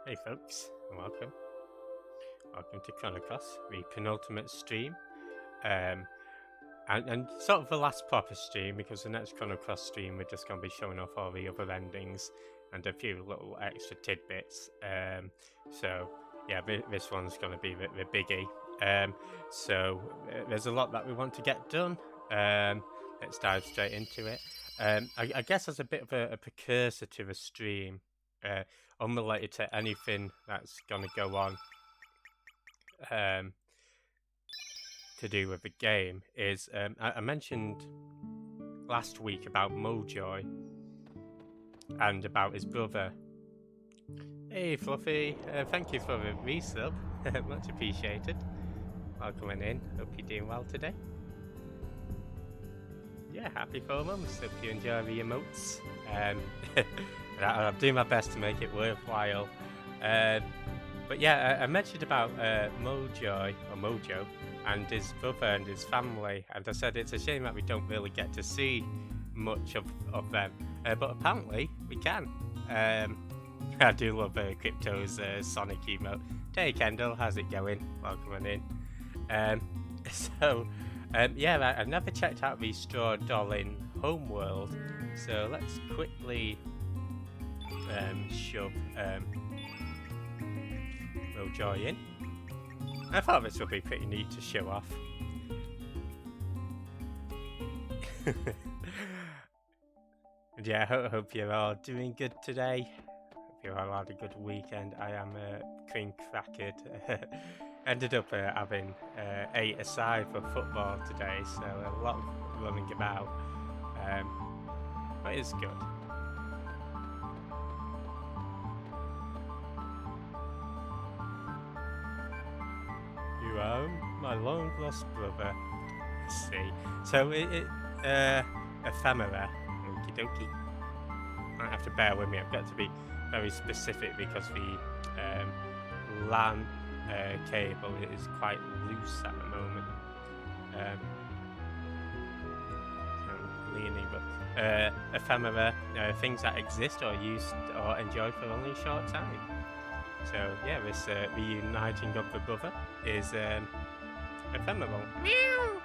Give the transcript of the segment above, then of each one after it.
Hey folks, and welcome. Welcome to Chrono, the penultimate stream. And sort of the last proper stream, because the next Chrono stream we're just going to be showing off all the other endings and a few little extra tidbits. So yeah, this one's going to be the biggie. There's a lot that we want to get done. Let's dive straight into it. I guess as a bit of a precursor to the stream, unrelated to anything that's going to go on to do with the game, is I mentioned last week about Mojoy and about his brother. Hey Fluffy, thank you for the resub, much appreciated. Welcome in, hope you're doing well today. Yeah, happy 4 months, hope you enjoy the emotes. I'll do my best to make it worthwhile. But yeah, I mentioned about Mojo and his brother and his family, and I said it's a shame that we don't really get to see much of them, but apparently we can. I do love Crypto's Sonic emote. Hey Kendall, how's it going? Welcome in. Yeah, I've never checked out the Straw Doll in Homeworld, so let's quickly shove Mojoy in. I thought this would be pretty neat to show off. And yeah, I hope you're all doing good today. Hope you all had a good weekend. I am cream crackered. Ended up having 8 aside for football today, so a lot of running about. But it's good. You are my long lost brother. Let's see. So ephemera. Okie dokie. Might have to bear with me. I've got to be very specific because the LAN cable is quite loose at the moment. I'm leaning, but ephemera, things that exist or used or enjoyed for only a short time. So yeah, this reuniting of the brother is ephemeral. Meow!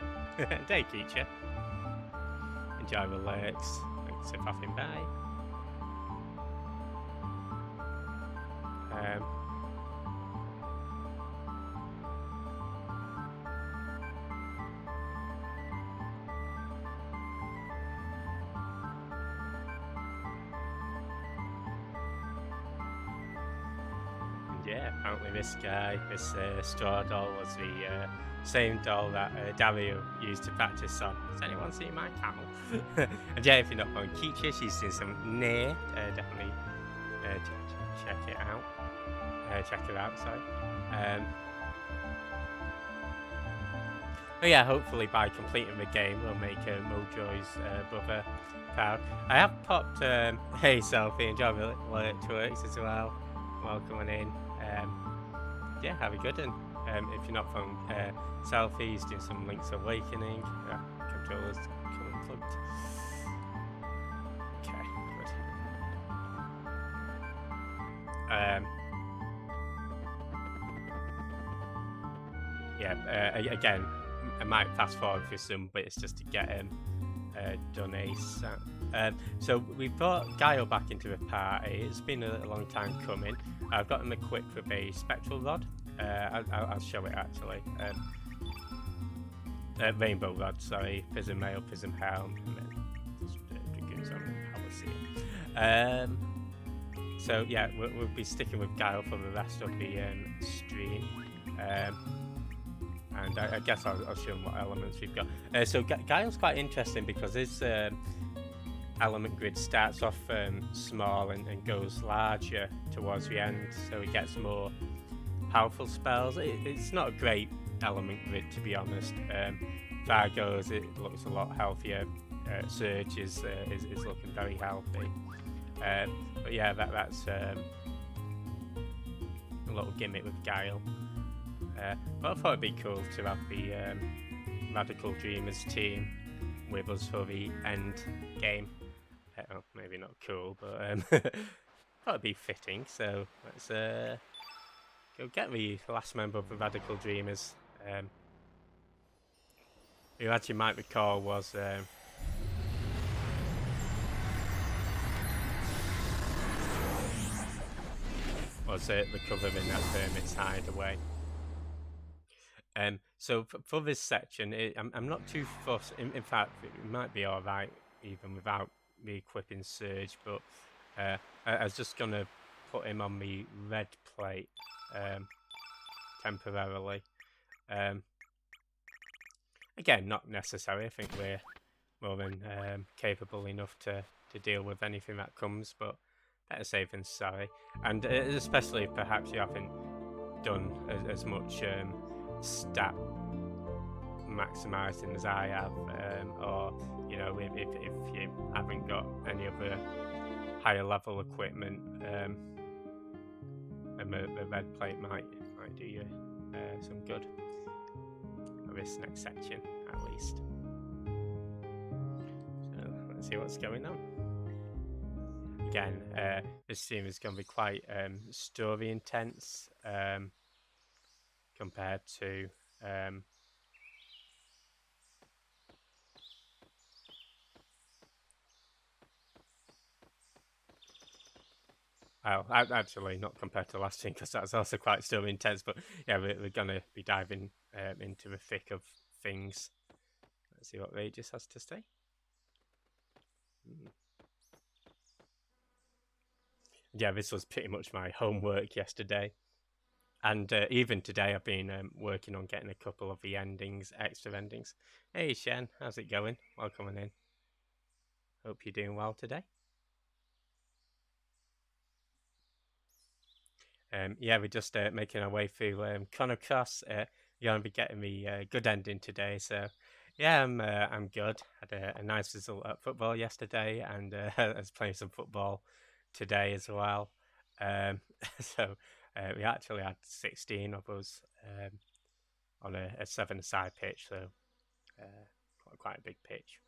Day creature. Enjoy the lyrics. Thanks for popping by. Yeah, apparently this guy, this straw doll, was the same doll that Dario used to practice on. Has anyone seen my camel? And yeah, if you're not on Keacher, she's doing some near. Definitely check it out. Check her out, sorry. But yeah, hopefully by completing the game, we'll make Mojoy's brother proud. I have popped, hey Selfie, enjoy the lyrics as well. Welcome in. Yeah, have a good one. If you're not from Selfies, doing some Link's Awakening. Controllers unplugged. Okay, good. Yeah, again, I might fast forward through some bits just to get him done ASAP. So we brought Guile back into the party. It's been a long time coming. I've got him equipped with a spectral rod. I'll show it actually. Rainbow rod, sorry. Prism mail, prism helm, and then dragoons on Palaceum. So yeah, we'll be sticking with Guile for the rest of the stream. And I guess I'll show them what elements we've got. So Guile's quite interesting because his element grid starts off small and goes larger towards the end, so he gets more powerful spells. It's not a great element grid, to be honest. Vargo's, it looks a lot healthier. Surge is looking very healthy. But yeah, that's a little gimmick with Guile. But I thought it'd be cool to have the Radical Dreamers team with us for the end game. Oh, maybe not cool, but thought it'd be fitting, so let's go get the last member of the Radical Dreamers. Who, as you might recall, was the covering that Hermit's Hideaway. So for this section, I'm not too fussed. In fact, it might be all right even without me equipping Surge, but I was just gonna put him on the red plate temporarily. Again, not necessary. I think we're more than capable enough to deal with anything that comes, but better safe than sorry. And especially if perhaps you haven't done as much stat maximizing as I have, or you know, if you haven't got any other higher level equipment, and the red plate might do you some good for this next section, at least. So let's see what's going on. Again, this scene is going to be quite story intense compared to well, actually not compared to last scene, because that's also quite story intense, but yeah, we're going to be diving into the thick of things. Let's see what Regis has to say. Yeah, this was pretty much my homework yesterday. And even today, I've been working on getting a couple of the endings, extra endings. Hey, Shen, how's it going? Welcome in. Hope you're doing well today. Yeah, we're just making our way through Chrono. You're going to be getting the good ending today. So, yeah, I'm good. Had a nice result at football yesterday, and I was playing some football today as well. So we actually had 16 of us on a 7-a-side pitch, so quite a big pitch.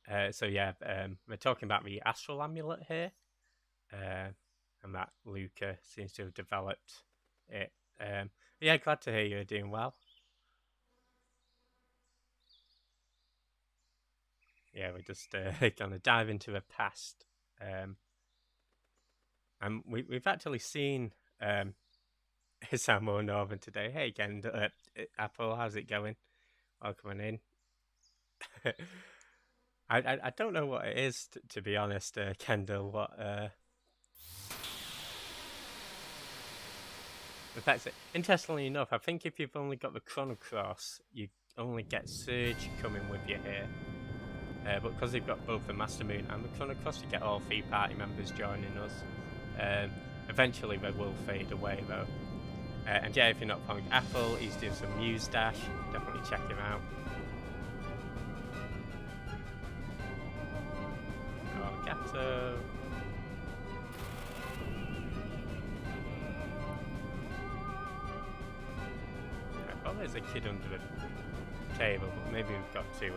Right. So yeah, we're talking about the Astral Amulet here, and that Luca seems to have developed it. Yeah, glad to hear you're doing well. Yeah, we're just going to dive into the past. And we've actually seen Samo Northern today. Hey, again, Apple, how's it going? Welcome in. I don't know what it is, to be honest, Kendall. What in fact, interestingly enough, I think if you've only got the Chrono Cross, you only get Surge coming with you here. But because they've got both the Master Moon and the Chrono Cross, you get all 3 party members joining us. Eventually, they will fade away though. And yeah, if you're not following Apple, he's doing some Muse Dash. Definitely check him out. Oh, Gato. Oh, there's a kid under the table, but maybe we've got to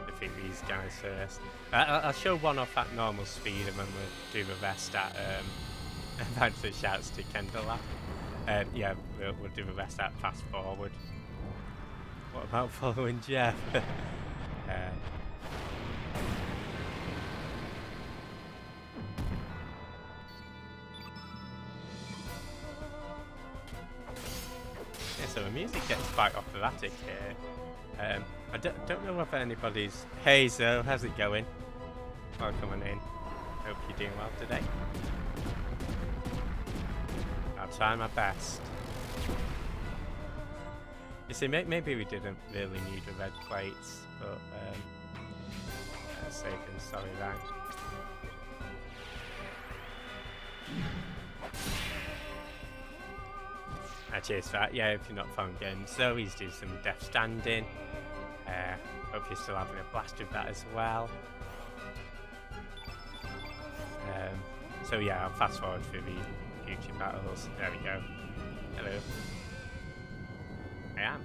defeat these guys first. I'll show one off at normal speed, and then we'll do the rest at thanks for shouts to Kendall. Yeah, we'll do the rest at fast forward. What about following Jeff? Yeah, so the music gets quite operatic here. I don't know if anybody's... Hey Zoe, how's it going? Welcome in. Hope you're doing well today. I'll try my best. You see, maybe we didn't really need the red plates, but safe and sorry, right? Cheers for that. Yeah, if you're not following games, so he's doing some Death Standing. Hope you're still having a blast with that as well. So yeah, I'll fast forward through the future battles. There we go. Hello. I am.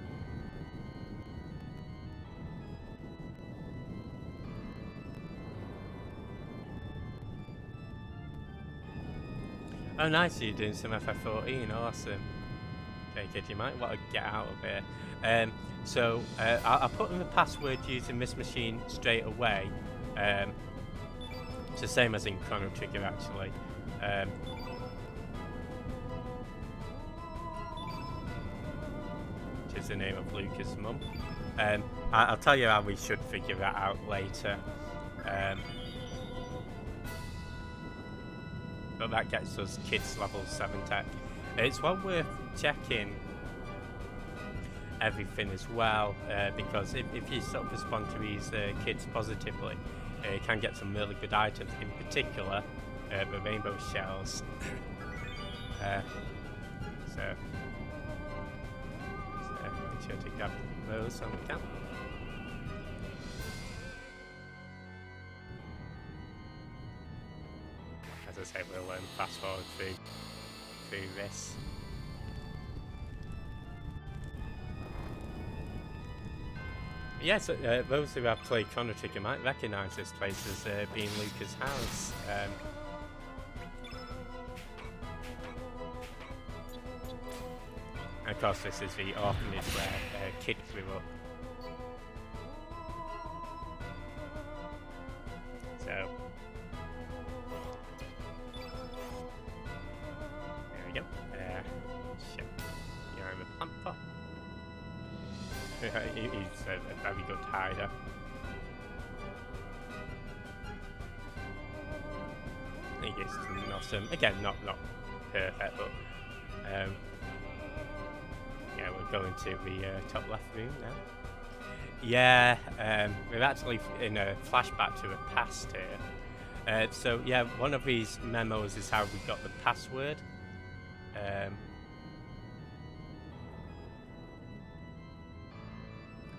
Oh, nice, you're doing some FF14, awesome. Okay, kid, you might want to get out of here. I'll put in the password using this machine straight away. It's the same as in Chrono Trigger, actually. Which is the name of Luca's mum. I'll tell you how we should figure that out later. But that gets us kids level 7 tech. It's well worth checking everything as well, because if you sort of respond to these kids positively, you can get some really good items, in particular the rainbow shells. So make sure to grab those when we can. As I say, we'll fast forward through this. Yeah, so those who have played Chrono Trigger might recognise this place as being Luca's house. And of course, this is the orphanage where Kid grew up. So there we go. Shit. Yeah, I'm a panther. He's a very good hider. He gets awesome. Again, not perfect, but yeah, we're going to the top left room now. Yeah, we're actually in a flashback to the past here. So yeah, one of these memos is how we got the password.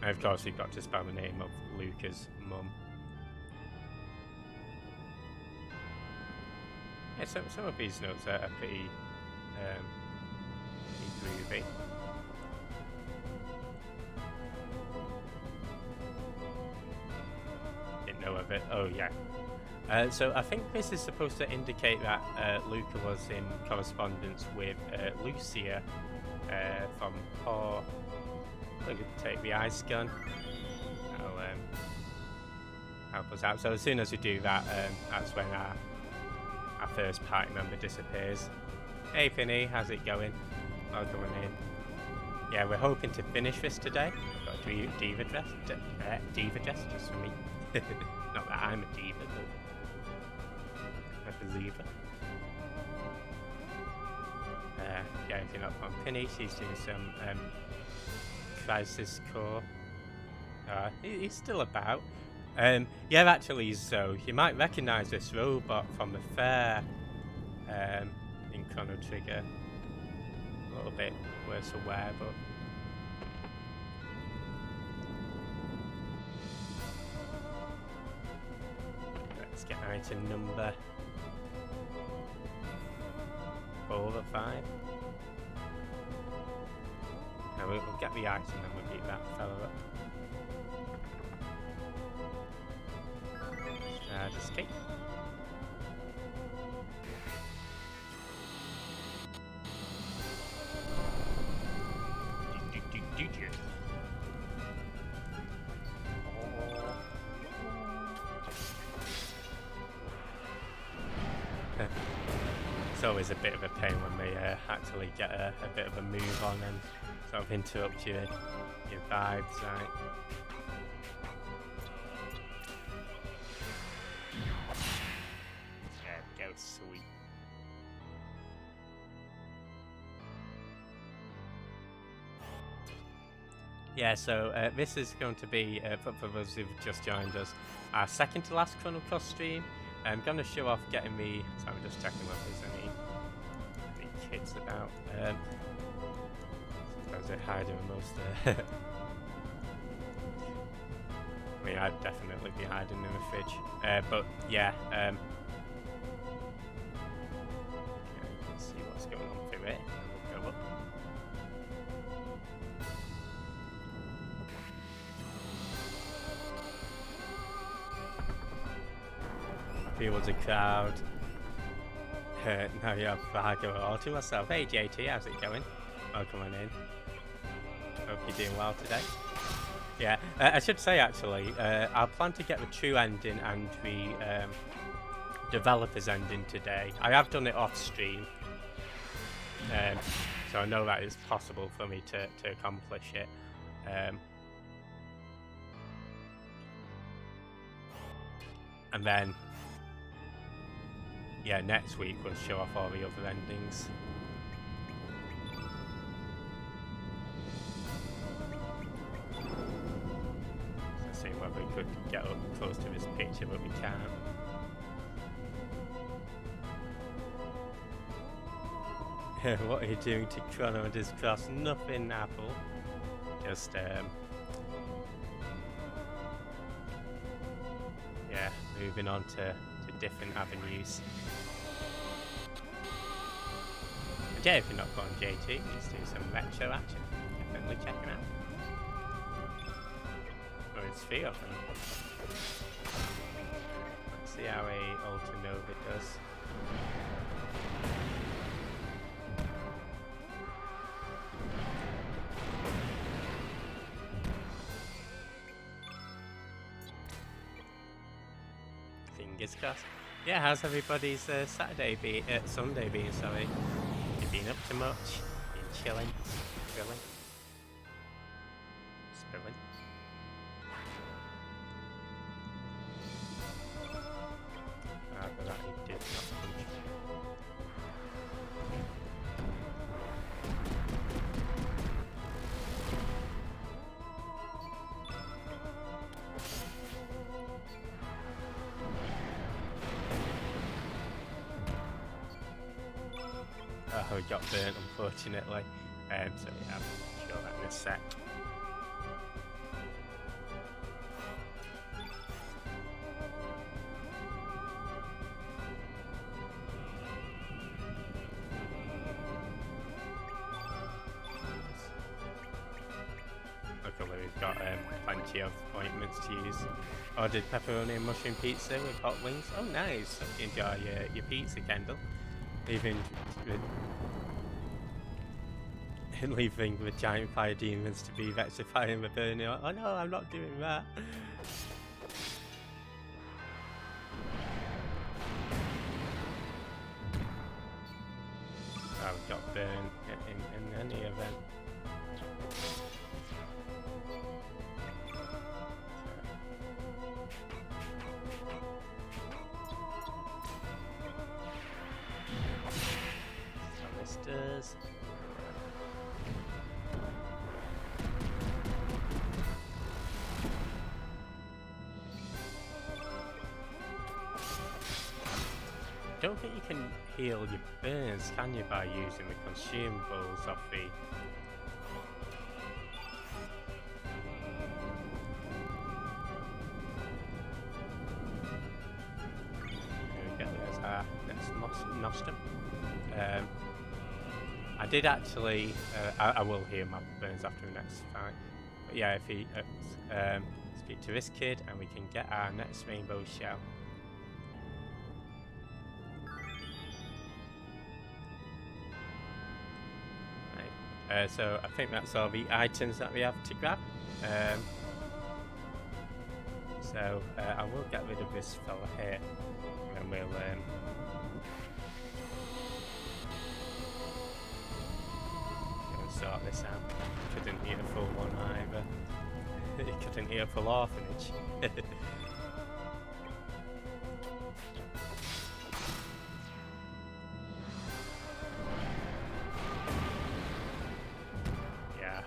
And of course, we've got to spell the name of Luca's mum. Yeah, so some of these notes are pretty groovy. Didn't know of it. Oh yeah. So I think this is supposed to indicate that Luca was in correspondence with Lucia from Paw. I'm going to take the ice gun. That'll help us out. So as soon as we do that, that's when our first party member disappears. Hey Finny, how's it going? Welcome in. Yeah, we're hoping to finish this today. I've got a diva dress just for me. Not that I'm a diva, but a believer. Yeah, anything up on Penny, she's doing some Crisis Core. He's still about. Yeah, actually, so you might recognise this robot from the fair in Chrono Trigger. A little bit worse for wear, but let's get item number 4 or 5. Now we'll get the item and we'll beat that fella up. Escape. It's always a bit of a pain when they actually get a bit of a move on and sort of interrupt your vibes, right? There we go, sweet. Yeah, so this is going to be, for those who've just joined us, our second to last Chrono Cross stream. I'm going to show off getting me, so I'm just checking whether there's any kids about. Suppose they're hiding most. I mean, I'd definitely be hiding in the fridge. But yeah, let's see what's going on through it. We'll go up. Feels a crowd. Now you have Fargo all to myself. Hey JT, how's it going? Welcome on in. Hope you're doing well today. Yeah, I should say actually, I plan to get the true ending and the developer's ending today. I have done it off stream, so I know that it's possible for me to accomplish it. And then, yeah, next week we'll show off all the other endings. Let's see whether we could get up close to this picture, but we can't. What are you doing to Chrono and his cross? Nothing, Apple. Just, yeah, moving on to different avenues. And yeah, if you're not going JT, let's do some retro action. Definitely checking out. Or it's 3 of them. Let's see how a Ultra Nova does. Fingers crossed. Yeah, how's everybody's Sunday been? Sorry. You been up to much? Been chilling? Spilling? But that he did not punch. Oh, he got burnt, unfortunately. So yeah, I'll show that in a sec. Luckily we've got plenty of ointments to use. Ordered pepperoni and mushroom pizza with hot wings. Oh nice, hope you enjoy your pizza, Kendall. Leaving the giant fire demons to be rectifying the burning. Oh no, I'm not doing that. I got burned in any event. So this does. I don't think you can heal your burns, can you, by using the consumables off the... There we go, there's our next nostrum. I did actually... I will heal my burns after the next fight. But yeah, if he... speak to this kid and we can get our next rainbow shell. So I think that's all the items that we have to grab. So I will get rid of this fella here, and then we'll go and sort this out. Couldn't eat a full one either. He couldn't eat a full orphanage.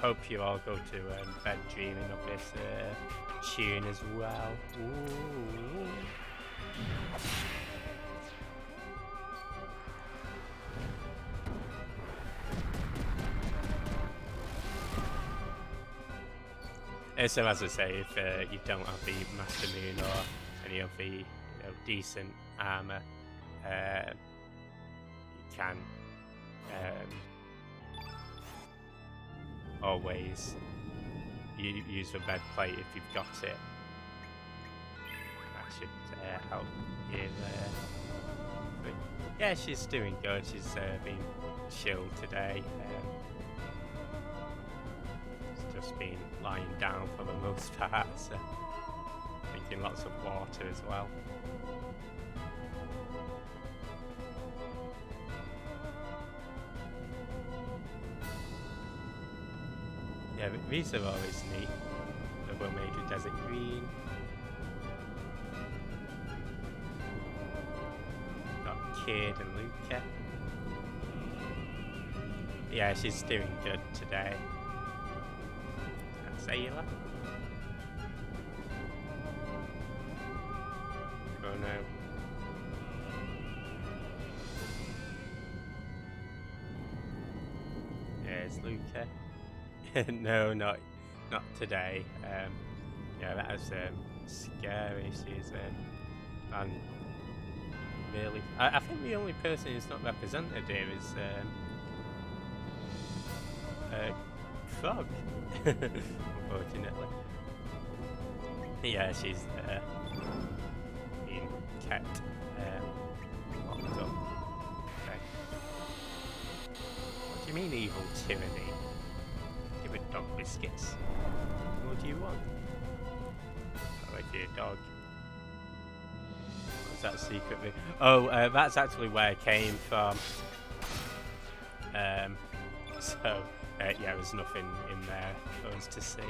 Hope you all go to bed dreaming of this tune as well. Ooh. So as I say, if you don't have the Master Moon or any of the decent armor, you can always use the bed plate if you've got it. That should help you there. But yeah, she's doing good. She's been chill today. She's just been lying down for the most part, so drinking lots of water as well. Yeah, these are always neat. The one made with desert green. Got Kid and Luca. Yeah, she's doing good today. And Sailor. Chrono. There's Luca. No, not today. Yeah, that was scary. She's and really, I think the only person who's not represented here is Frog, unfortunately. Yeah, she's being kept locked up. Okay. What do you mean evil tyranny? Give a dog biscuits. What do you want? I like your dog. What's that secretly? Oh, that's actually where it came from. So, yeah, there's nothing in there for us to see.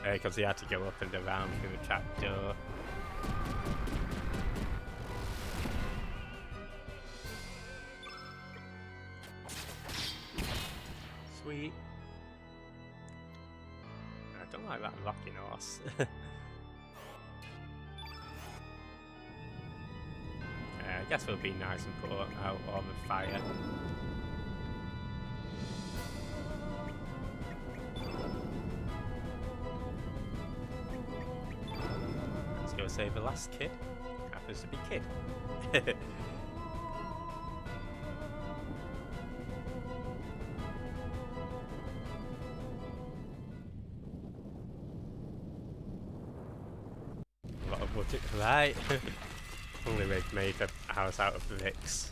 Because he had to go up and around through the trapdoor. Sweet. I don't like that rocking horse. I guess we'll be nice and put out all the fire. Let's go save the last kid. Happens to be Kid. A lot of wood, right? Only they've made the house out of bricks.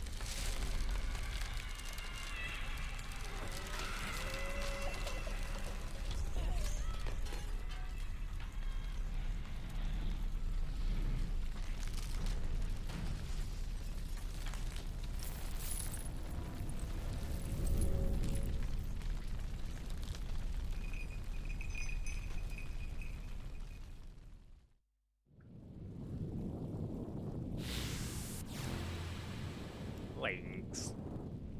Legs.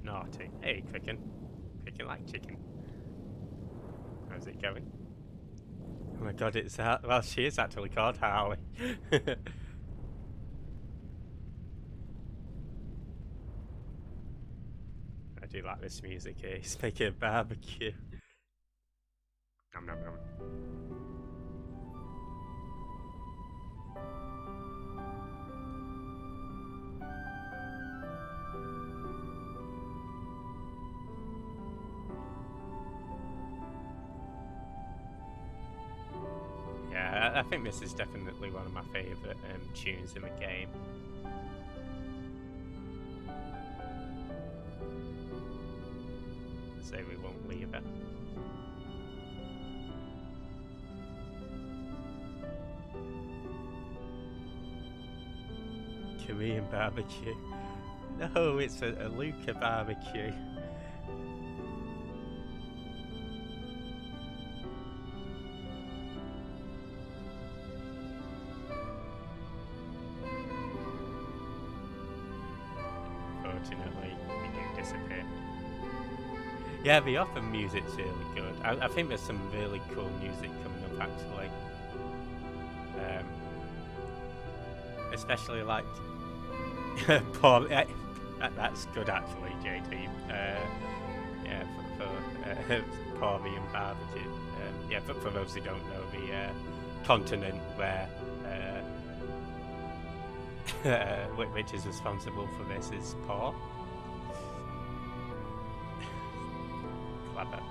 Naughty. Hey, Cricken. Cricken like chicken. How's it going? Oh my god, it's well, she is actually called Harley. I do like this music here. He's making a barbecue. Nom nom nom. Yeah, I think this is definitely one of my favourite tunes in the game. So we won't leave it. Korean barbecue. No, it's a Luca barbecue. Unfortunately, we do disappear. Yeah, the opera music's really good. I think there's some really cool music coming up actually. Especially like Paul. That's good actually, JT. Yeah, for Paulie and barbecue. Yeah, for those who don't know, the continent where which is responsible for this is Paul. Clever.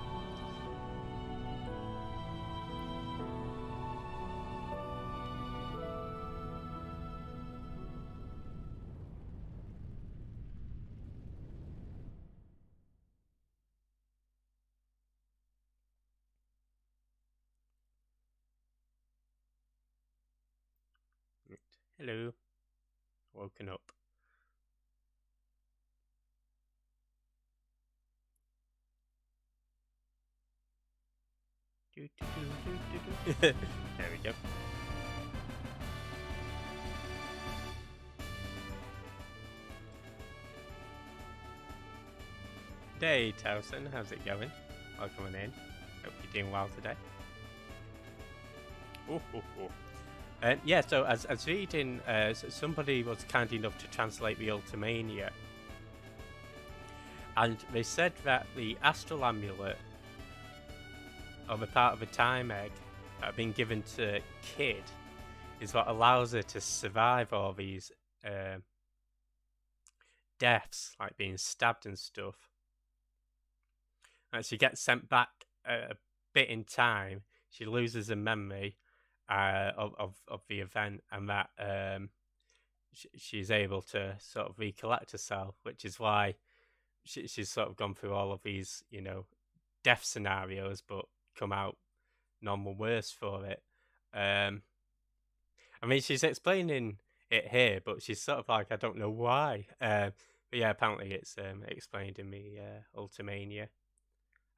Hello. Woken up. There we go. Hey Towson, how's it going? Welcome in. Hope you're doing well today. Yeah, so as reading, somebody was kind enough to translate the Ultimania, and they said that the Astral Amulet, or the part of the Time Egg that had been given to Kid, is what allows her to survive all these deaths, like being stabbed and stuff. And she gets sent back a bit in time. She loses a memory of the event, and that she's able to sort of recollect herself, which is why she's sort of gone through all of these, death scenarios, but come out none the worse for it. I mean, she's explaining it here, but she's sort of like, I don't know why. But yeah, apparently it's explained in the Ultimania.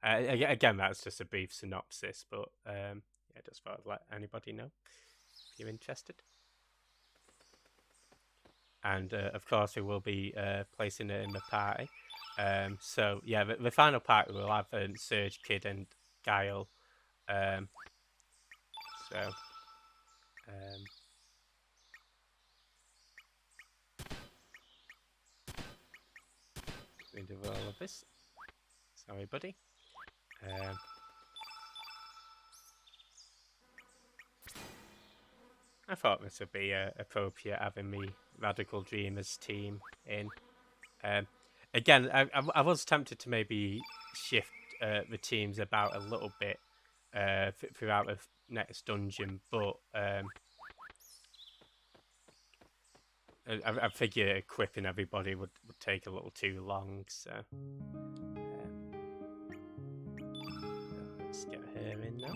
Again, that's just a brief synopsis, but yeah, just thought I'd let anybody know if you're interested. And of course, we will be placing it in the party. So yeah, the final party will have Surge, Kid, and Guile. So we do all of this. Sorry, buddy. I thought this would be appropriate having the Radical Dreamers team in. Again, I was tempted to maybe shift the teams about a little bit throughout the next dungeon, but I figure equipping everybody would take a little too long, so let's get her in now.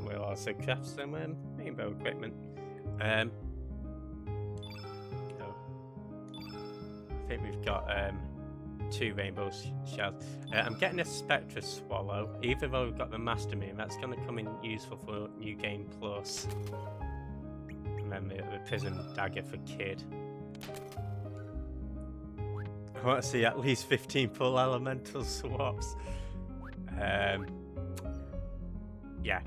We'll also craft some rainbow equipment. I think we've got 2 rainbow shells. I'm getting a Spectra Swallow, even though we've got the Master Moon. That's going to come in useful for New Game Plus. And then the Prism Dagger for Kid. I want to see at least 15 full elemental swaps. Yeah.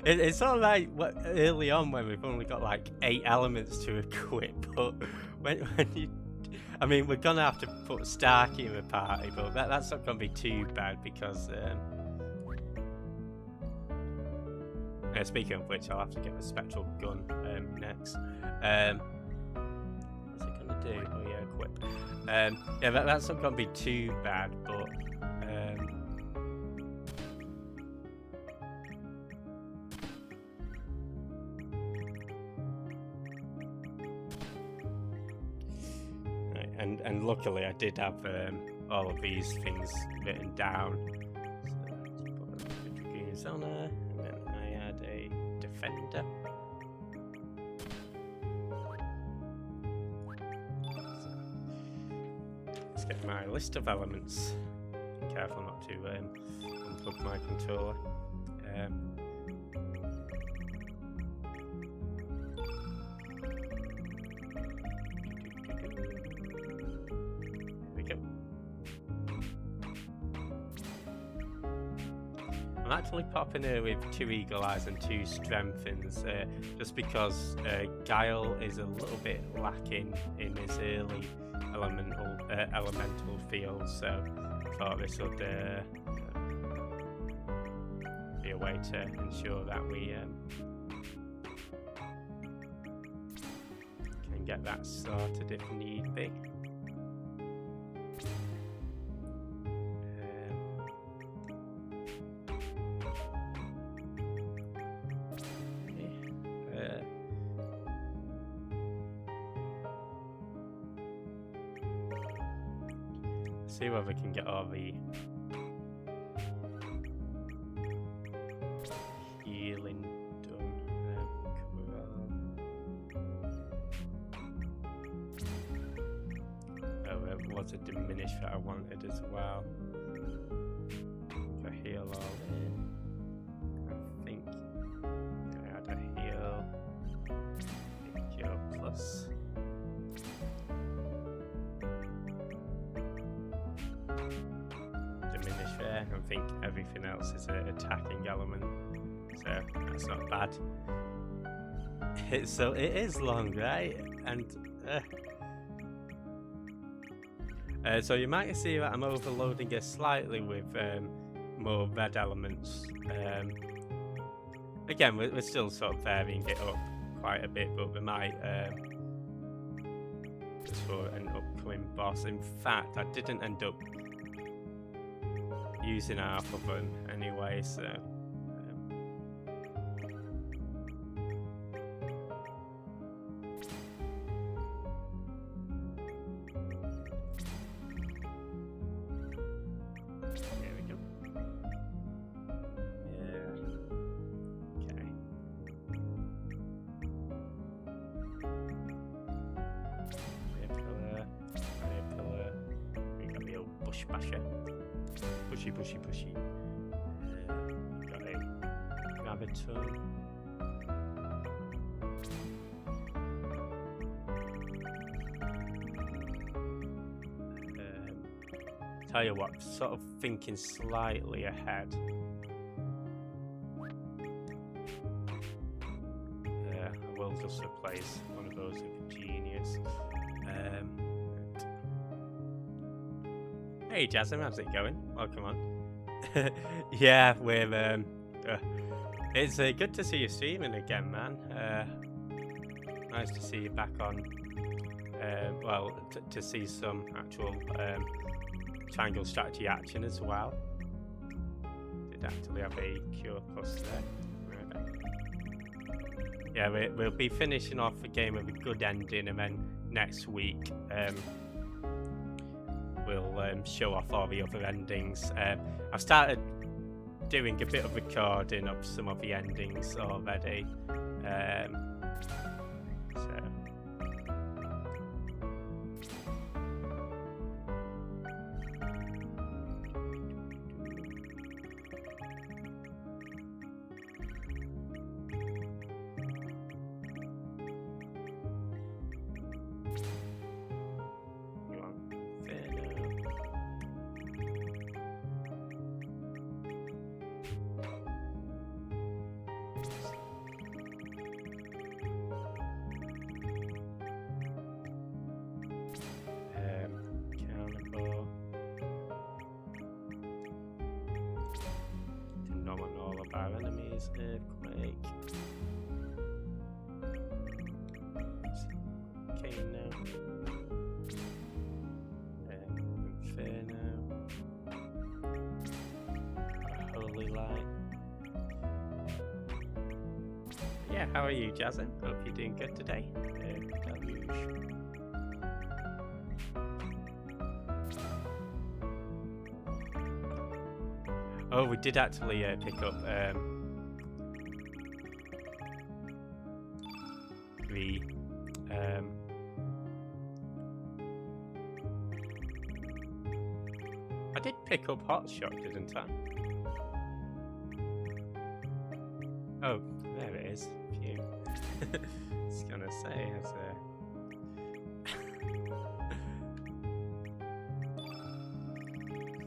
It's all right early on when we've only got like 8 elements to equip, but when you... I mean, we're going to have to put Starkey in the party, but that's not going to be too bad because... speaking of which, I'll have to get the Spectral Gun next. What's it going to do? Oh yeah, equip. Yeah, that's not going to be too bad, but... And luckily I did have all of these things written down. So let's put a Dragoons on her, and then I had a Defender. So let's get my list of elements. Be careful not to unplug my controller. I'm actually popping her with 2 Eagle Eyes and 2 Strengthens, just because Guile is a little bit lacking in his early elemental field, so I thought this would be a way to ensure that we can get that sorted if need be. See whether we can get all the was a diminish that I wanted as well. A heal all in. I think I had a heal. Cure plus. Diminish there. I think everything else is an attacking element. So that's not bad. So it is long, right? And so you might see that I'm overloading it slightly with more red elements. Again, we're still sort of varying it up quite a bit, but we might just for an upcoming boss. In fact, I didn't end up using half of them anyway, so. Basher. Pushy. Got a graviton. Tell you what, sort of thinking slightly ahead. I will just replace one of those with Genius. Hey Jasmine, how's it going? Welcome on. Yeah, we're it's good to see you streaming again, man. Nice to see you back on. Well, to see some actual triangle strategy action as well. Did actually have a cure plus there. Yeah, we'll be finishing off the game with a good ending, and then next week we'll show off all the other endings. I've started doing a bit of recording of some of the endings already. So. Our enemies, earthquake. Chrono. Inferno. Holy light. Yeah, how are you, Jazzin? Hope you're doing good today. Deluge. Oh, we did actually pick up the I did pick up Hotshot, didn't I? Oh, there it is. Phew. I was gonna say, as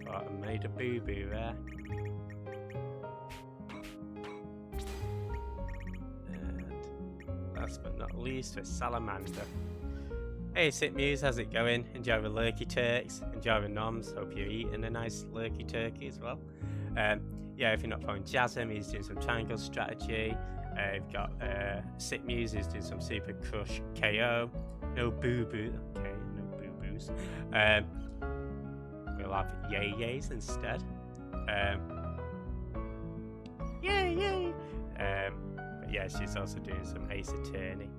thought I made a boo-boo there. Last but not least, a salamander. Hey Sitmuse, how's it going? Enjoy the lurky turks, enjoy the noms. Hope you're eating a nice lurky turkey as well. Yeah, if you're not following Jasm, he's doing some triangle strategy. We've got Sitmuse, who's doing some super crush KO. No boo boo. Okay, no boo boos. We'll have yay yays instead. Yay! But yeah, she's also doing some Ace Attorney.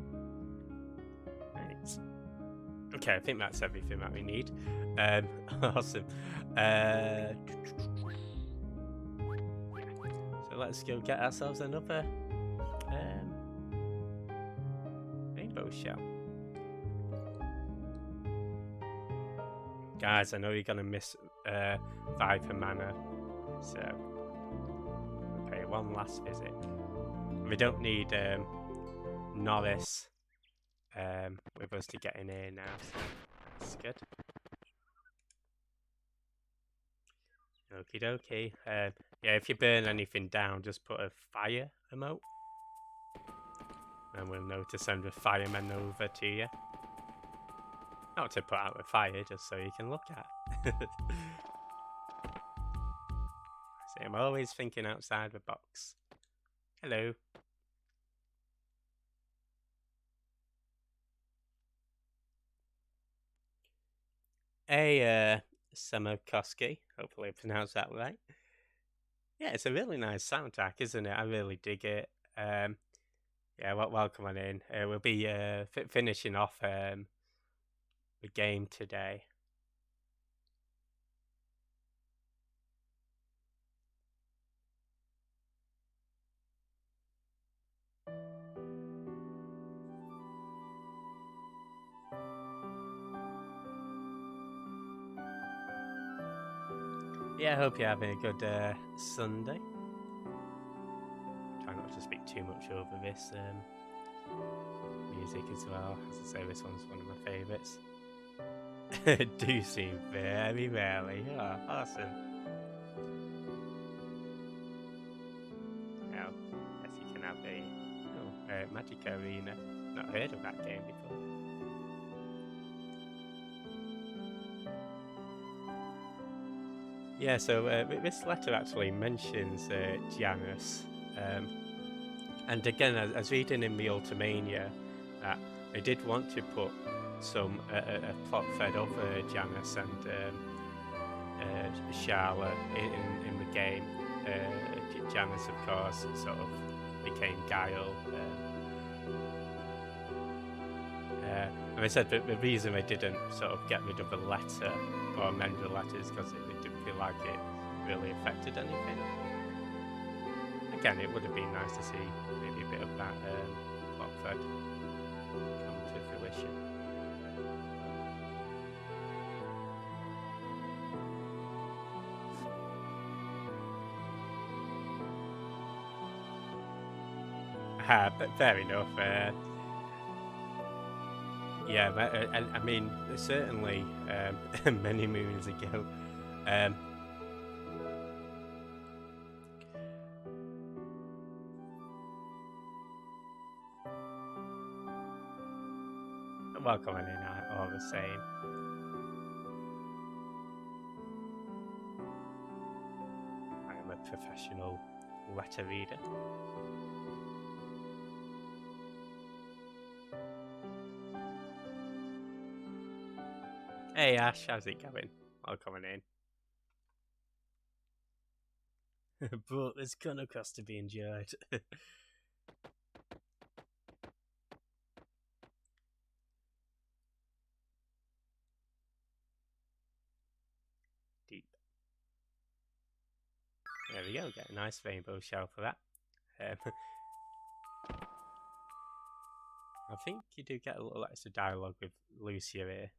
Right. Okay, I think that's everything that we need. Awesome. So let's go get ourselves another rainbow shell. Guys, I know you're gonna miss Viper Manor, so we'll pay one last visit. We don't need Norris with us to get in here now, so that's good. Okie dokie. Yeah, if you burn anything down, just put a fire emote, and we'll know to send the firemen over to you. Not to put out a fire, just so you can look at. See, I'm always thinking outside the box. Hello. Hey, Samokoski. Hopefully I pronounced that right. Yeah, it's a really nice soundtrack, isn't it? I really dig it. Yeah, welcome on in. We'll be finishing off the game today. Yeah, I hope you're having a good Sunday. Try not to speak too much over this music as well. As I say, this one's one of my favourites. Do seem very rarely. Oh, awesome. Now, as you can have a Magic Arena. Not heard of that game before. Yeah, so this letter actually mentions Janus. And again, I was reading in the Ultimania that they did want to put some a plot thread of Janus and Charlotte in the game. Janus, of course, sort of became Guile. And they said that the reason they didn't sort of get rid of the letter or amend the letter is because they didn't feel like it really affected anything. Again, it would have been nice to see maybe a bit of that plot thread come to fruition. But fair enough. Yeah, but, I mean, certainly many moons ago. Welcome in all the same. I am a professional letter reader. Hey Ash, how's it going? Welcome in. But there's gonna cost to be enjoyed. Deep. There we go, get a nice rainbow shell for that. I think you do get a little extra dialogue with Lucia here.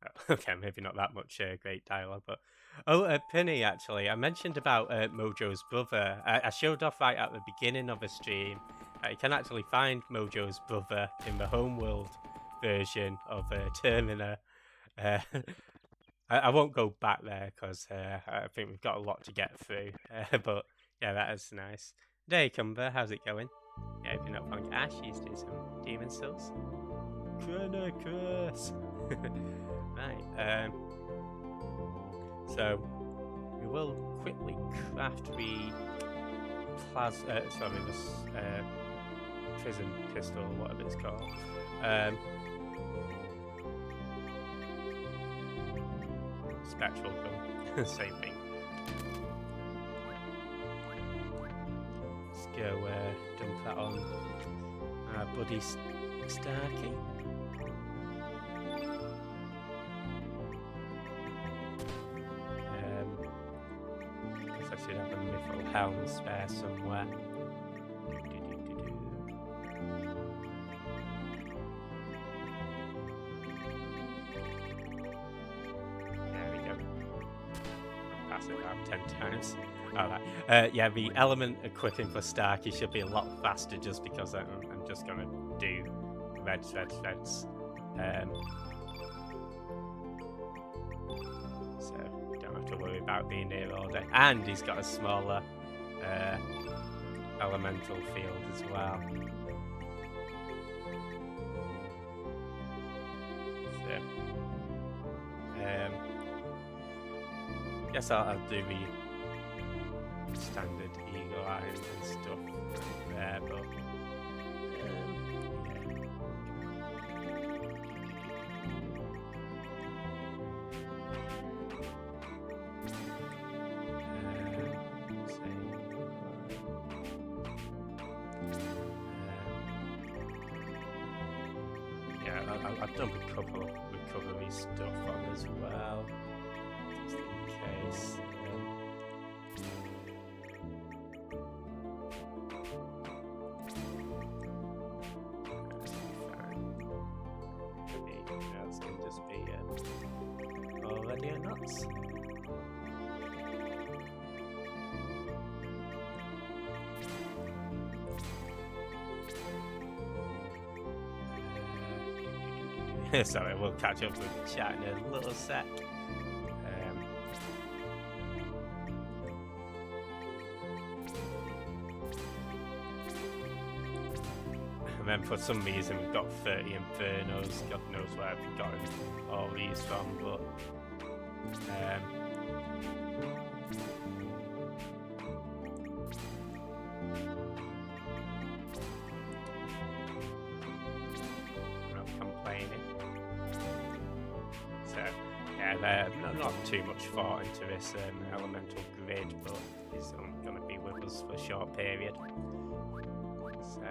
Oh, okay, maybe not that much great dialogue, but Penny, actually, I mentioned about Mojo's brother. I showed off right at the beginning of the stream. You can actually find Mojo's brother in the Homeworld version of Termina. I won't go back there because I think we've got a lot to get through. But yeah, that is nice. Hey, Cumber, how's it going? Yeah, if you're not found Ash, he's doing some Demon Souls. Chrono curse! Right, so we will quickly craft the prison pistol, or whatever it's called. Spectral gun, same thing. Let's go dump that on our buddy Starkey. I should have a mithril helm spare somewhere. Is it about 10 times? Alright. Yeah, the element equipping for Starkey should be a lot faster just because I'm just gonna do reds. So don't have to worry about being here all day. And he's got a smaller elemental field as well. So guess I'll do the standard eagle eyes and stuff there, but I've done a couple of recovery stuff on as well, just in case. Else can just be already or not. Sorry, we'll catch up with chat in a little sec. And then for some reason we've got 30 Infernos. God knows where I've gotten all these from, but I'm not complaining. So yeah, not too much thought into this elemental grid, but he's going to be with us for a short period. So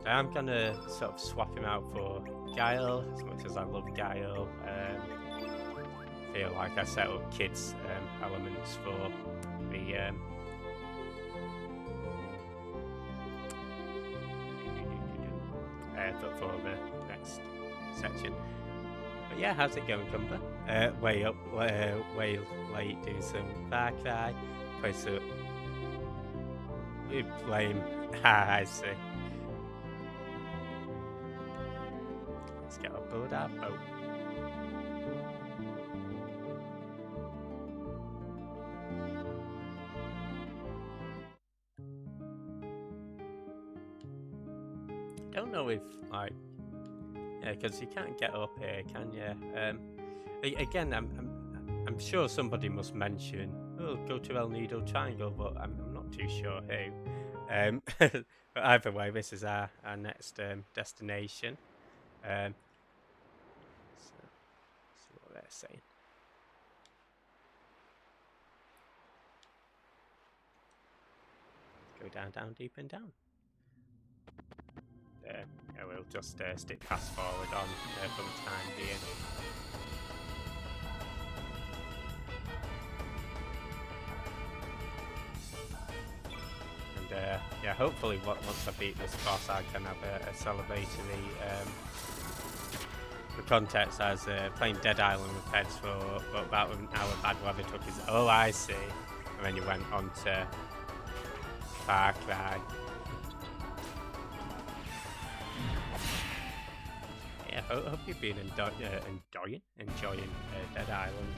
I'm going to sort of swap him out for Guile, as much as I love Guile. Feel like I set up kids elements for the for the next section. But yeah, how's it going, Cumber? Way up, way late, doing some Far Cry. Play some. You blame. I see. Let's get aboard our boat. Don't know if like. Yeah, because you can't get up here, can you? Again, I'm sure somebody must mention, oh, go to El Nido Triangle, but I'm not too sure who. But either way, this is our next destination. So, see what they're saying. Go down, deep and down. Yeah, we'll just stick fast forward on for the time being. And yeah, hopefully once I beat this boss, I can have a celebratory. For context, I was playing Dead Island with Peds for about an hour. Bad weather took his. Oh, I see. And then you went on to Far Cry. Yeah, hope you've been enjoying Dead Island.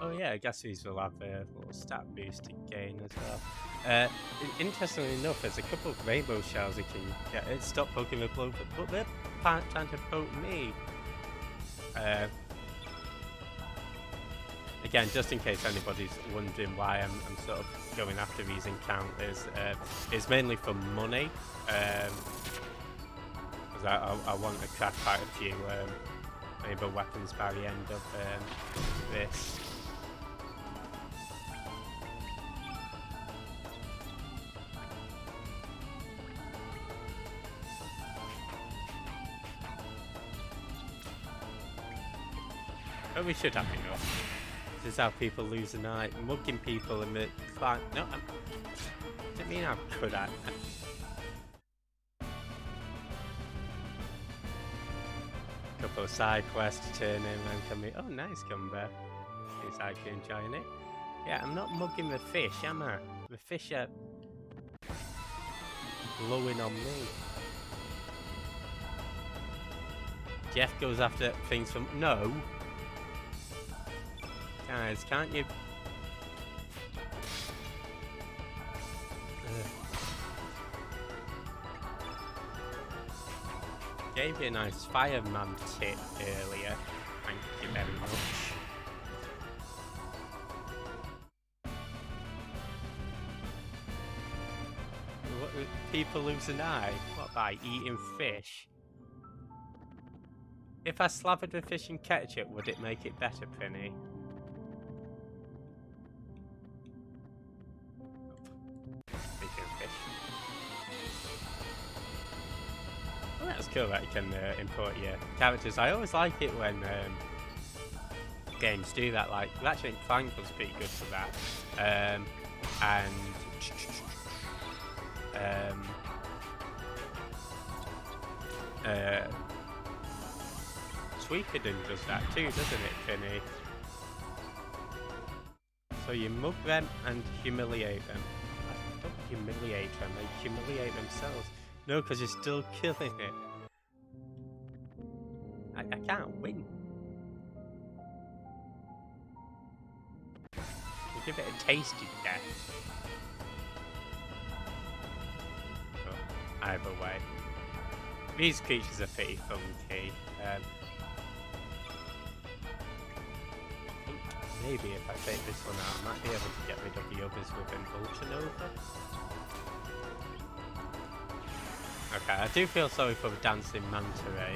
Oh yeah, I guess these will have a little stat boost again as well. Interestingly enough, there's a couple of rainbow shells you can get. Stop poking the blow, but they're trying to poke me. Again, just in case anybody's wondering why I'm sort of going after these encounters, it's mainly for money. Because I want to craft quite a few rainbow weapons by the end of this. But we should have enough. This is how people lose the night, mugging people and the fine. No, I didn't mean I'm good at. couple of side quests to turn in and come in. Oh, nice comeback. Seems like you're enjoying it. Yeah, I'm not mugging the fish, am I? The fish are blowing on me. Jeff goes after things from... No! Guys, can't you... Gave you a nice fireman tip earlier. Thank you very much. What, people lose an eye? What, by eating fish? If I slathered the fish in ketchup, would it make it better, Penny? Speaking of fish. Well, that's cool that you can import your characters. I always like it when games do that. Like, Ratchet & Clank was pretty good for that. Suikoden does that too, doesn't it, Finny? So you mug them and humiliate them. I don't humiliate them, they humiliate themselves. No, because you're still killing it. I can't win. You give it a tasty death. Oh, either way. These creatures are pretty funky. I think maybe if I take this one out, I might be able to get rid of the others with an Ultra Nova. Okay, I do feel sorry for the dancing manta ray.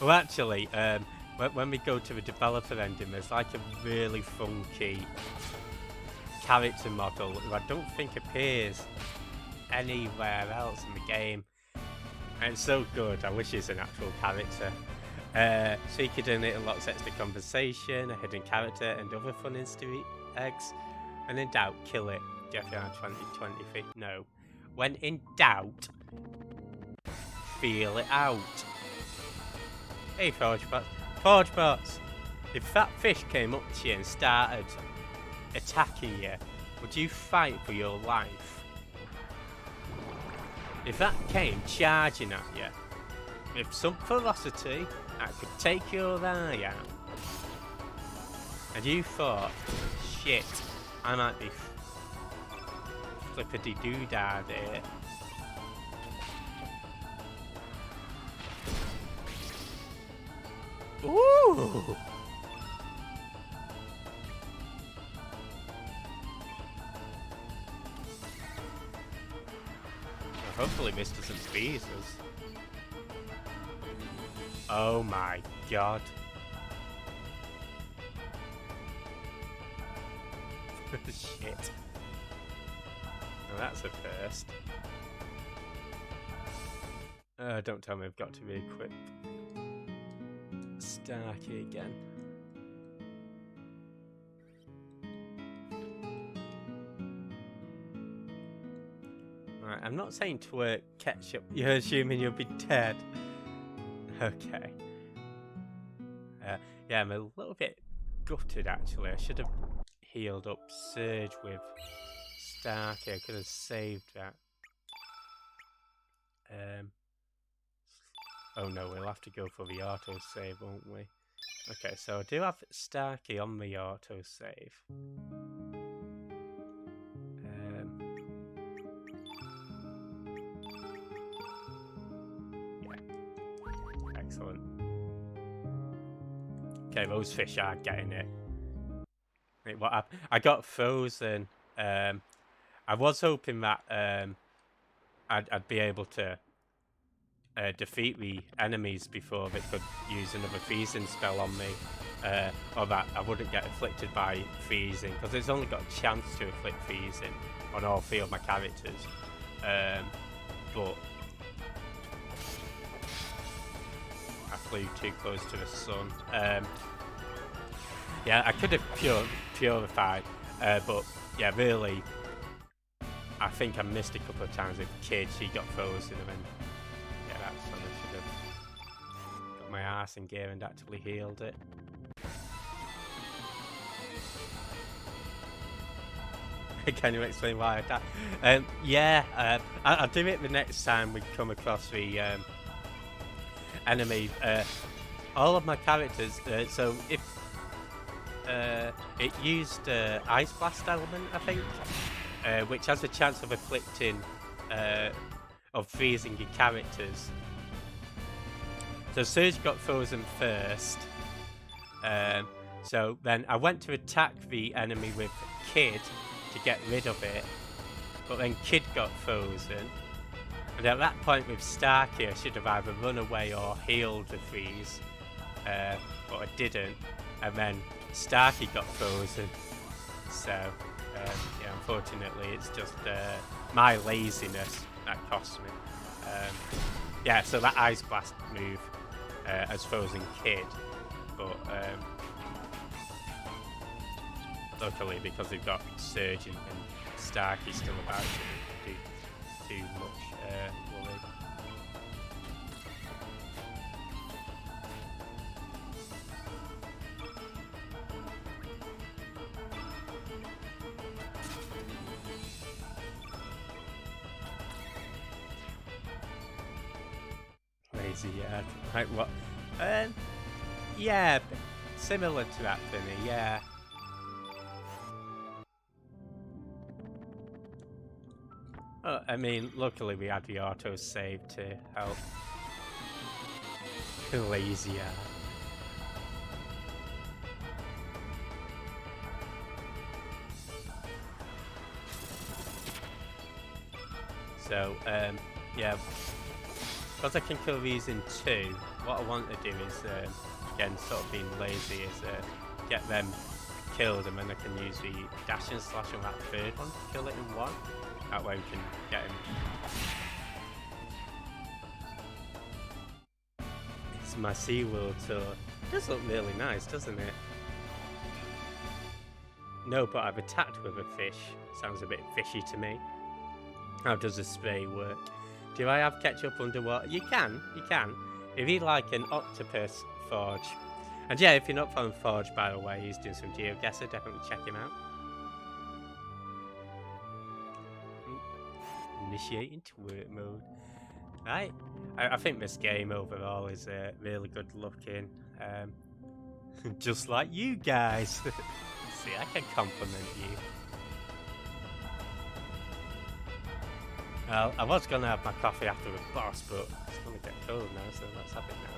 Well, actually, when we go to the developer ending, there's like a really funky character model who I don't think appears anywhere else in the game. And it's so good, I wish it's an actual character. So you could donate unlocks extra conversation, a hidden character, and other fun Easter eggs. When in doubt, kill it. Jeffrey 2020. No. When in doubt, feel it out. Hey, Forgebots. Forgebots! If that fish came up to you and started attacking you, would you fight for your life? If that came charging at you, with some velocity, that could take your eye out, and you thought, shit, I might be flippity-doo-dah here. Ooh! Hopefully this doesn't freeze us. Oh my god. Shit. Well, that's a first. Don't tell me I've got to re-equip Starkey again. Right, I'm not saying to work ketchup. You're assuming you'll be dead. Okay. Yeah, I'm a little bit gutted actually. I should have healed up Surge with Starkey. I could have saved that. Oh no, we'll have to go for the autosave, won't we? Okay, so I do have Starkey on the autosave. Yeah. Excellent. Okay, those fish are getting it. Wait, what happened? I got frozen. I was hoping that I'd be able to defeat the enemies before they could use another freezing spell on me, or that I wouldn't get afflicted by freezing, because it's only got a chance to inflict freezing on all three of my characters. But I flew too close to the sun. Yeah, I could have purified, but yeah, really, I think I missed a couple of times with Kid. She got frozen and then put my arse in gear and actually healed it. Can you explain why I died? Yeah, I'll do it the next time we come across the enemy. All of my characters, so if it used Ice Blast element, I think, which has a chance of afflicting, of freezing your characters. So Surge got frozen first. So then I went to attack the enemy with Kid to get rid of it, but then Kid got frozen. And at that point with Starkey, I should have either run away or healed the freeze, but I didn't. And then Starkey got frozen. So, yeah, unfortunately, it's just my laziness that cost me. Yeah, so that Ice Blast move has frozen Kid, but luckily, because we've got Surge and Starkey still about, to do too much worry. Lazy, yeah. Like what? Yeah, similar to that for me, yeah. I mean, luckily we had the auto save to help. Lazy, yeah. So, yeah, because I can kill these in 2, what I want to do is, again, sort of being lazy, is get them killed, and then I can use the dash and slash on that 3rd one to kill it in 1. That way we can get him. It's my SeaWorld tour. It does look really nice, doesn't it? No, but I've attacked with a fish. Sounds a bit fishy to me. How does the spray work? Do I have ketchup underwater? You can. If you like an octopus forge. And yeah, if you're not following Forge, by the way, he's doing some GeoGuessr, definitely check him out. Initiating to work mode. Right, I think this game overall is really good looking. Just like you guys. See, I can compliment you. Well, I was gonna have my coffee after the boss, but it's gonna get cold now, so let's have it now.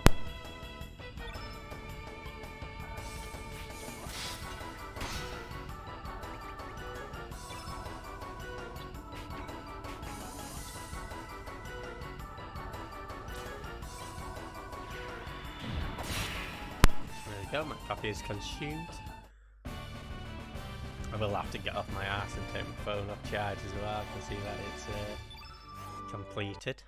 Go, my coffee is consumed. I will have to get off my ass and take my phone off charge as well to see that it's completed.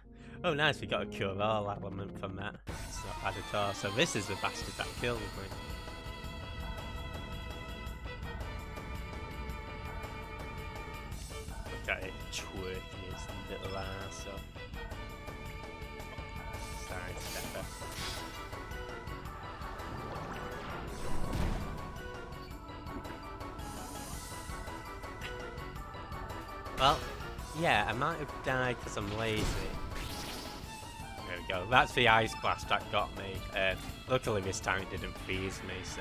Oh nice, we got a cure all element from that. It's not bad at all. So this is the bastard that killed me. Look at it twerking its little ass off. Side stepper. Well, yeah, I might have died because I'm lazy. There we go. That's the Ice Blast that got me. Luckily this time it didn't freeze me, so...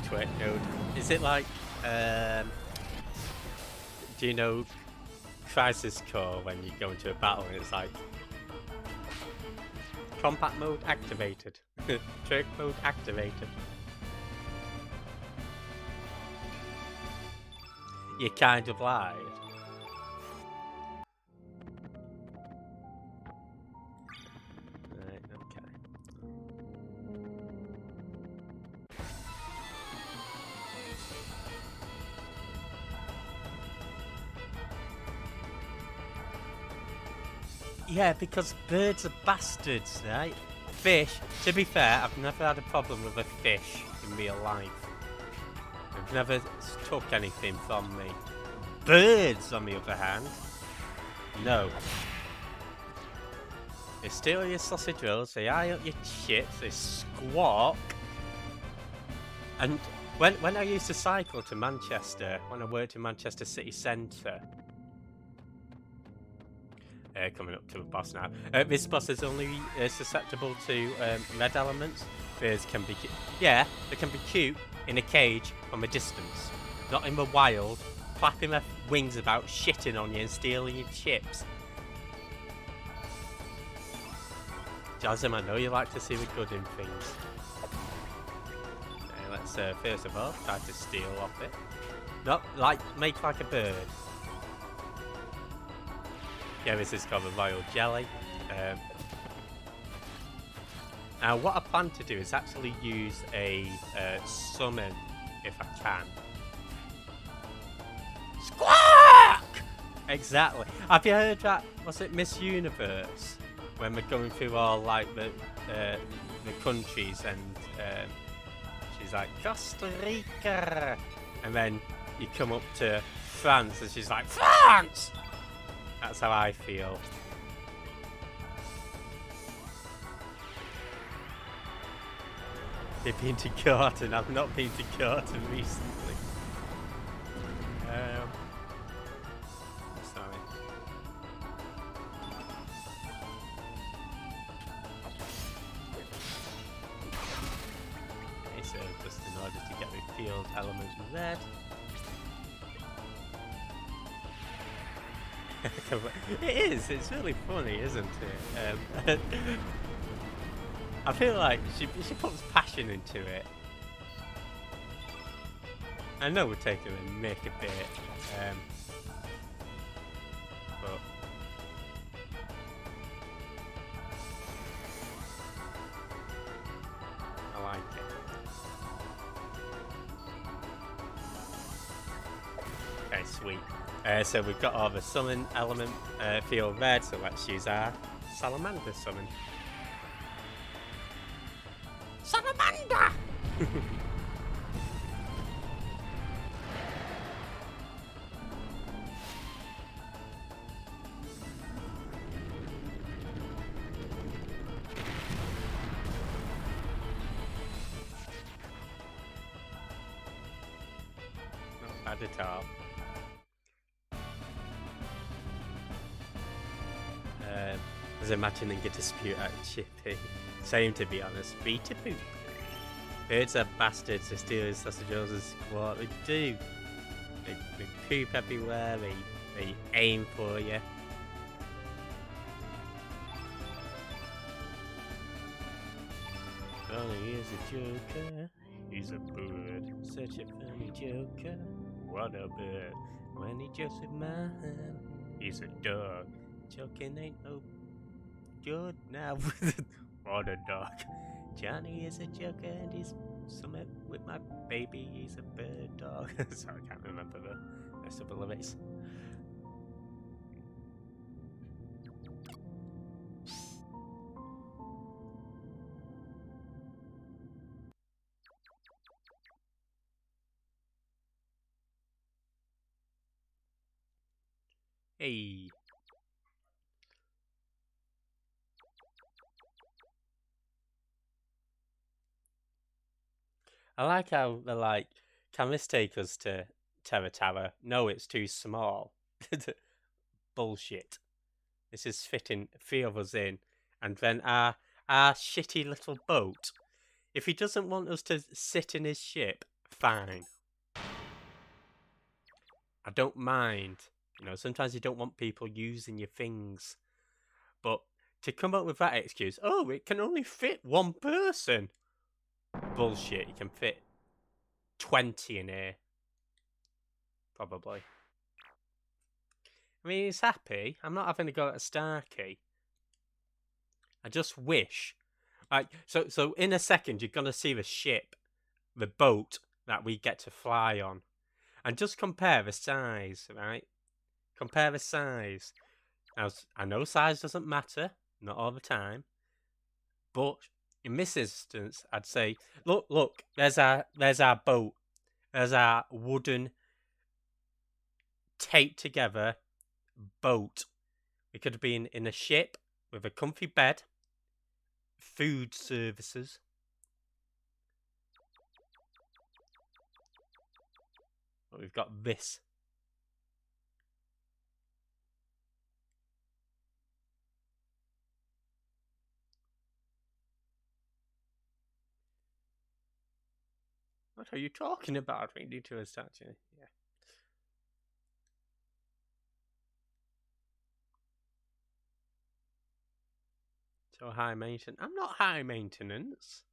Twit node. Is it like, do you know Crisis Core when you go into a battle and it's like... Combat mode activated. Trick mode activated. You kind of lied. Right, okay. Yeah, because birds are bastards, right? Fish, to be fair, I've never had a problem with a fish in real life. They've never took anything from me. Birds, on the other hand, no. They steal your sausage rolls, they eye up your chips, they squawk. And when I used to cycle to Manchester, when I worked in Manchester city centre, coming up to a boss now. This boss is only susceptible to red elements. Bears can be they can be cute in a cage from a distance, not in the wild, flapping their wings about, shitting on you and stealing your chips. Jasmine, I know you like to see the good in things. Okay, let's first of all try to steal off it. Not like make like a bird. Yeah, this is called the royal jelly. Now, what I plan to do is actually use a summon if I can. Squawk! Exactly. Have you heard that? Was it Miss Universe? When we're going through all like the countries and she's like Costa Rica, and then you come up to France and she's like France. That's how I feel. They've been to Gorton. I've not been to Gorton recently. Sorry. Okay, so just in order to get the field element red. It is. It's really funny, isn't it? I feel like she puts passion into it. I know we're taking a mick a bit, but I like it. Okay, sweet. So we've got all the summon element field red, so let's use our salamander summon. Salamander! Not bad at all. I was imagining a dispute at Chippy. Same, to be honest. Beat a poop. Birds are bastards. They steal his sausage rolls and squawk. They do. They poop everywhere. They aim for you. Oh, he's a joker. He's a bird. Such a funny joker. What a bird. When he jokes with mine, he's a dog. Joking ain't no good now. What a dog. Johnny is a joker and he's somewhere with my baby. He's a bird dog. Sorry, I can't remember the rest of the lyrics. Hey. I like how they're like, can this take us to Terra Tower? No, it's too small. Bullshit. This is fitting 3 of us in. And then our shitty little boat. If he doesn't want us to sit in his ship, fine. I don't mind. You know, sometimes you don't want people using your things. But to come up with that excuse, oh, it can only fit 1 person. Bullshit, you can fit 20 in here. Probably. I mean, he's happy. I'm not having to go at a Starkey. I just wish. Like, so in a second, you're going to see the ship, the boat that we get to fly on. And just compare the size, right? Compare the size. Now, I know size doesn't matter, not all the time. But in this instance, I'd say, look, there's our boat. There's our wooden, taped together boat. We could have been in a ship with a comfy bed, food services. But we've got this. What are you talking about? We need to a statue. Yeah. So high maintenance. I'm not high maintenance.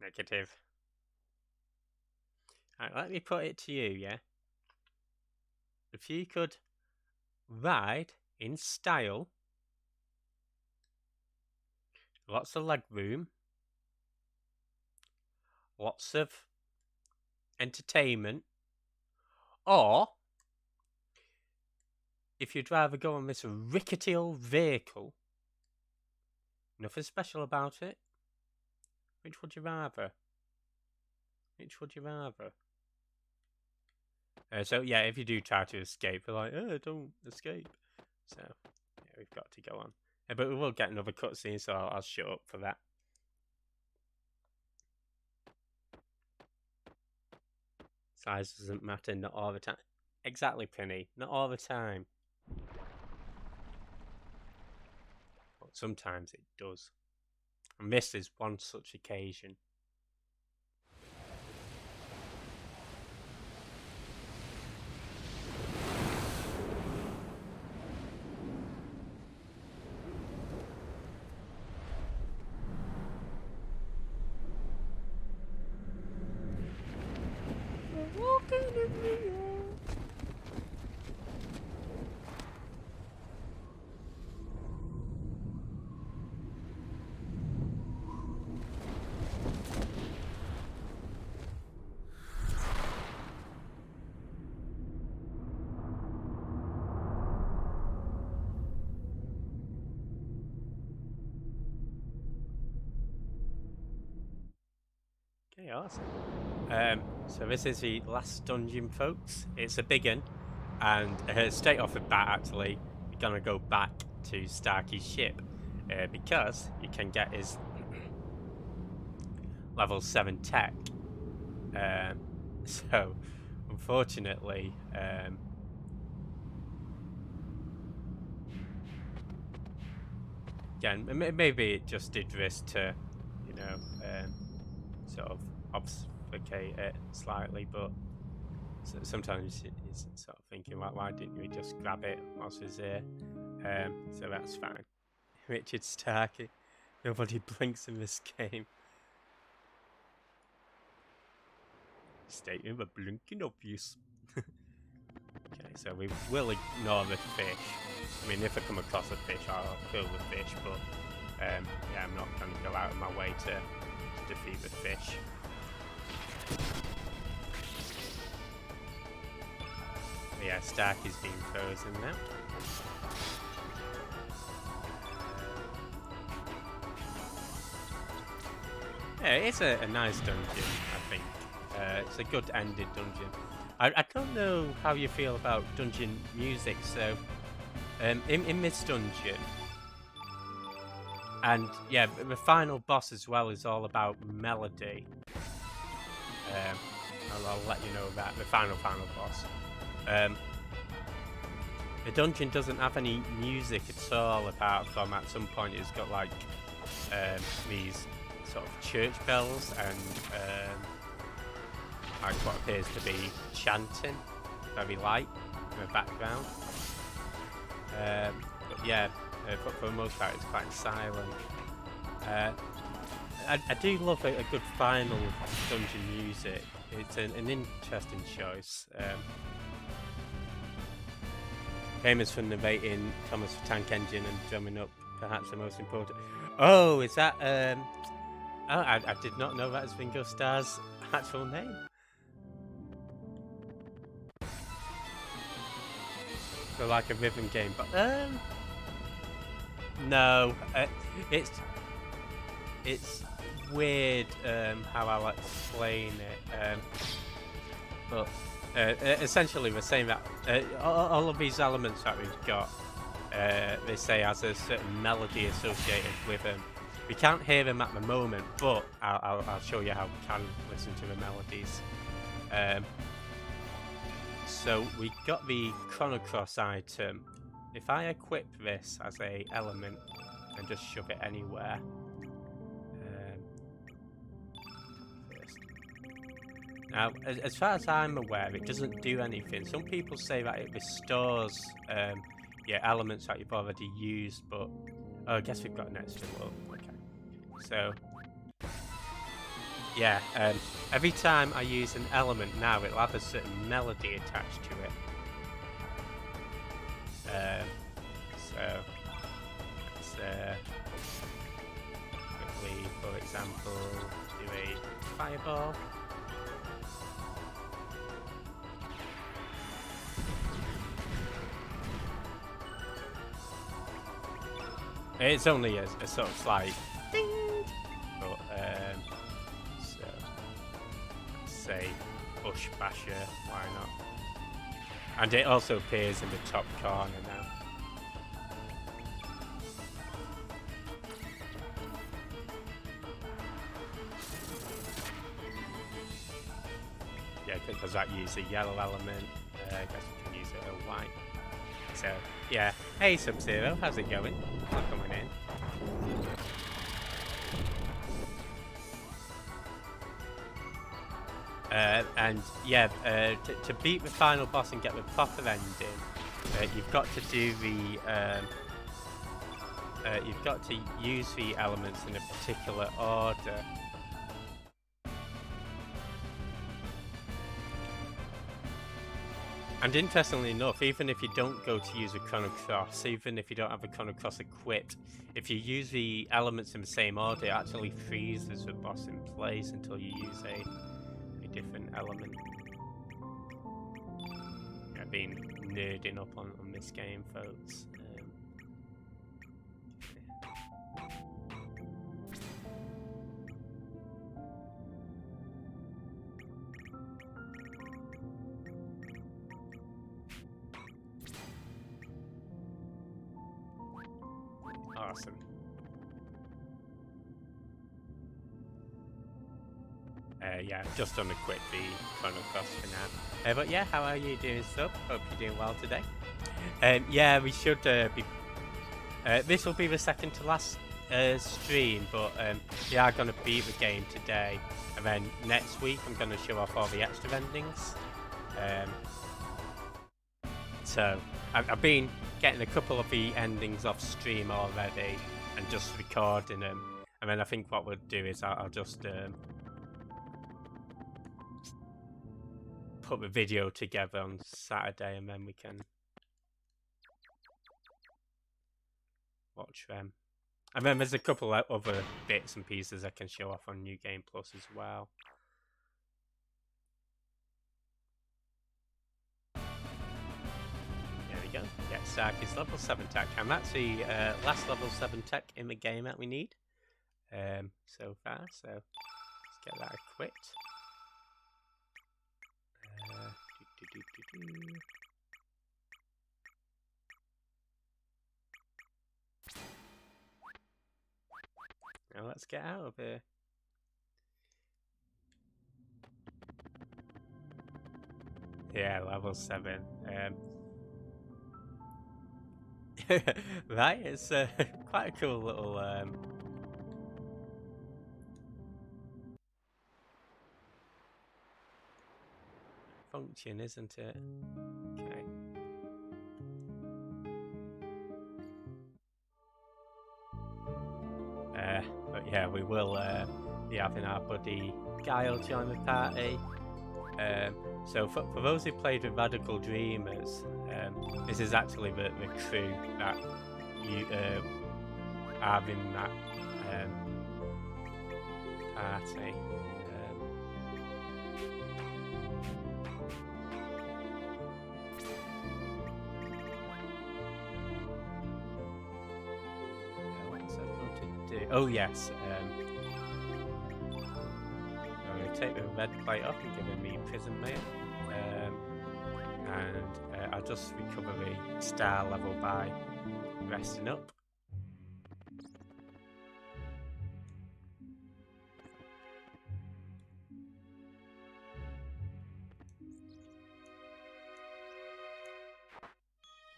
Negative. Alright, let me put it to you, yeah? If you could ride in style, lots of leg room, lots of entertainment, or if you'd rather go on this rickety old vehicle, nothing special about it, which would you rather? Which would you rather? So yeah, if you do try to escape, you're like, oh, don't escape. So yeah, we've got to go on. But we will get another cutscene, so I'll shut up for that. Size doesn't matter, not all the time. Exactly, Penny. Not all the time. But sometimes it does. And this is one such occasion. Okay, awesome. So this is the last dungeon, folks. It's a big one, and straight off the bat, actually, you're gonna go back to Starkey's ship because you can get his level 7 tech. So, unfortunately, again, maybe it just did this to, you know, sort of obfuscate it slightly, but sometimes it's sort of thinking, why didn't we just grab it whilst it's here? So that's fine. Richard Starkey. Nobody blinks in this game. Statement of blinking obvious. Okay, so we will ignore the fish. I mean, if I come across a fish, I'll kill the fish, but yeah, I'm not going to go out of my way to defeat the fish. But yeah, Starkey's being frozen now. Yeah, it's a nice dungeon, I think. It's a good ended dungeon. I don't know how you feel about dungeon music, so in this dungeon, and yeah, the final boss as well is all about melody. I'll let you know that, the final boss. The dungeon doesn't have any music at all, apart from at some point it's got like these sort of church bells and like what appears to be chanting, very light in the background. But yeah, for the most part it's quite silent. I do love a good final dungeon music. It's an interesting choice. Famous for narrating Thomas the Tank Engine and drumming up perhaps the most important. Oh, is that oh, I did not know that was Ringo Starr's actual name. So like a rhythm game, but no, it's weird how I'll explain it. But essentially we're saying that all of these elements that we've got, they say has a certain melody associated with them. We can't hear them at the moment, but I'll show you how we can listen to the melodies. So we got the Chrono item. If I equip this as a element and just shove it anywhere, first. Now, as far as I'm aware, it doesn't do anything. Some people say that it restores elements that you've already used, but I guess we've got an extra one. Okay, so yeah, every time I use an element now, it'll have a certain melody attached to it. So let's quickly, for example, do a fireball. It's only a sort of slight ding, but so let's say Bush Basher, why not? And it also appears in the top corner now. Yeah, because that uses a yellow element. I guess we can use it a white. So yeah, hey Sub-Zero, how's it going? Not coming in. And yeah, to beat the final boss and get the proper ending, you've got to do the you've got to use the elements in a particular order. And interestingly enough, even if you don't go to use a Chrono Cross, even if you don't have a Chrono Cross equipped, if you use the elements in the same order, it actually freezes the boss in place until you use a different element. I've been nerding up on this game, folks. Awesome. Yeah, just unequip the Chrono Cross for now. But yeah, how are you doing, Sub? Hope you're doing well today. Yeah, we should be... this will be the second to last stream, but we are going to beat the game today. And then next week, I'm going to show off all the extra endings. So, I've been getting a couple of the endings off stream already and just recording them. And then I think what we'll do is I'll just put the video together on Saturday and then we can watch them. And then there's a couple of other bits and pieces I can show off on New Game Plus as well. There we go. Get Sarky's level 7 tech. And that's the last level 7 tech in the game that we need so far. So let's get that equipped. Now let's get out of here. Yeah, level 7. Right, it's quite a cool little function, isn't it? Okay. But yeah, we will be having our buddy Guile join the party. So for those who played with Radical Dreamers, this is actually the crew that you have in that party. Oh yes, I'm going to take the red plate off and give him the prison mail. and I'll just recover a star level by resting up.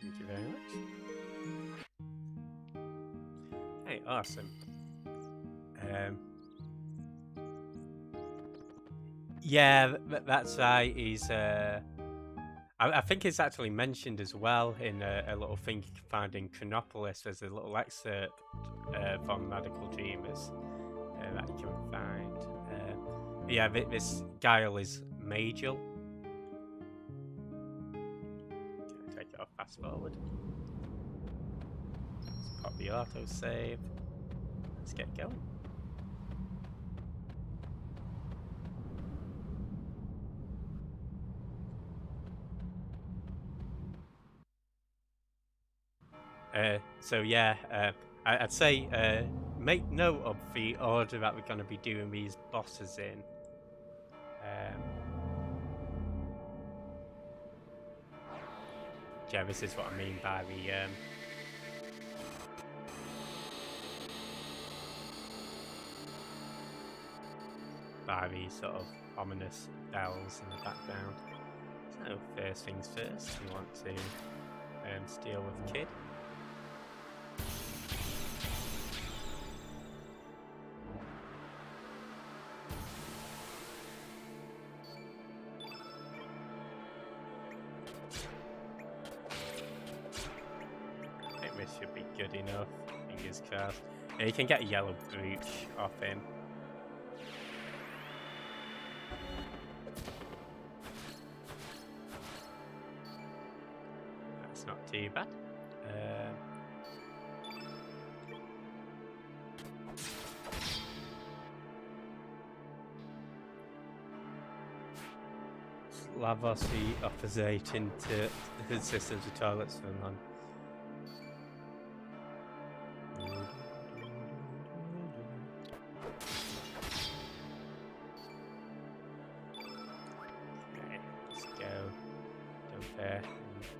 Thank you very much. Hey, awesome. Yeah, that's right. He's I think it's actually mentioned as well in a little thing you can find in Chronopolis. There's a little excerpt from Medical Dreamers that you can find. Yeah, this Guile is Major. Take it off, fast forward. Let's pop the auto save. Let's get going. So yeah, I'd say make note of the order that we're going to be doing these bosses in. Yeah, this is what I mean by the sort of ominous bells in the background. So first things first, we want to steal with Kid. This should be good enough, fingers crossed. Yeah, you can get a yellow brooch off him. That's not too bad. Lavosi opposite into the systems of toilets for man.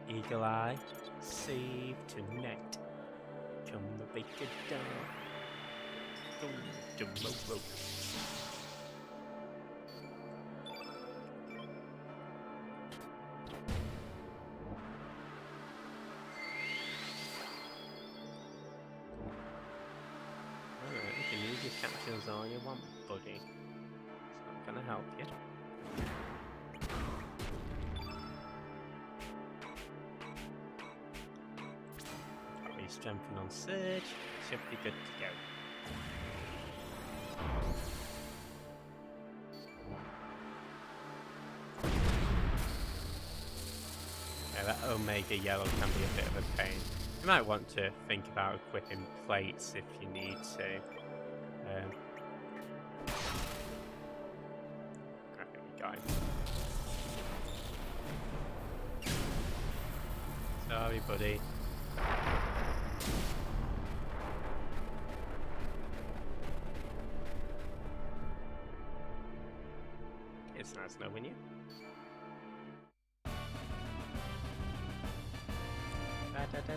Eagle Eye, save tonight. Come the baker down. Alright, you can use your captions all you want, buddy. It's not gonna help you. Jumping on Surge, should be good to go. Yeah, that Omega Yellow can be a bit of a pain. You might want to think about equipping plates if you need to. Okay, we got him. Sorry, buddy. It's nice knowing you. Da, da, da, da.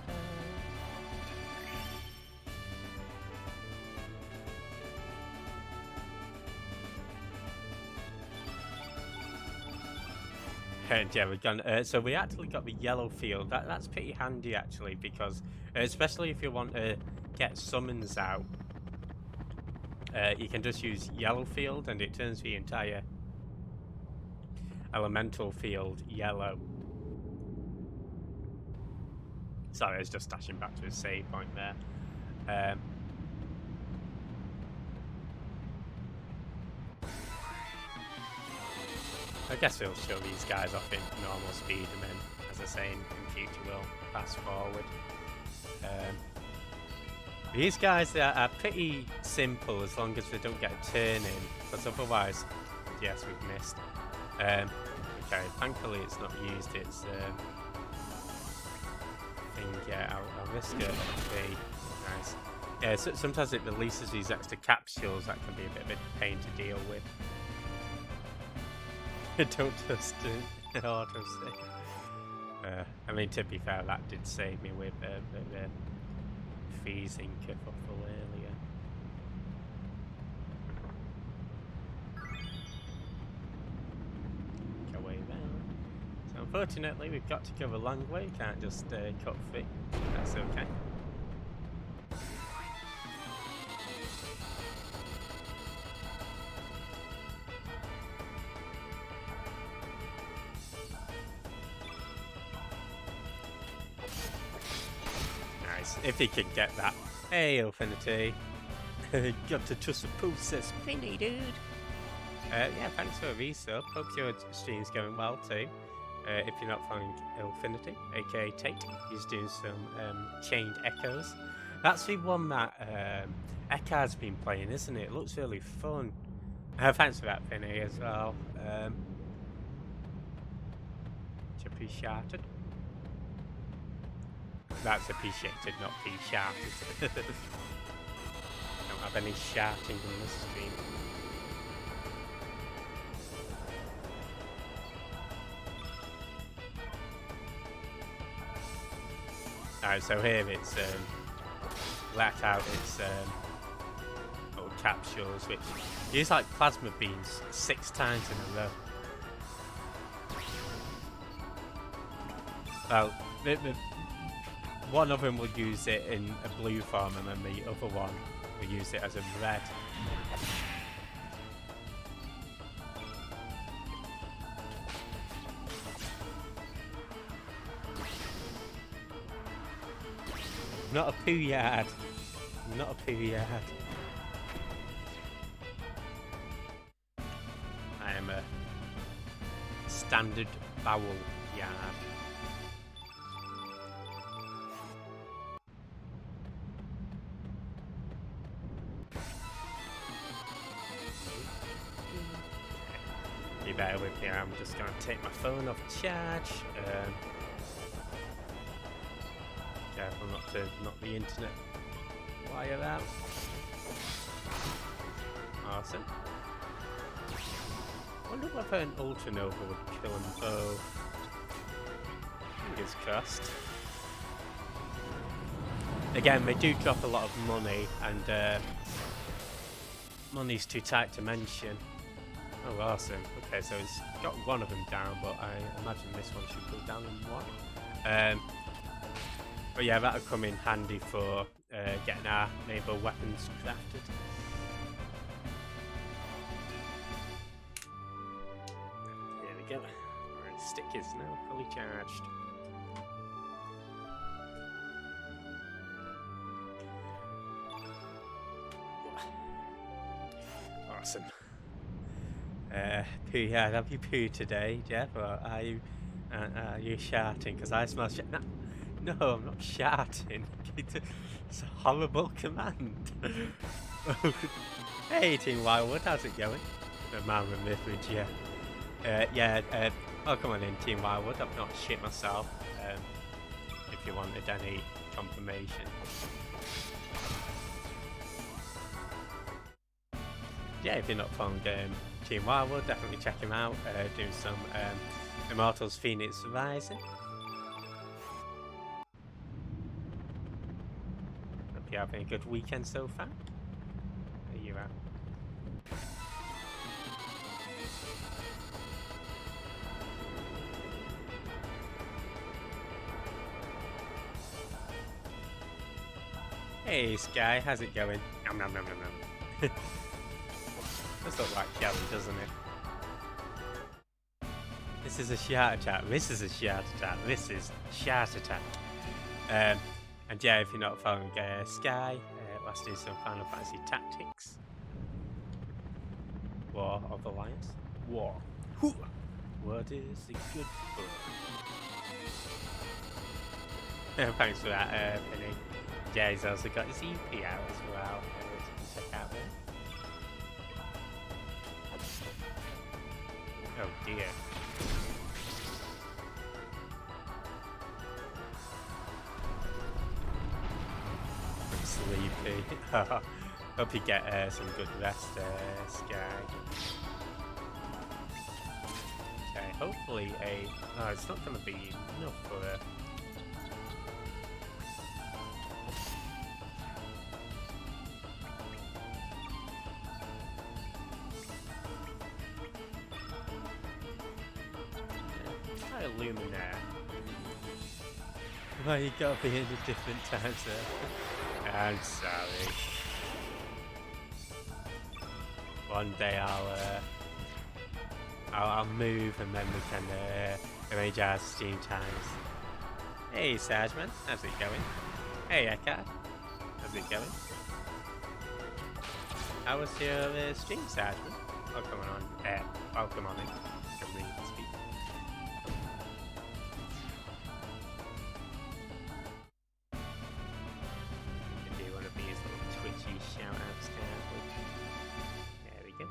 And yeah, we've gone. So we actually got the yellow field. That's pretty handy actually, because especially if you want to get summons out, you can just use yellow field, and it turns the entire elemental field yellow. Sorry, I was just dashing back to a save point there. I guess we'll show these guys off in normal speed, and then, as I say, in future we'll fast forward. These guys are pretty simple as long as they don't get a turn in, because otherwise, yes, we've missed. Okay, thankfully it's not used its thing. Yeah, I'll risk it. Okay, nice. Yeah, so sometimes it releases these extra capsules that can be a bit of a pain to deal with. Don't just auto save. I mean, to be fair, that did save me with the freezing kerfuffle earlier. Go way round. So unfortunately, we've got to go a long way. We can't just cut through. That's okay. If he can get that. Hey, Infinity. Got to trust the process. Finny, dude. Yeah, thanks for a resub. Hope your stream's going well too. If you're not following Infinity, aka Tate, he's doing some chained echoes. That's the one that Ekard's been playing, isn't it? It looks really fun. Thanks for that, Finny, as well. Chippy shouted. That's appreciated, not be shouted. Don't have any shouting in the stream. Alright, so here it's let out its little capsules, which use like plasma beams 6 times in a row. Well, one of them will use it in a blue form, and then the other one will use it as a red. Not a poo yard. Not a poo yard. I am a standard bowel yard. You better with me. I'm just going to take my phone off charge. Careful not to knock the internet wire out. Awesome. Wonder whether an Ultra Nova would kill them both. Fingers crossed. Again, they do drop a lot of money, and money's too tight to mention. Oh, awesome. Okay, so it's got one of them down, but I imagine this one should go down in one. But yeah, that'll come in handy for getting our naval weapons crafted. There we go. Our stick is now fully charged. Awesome. Poo, yeah, have you poo today, Jeff? Or are you shouting? Because I smell shit. No, I'm not shouting. It's a horrible command. Hey, Team Wildwood, how's it going? The man with Mythridge, yeah. Oh, come on in, Team Wildwood. I've not shit myself. If you wanted any confirmation. Yeah, if you're not following Team Wildwood, definitely check him out. Doing some Immortals Phoenix Rising. Hope you're having a good weekend so far. There you are. Hey Sky, how's it going? Nom nom nom nom nom. Does look like jelly, doesn't it? This is a shout attack. This is a shout attack. This is shout attack. And yeah, if you're not following Sky, let's do some Final Fantasy Tactics. War of the Lions. War. What is the good book? Thanks for that, Penny. Yeah, he's also got his EP out as well. You can check out there. Oh dear. I'm sleepy. Hope you get some good rest, Sky. Okay, hopefully a... Oh, it's not going to be enough for a... Try a Luminaire. Why you gotta be in a different time zone? I'm sorry. One day I'll move and then we can arrange our stream times. Hey Sajman, how's it going? Hey Eckhart, how's it going? How was your stream, Sajman? Welcome on, welcome on in. Can we speak? We can do one of these little twitchy shout-outs now. There we go.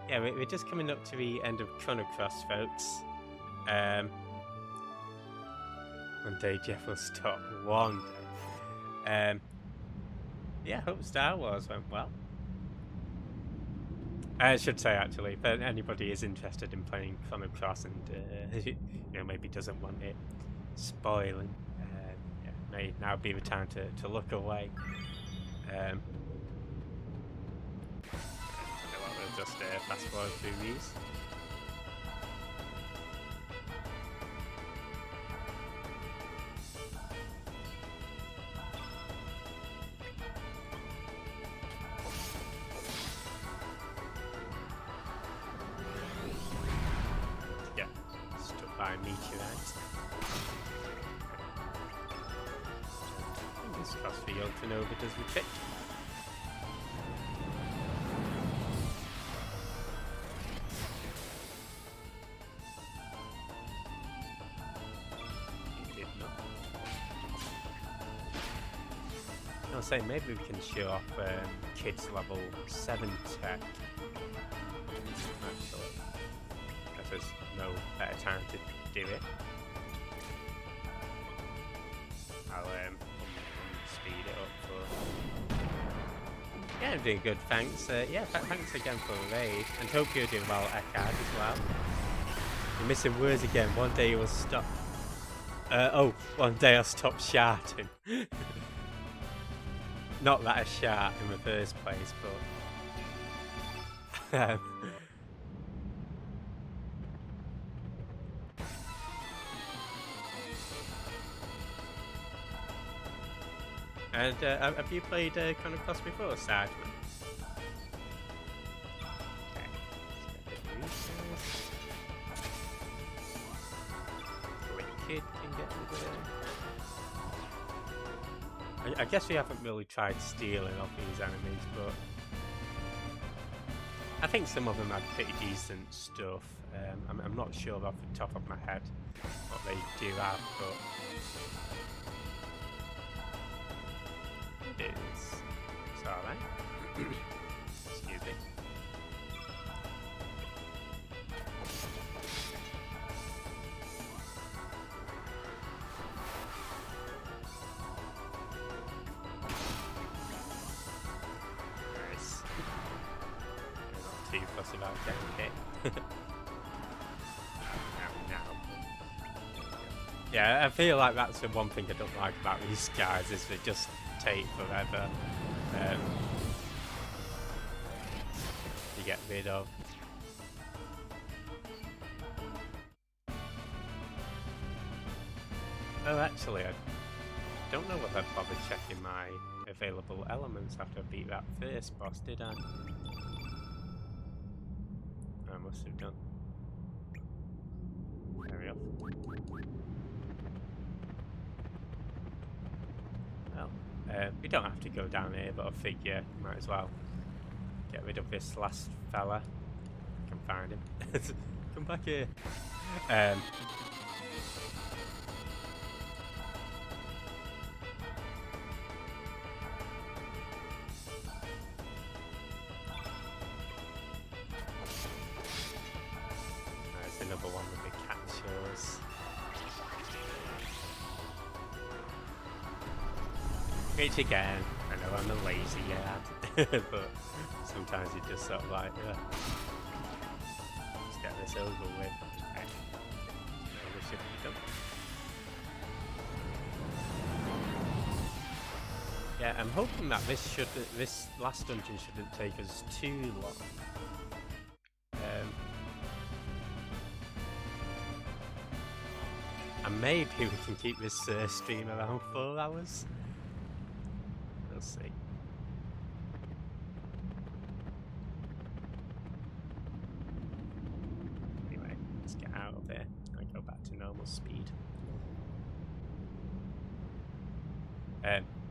Yeah, we're just coming up to the end of Chrono Cross, folks. One day Jeff will stop. One day. Yeah, hope Star Wars went well. I should say, actually, if anybody is interested in playing Chrono Cross and you know, maybe doesn't want it spoiling, yeah, may now be the time to look away. We'll just fast forward through these. Yeah, struck by a meteorite. Fingers crossed the Ultranova does the trick. I'll say maybe we can show off kids level 7 tech. Actually, because there's no better time to do it. I'll speed it up for. Yeah, I'm doing good. Thanks. Yeah, thanks again for the raid, and hope you're doing well, Eckhart, as well. You're missing words again. One day you will stop. One day I'll stop shouting. Not that I shout in the first place, but and have you played Chrono Cross before, Sadman? Kid can get rid of it. I guess we haven't really tried stealing off these enemies, but I think some of them had pretty decent stuff. I'm not sure off the top of my head what they do have, but it's alright. Excuse me. About getting hit. Yeah, I feel like that's the one thing I don't like about these guys is they just take forever to get rid of. Oh, actually, I don't know whether I bothered checking my available elements after I beat that first boss, did I? I must have done. There we go. Well, we don't have to go down here, but I figure might as well get rid of this last fella. I can find him. Come back here. Another one with the capsules. Which again, I know I'm a lazy yad, but sometimes you just sort of like, let's get this over with. Okay. should be done. Yeah, I'm hoping that this last dungeon shouldn't take us too long. And maybe we can keep this stream around 4 hours. We'll see. Anyway, let's get out of here and go back to normal speed.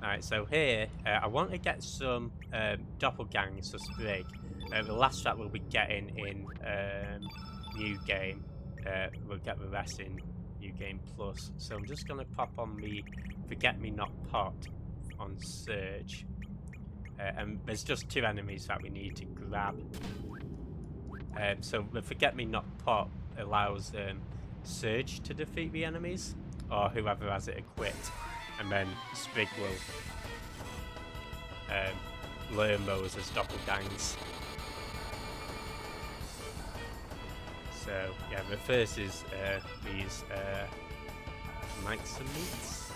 Alright, so here, I want to get some doppelgangs for Sprig. The last strat we'll be getting in New Game. We'll get the rest in New Game Plus. So I'm just going to pop on the Forget Me Not Pot on Surge. And there's just 2 enemies that we need to grab. So the Forget Me Not Pot allows Surge to defeat the enemies, or whoever has it equipped. And then Sprig will learn those as doppelgangs. So yeah, the first is these mics and meats.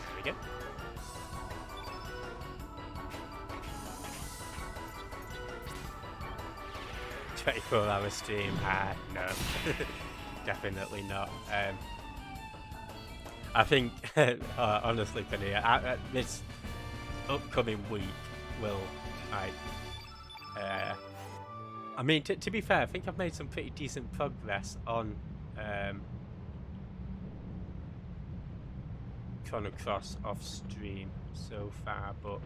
There we go. "24-hour stream." No, definitely not. I think, honestly, Penny, this upcoming week will, I mean, to be fair, I think I've made some pretty decent progress on Chrono Cross off stream so far, but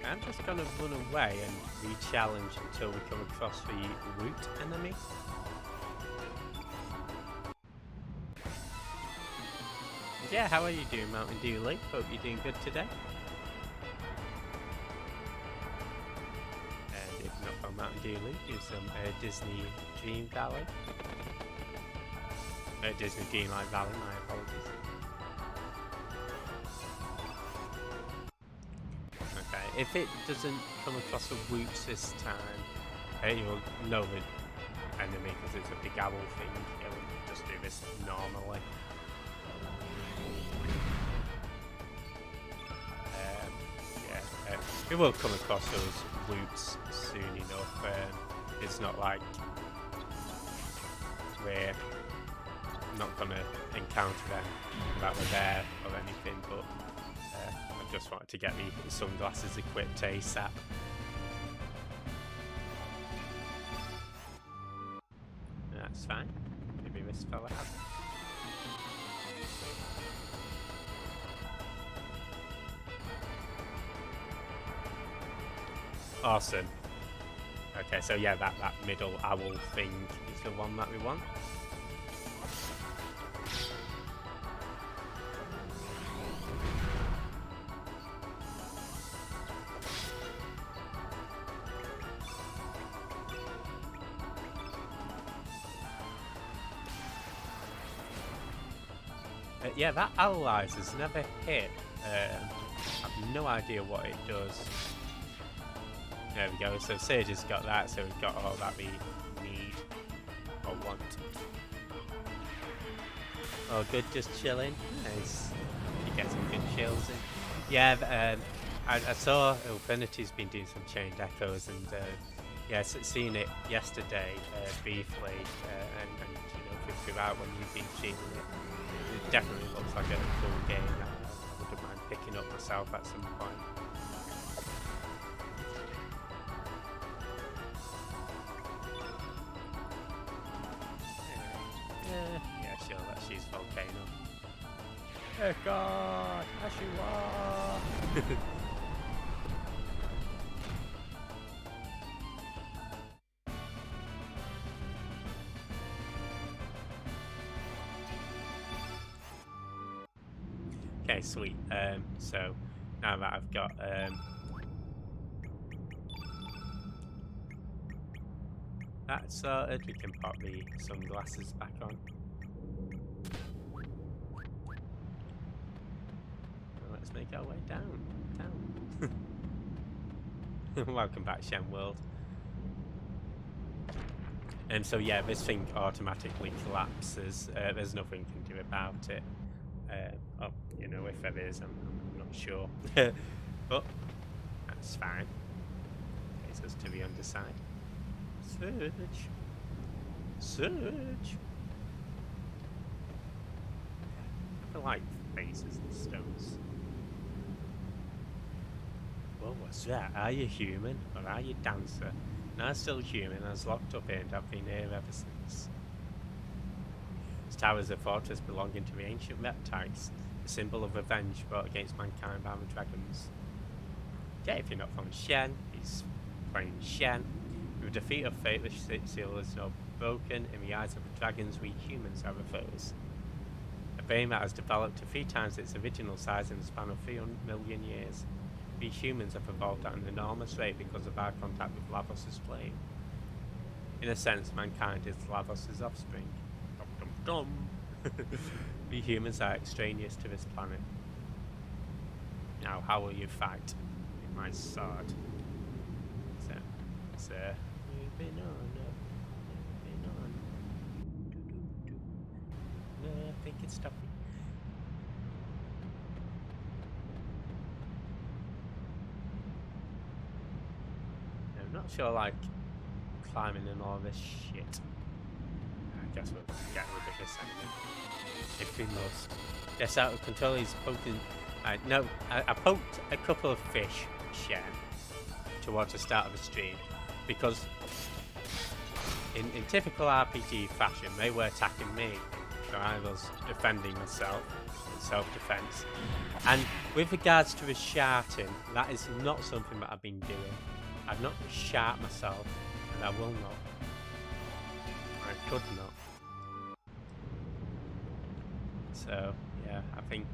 I'm just gonna run away and re-challenge until we come across the root enemy. Yeah, how are you doing, Mountain Dew Lee? Hope you're doing good today. And if not from Mountain Dew Lee, do some Disney Dream Valley. Disney Dreamlight Valley, my apologies. Okay, if it doesn't come across the roots this time, you'll know the enemy because it's a big owl thing. It'll just do this normally. We will come across those roots soon enough. It's not like we're not going to encounter them that we're there or anything, but I just wanted to get the sunglasses equipped ASAP. That's fine. Maybe this fella has it. Awesome. Okay, so yeah, that middle owl thing is the one that we want. Yeah, that allies has never hit. I have no idea what it does. There we go, so Sage has got that, so we've got all that we need or want. Oh good, just chilling. Nice. You get some good chills in. Yeah, I saw Infinity's been doing some chained echoes, and yeah, seeing it yesterday briefly, and you know, throughout when you've been streaming it, it definitely looks like a cool game that I wouldn't mind picking up myself at some point. Yeah, sure, let's use Volcano. Oh god, as you are! Okay, sweet. So now that I've got That's sorted. We can pop the sunglasses back on. Let's make our way down. Welcome back, Shen World. And so yeah, this thing automatically collapses. There's nothing you can do about it. Oh, you know, if there is, I'm not sure. But that's fine. Takes us to the underside. Search. I like faces and stones. What was that? Are you human or are you dancer? No, I'm still human. I was locked up here and I've been here ever since. This tower is a fortress belonging to the ancient reptiles, a symbol of revenge brought against mankind by the dragons. Yeah, if you're not from Shen, he's playing Shen. With the defeat of fate, the seal is now broken. In the eyes of the dragons, we humans are the foes. A brain that has developed to 3 times its original size in the span of 300 million years. We humans have evolved at an enormous rate because of our contact with Lavos' flame. In a sense, mankind is Lavos' offspring. Dum dum dum. We humans are extraneous to this planet. Now, how will you fight? With my sword. So, moving on. Nothing can stop me. I'm not sure, like, climbing and all this shit. I guess we'll get rid of this enemy if we must. Yes, out of control. He's poking. No, I poked a couple of fish, Shen, towards the start of the stream because in typical RPG fashion, they were attacking me, so I was defending myself in self-defense. And with regards to the sharting, that is not something that I've been doing. I've not shart myself, and I will not. I could not. So, yeah, I think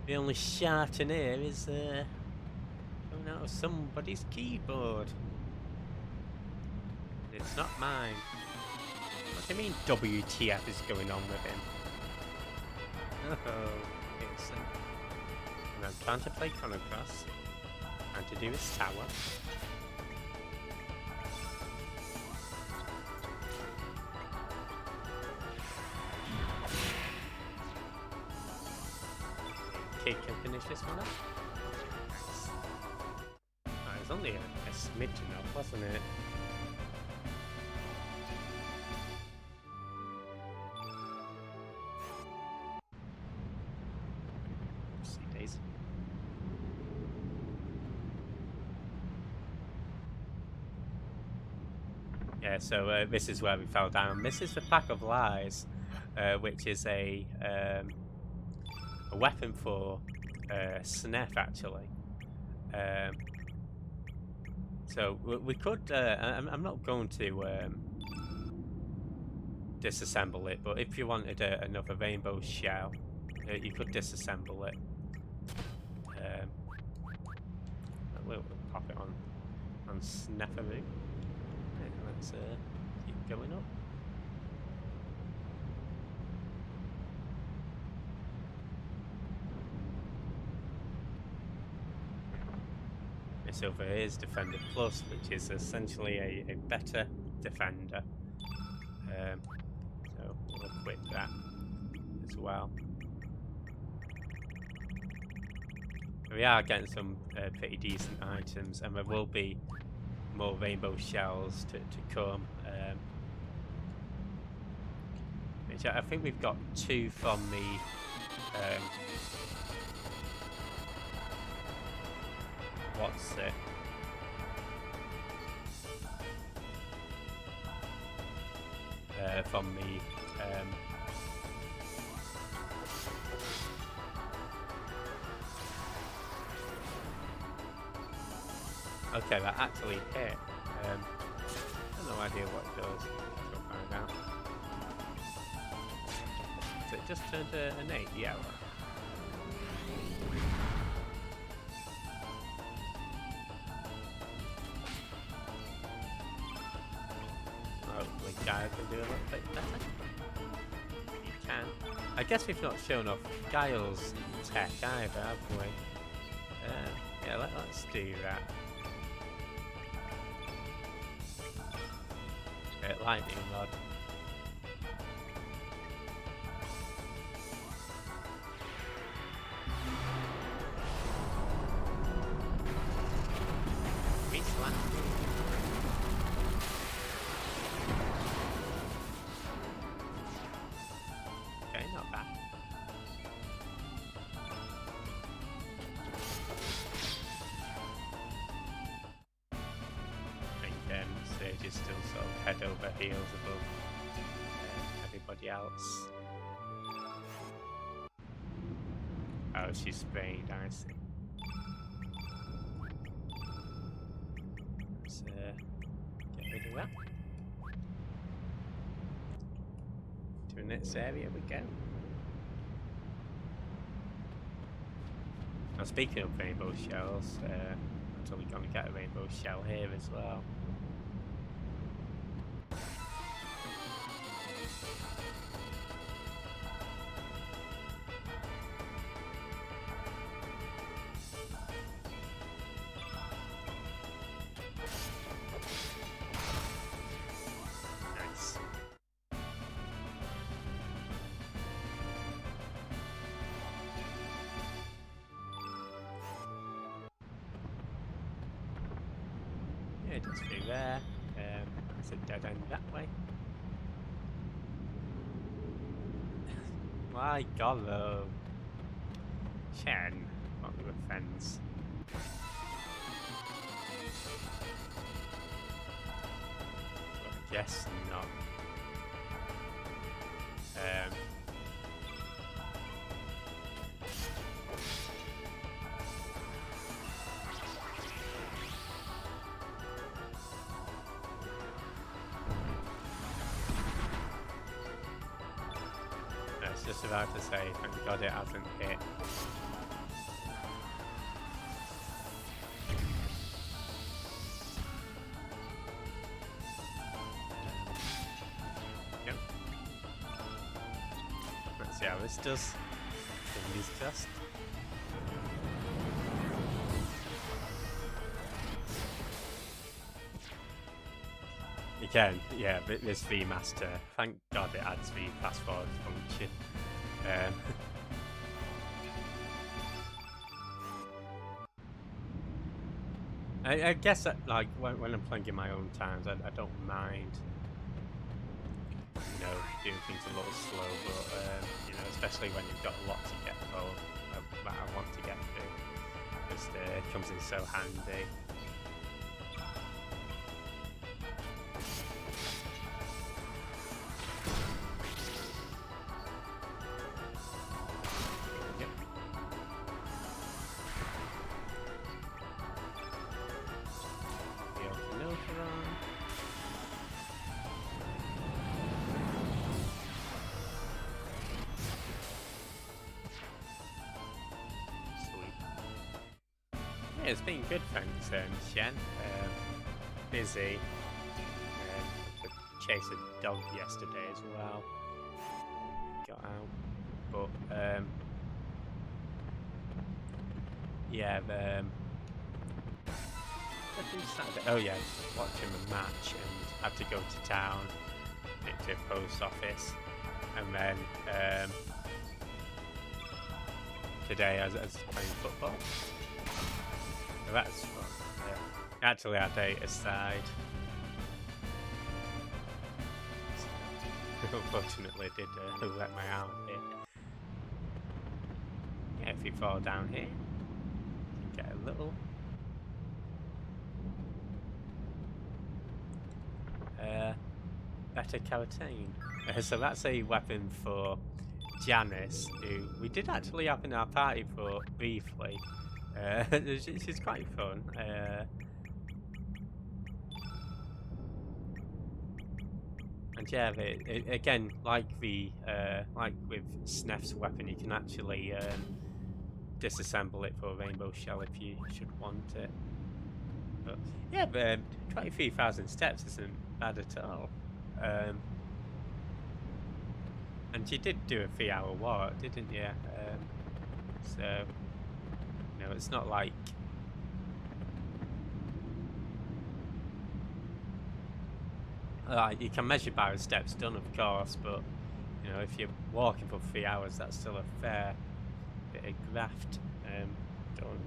the only shart in here is coming out of somebody's keyboard. It's not mine. What do you mean WTF is going on with him? Oh, it's and I'm trying to play Chrono, trying to do his tower. Okay, can finish this one up. Nice. Oh, it was only a smidgen up, wasn't it? Oopsie daisy. Yeah, so this is where we fell down. This is the Pack of Lies, which is a weapon for Snef, actually. So we could. I'm not going to disassemble it, but if you wanted another rainbow shell, you could disassemble it. We'll pop it on Sneferoo. And let's keep going up. This over here is Defender Plus, which is essentially a better defender. So we'll equip that as well. We are getting some pretty decent items, and there will be more rainbow shells to come. Which I think we've got 2 from the what's it? From the okay, that actually hit. I have no idea what it does. We'll find out. So it just turned an 8, yeah. Guile can do a little bit better. You can. I guess we've not shown off Guile's tech either, have we? Yeah, let's do that. Lightning Rod. Okay, not bad. I think Sage is still sort of head over heels above everybody else. Oh, she's sprayed, I see. Let's get rid of that. To the next area we go. Now speaking of rainbow shells, so we're going to get a rainbow shell here as well. Nice. Yeah, just through there. It's a dead end that way. My god, though. Shen, not with friends. Well, I guess not. I was just about to say, thank god it hasn't hit. Yep. Let's see how this does. Fingers crossed. Again, yeah, this V-Master, thank god it adds the fast forward function. I guess that, like, when I'm playing in my own times, I don't mind, you know, doing things a little slow, but, you know, especially when you've got a lot to get that I want to get through, just comes in so handy. Yeah, it's been good, thanks, Shen. Busy. To chase a dog yesterday as well. Got out. But, yeah, oh yeah, watching the match and had to go to town, to the post office, and then today I was playing football. So that's fun. Yeah. Actually, our day aside, unfortunately, did let my arm hit. Yeah, if you fall down here, you can get a little. Better Carotene. So that's a weapon for Janice, who we did actually have in our party for briefly. She's quite fun. And yeah, again, like with Snef's weapon, you can actually disassemble it for a rainbow shell if you should want it. But yeah, 23,000 steps isn't bad at all. And you did do a 3-hour walk, didn't you? So, you know, it's not like... you can measure by the steps done, of course, but, you know, if you're walking for 3 hours, that's still a fair bit of graft done.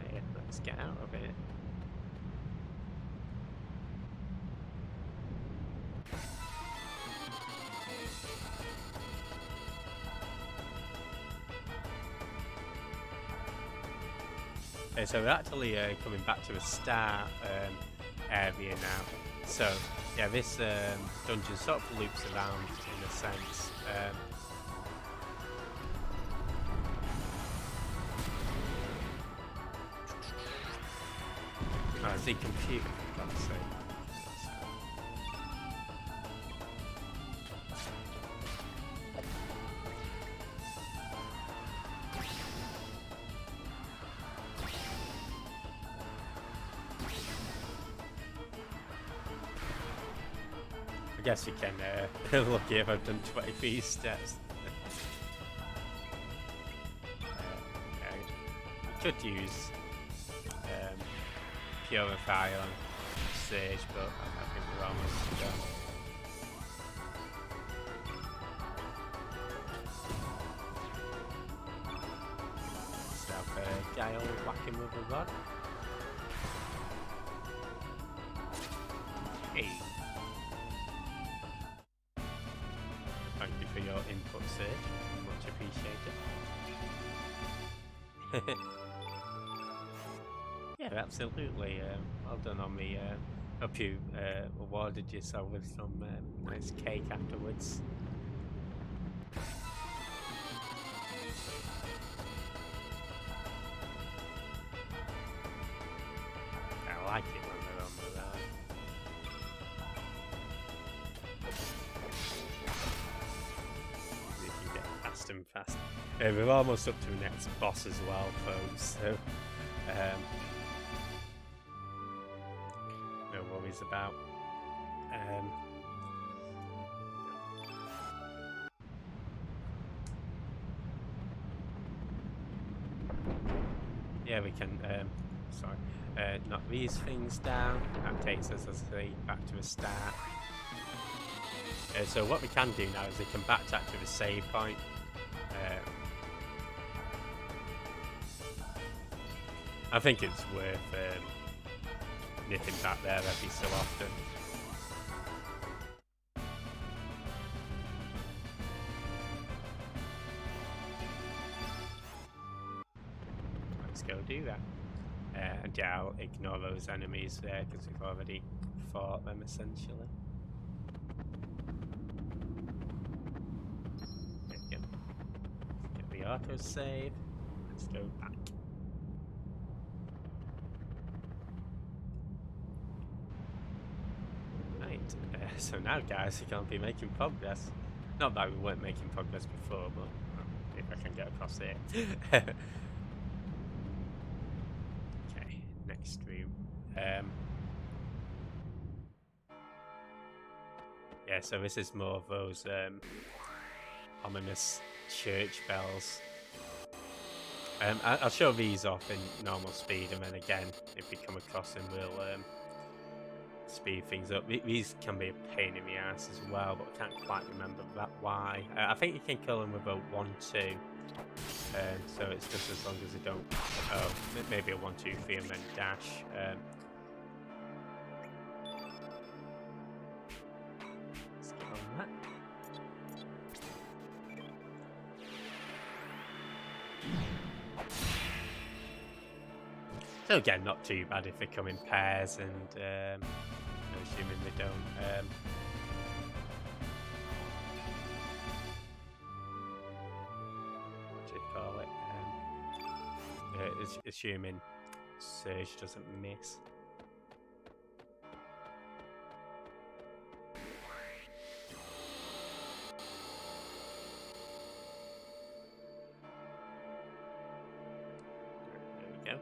Okay, let's get out of it. Okay, so we're actually coming back to the start area now. So, yeah, this dungeon sort of loops around in a sense. Oh, it's the computer, for God's sake. I guess you can look if I've done 23 steps. You could use Purify on Sage, but I think we're almost done. Let's have Gael whacking with a rod. Hey! Thank you for your input, Sage. Much appreciated. Yeah, absolutely. Well done on me. Hope you rewarded yourself with some nice cake afterwards. I like it when they're on the run. You can get fast and fast. We're almost up to the next boss as well, folks. So, no worries about. Yeah, we can. Knock these things down. That takes us, as I say, back to the start. So what we can do now is we can backtrack to the save point. I think it's worth nipping back there every so often. Let's go do that. And yeah, I'll ignore those enemies there because we've already fought them essentially. There we go. Get the autosave. Let's go back. Right, so now guys, we're going to be making progress. Not that we weren't making progress before, but if I can get across here. Okay, next room. Yeah, so this is more of those ominous church bells. I'll show these off in normal speed, and then again, if we come across them, we'll speed things up. These can be a pain in the ass as well, but I can't quite remember why. I think you can kill them with a 1-2, so it's just as long as you don't. Oh, maybe a 1-2-3 and then dash. Let's get on that. So again, not too bad if they come in pairs, and assuming they don't. What do you call it? Assuming Surge doesn't miss. There we go.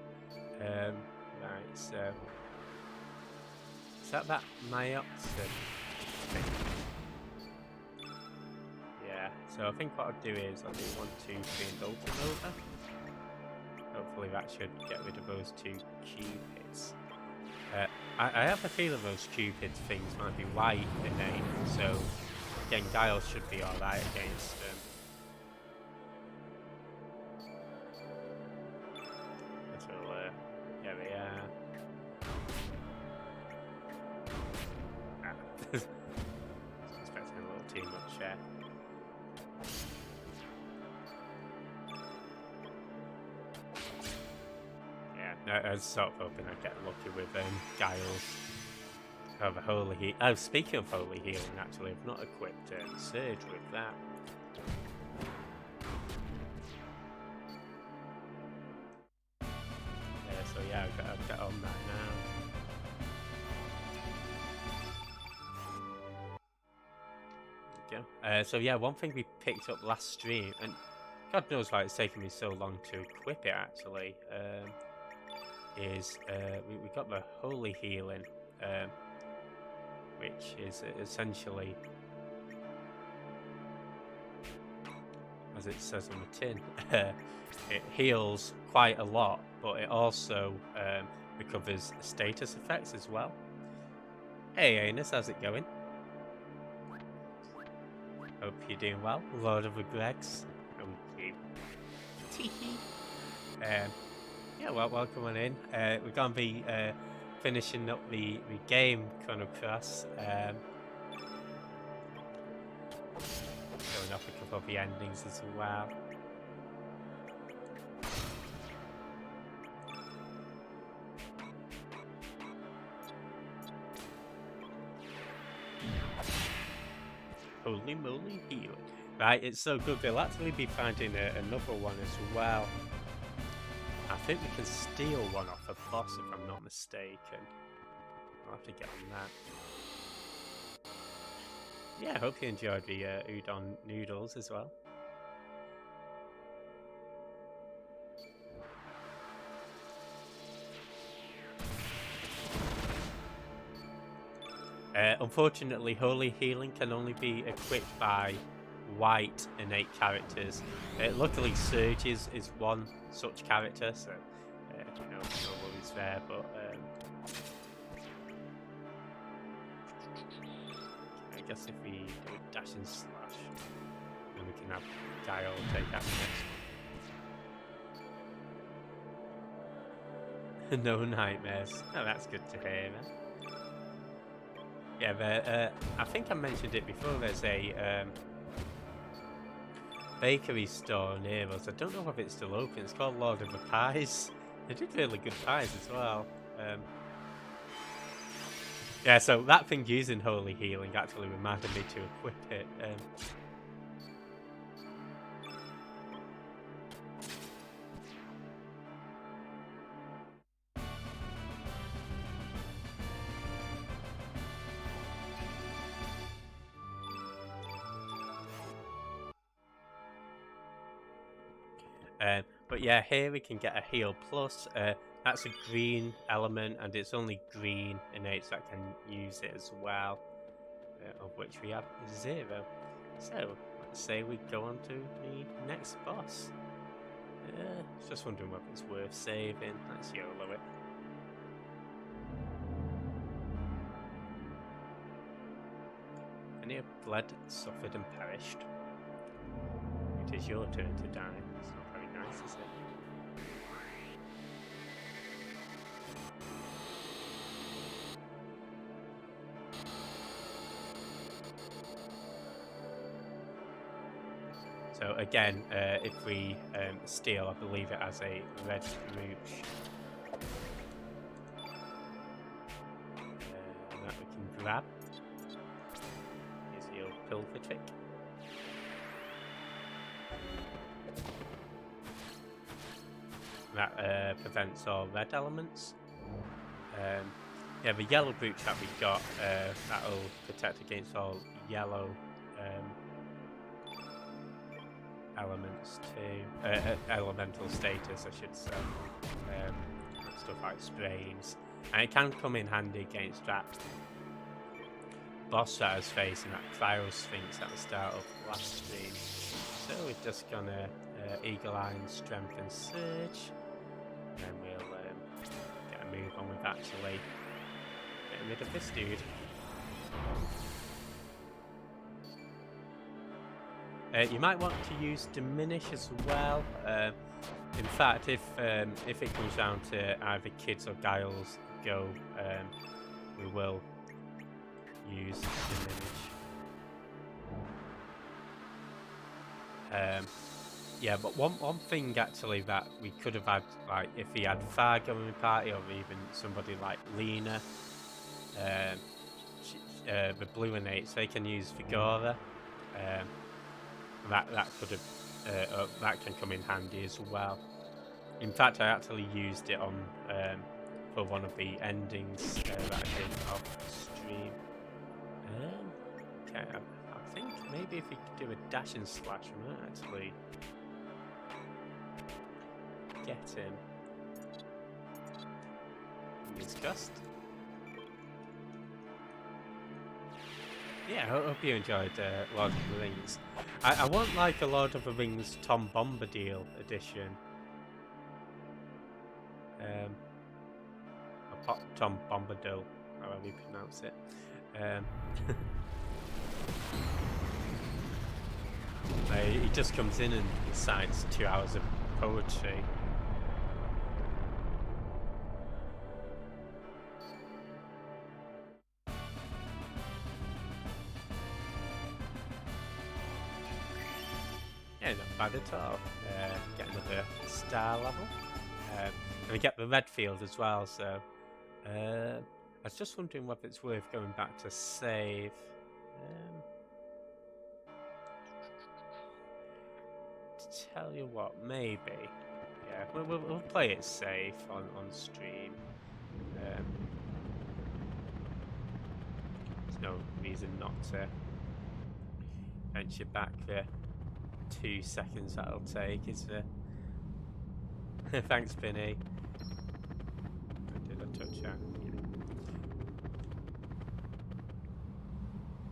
Right, so Is that Myoxin thing? Yeah, so I think what I'll do is I'll do 1, 2, 3 and Ultimate. Hopefully that should get rid of those 2 Cupids. I have a feeling those Cupid things might be white innate, so again, Guile should be alright against them. There we are. Expecting a little too much there. Yeah, I was sort of hoping I'd get lucky with Giles. Oh, the Holy Heal. Oh, speaking of Holy Healing, actually, I've not equipped Surge with that. So yeah, I've got on that now. There we go. So yeah, one thing we picked up last stream, and God knows why it's taken me so long to equip it actually, is we got the Holy Healing, which is essentially, as it says on the tin, it heals quite a lot, but it also recovers status effects as well. Hey Anus, how's it going? Hope you're doing well, Lord of the Gregs. Thank you. Yeah, well, welcome on in. We're going to be finishing up the game Chrono. Showing off a couple of the endings as well. Holy moly healing. Right, it's so good. We'll actually be finding another one as well. I think we can steal one off a boss if I'm not mistaken. I'll have to get on that. Yeah, I hope you enjoyed the udon noodles as well. Unfortunately, Holy Healing can only be equipped by white innate characters. Luckily, Surge is one such character, so no worries there. But I guess if we do a dash and slash, then we can have Guile take out the next one. No nightmares. Oh, that's good to hear, man. Yeah, I think I mentioned it before. There's a bakery store near us. I don't know if it's still open. It's called Lord of the Pies. They did really good pies as well. Yeah, so that thing using Holy Healing actually reminded me to equip it. But yeah, here we can get a heal plus. That's a green element, and it's only green innates that can use it as well, of which we have 0. So let's say we go on to the next boss. Just wondering whether it's worth saving. Let's YOLO it. Many have bled, suffered, and perished. It is your turn to die. It's not very nice, is it? So again, if we steal, I believe it has a red mooch. That we can grab. Here's the old pilfer trick. That prevents all red elements. Yeah, the yellow brooch that we got, that'll protect against all yellow elements too. Elemental status, I should say. Stuff like sprains. And it can come in handy against that boss that I was facing, that Cryo Sphinx at the start of last stream. So we're just gonna Eagle Eye and Strength and Surge. And then we'll get a move on with actually getting rid of this dude. You might want to use Diminish as well. In fact, if it comes down to either Kids or Giles go, we will use Diminish. Yeah, but one thing actually that we could have had, like if he had Fargo in the party, or even somebody like Lena, the blue and 8s, they can use Vigora. That could have that can come in handy as well. In fact, I actually used it on for one of the endings that I did off stream. Okay, I think maybe if we could do a dash and slash, we might actually get him. Discussed. Yeah, I hope you enjoyed Lord of the Rings. I want like a Lord of the Rings Tom Bombadil edition. Tom Bombadil, however you pronounce it. He just comes in and recites 2 hours of poetry. Yeah, not bad at all. Get another star level. And we get the Redfield as well, so I was just wondering whether it's worth going back to save. To tell you what, maybe. Yeah, we'll play it safe on stream. There's no reason not to venture back the 2 seconds that'll take, is there? Thanks, Binny. Did I touch that?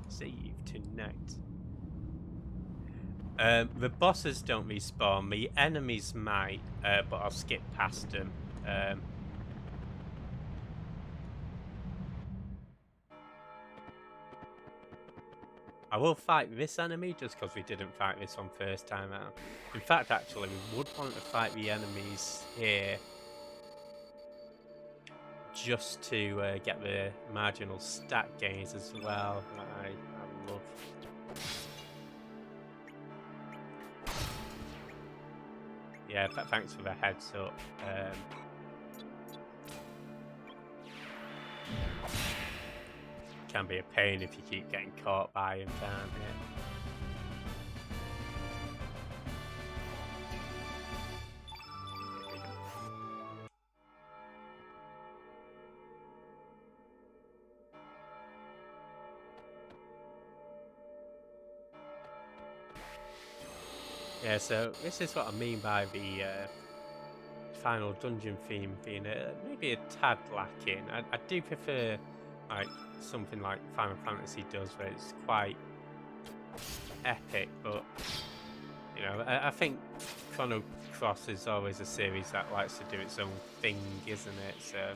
Save tonight. The bosses don't respawn. The enemies might, but I'll skip past them. I will fight this enemy just because we didn't fight this one first time out. In fact, actually, we would want to fight the enemies here just to get the marginal stat gains as well. I love. Yeah, thanks for the heads up. Can be a pain if you keep getting caught by him, can't it? Yeah, so this is what I mean by the final dungeon theme being maybe a tad lacking. I do prefer like something like Final Fantasy does, where it's quite epic, but you know, I think Chrono Cross is always a series that likes to do its own thing, isn't it? So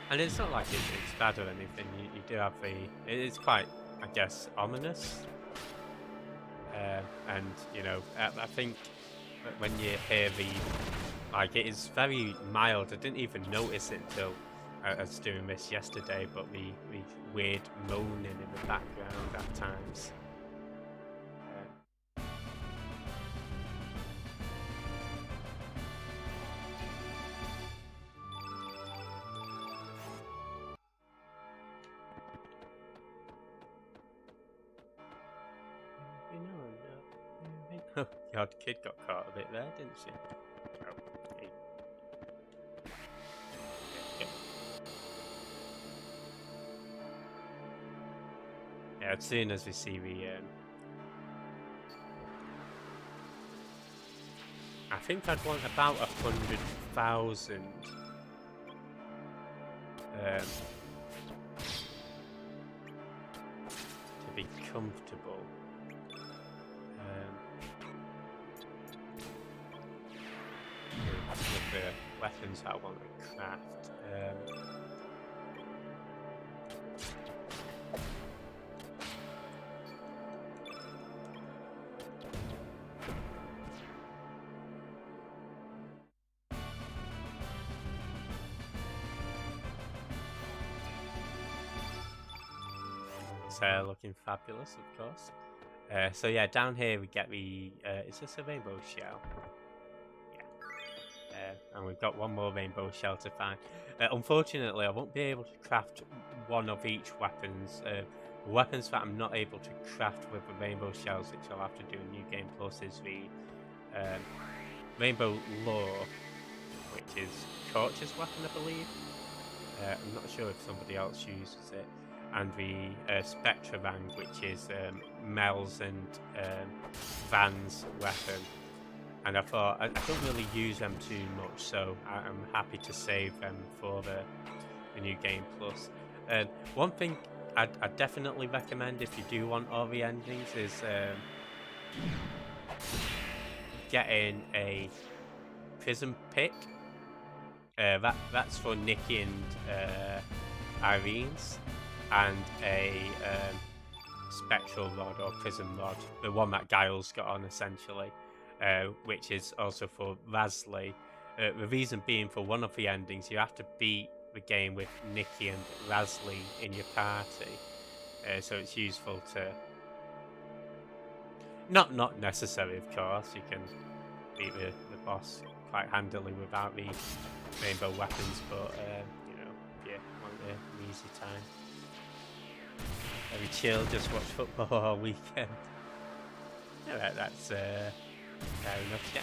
and it's not like it's bad or anything. You do have it is quite, I guess, ominous, and you know, I think when you hear like, it is very mild. I didn't even notice it until I was doing this yesterday, but the weird moaning in the background at times. Oh, the odd kid got caught a bit there, didn't she? Oh, hey. Yeah, as soon as we see the I think I'd want about 100,000 to be comfortable. With the weapons I want to craft. It's looking fabulous, of course. So yeah, down here we get the. Is this a rainbow shell? And we've got one more rainbow shell to find. Unfortunately, I won't be able to craft one of each weapons. Weapons that I'm not able to craft with the rainbow shells, which I'll have to do in New Game Plus, is the rainbow lore, which is Torch's weapon, I believe. I'm not sure if somebody else uses it. And the Spectra Rang, which is Mel's and Van's weapon. And I thought I don't really use them too much, so I'm happy to save them for the New Game Plus. One thing I'd definitely recommend if you do want all the endings is getting a prism pick. That's for Nikki and Irene's, and a spectral rod or prism rod, the one that Giles got on essentially. Which is also for Rasley. The reason being, for one of the endings, you have to beat the game with Nikki and Rasley in your party. So it's useful to... Not necessary, of course. You can beat the boss quite handily without the rainbow weapons, but, you know, if you want an easy time. Very chill, just watch football all weekend. Yeah, that's... fair enough, yeah.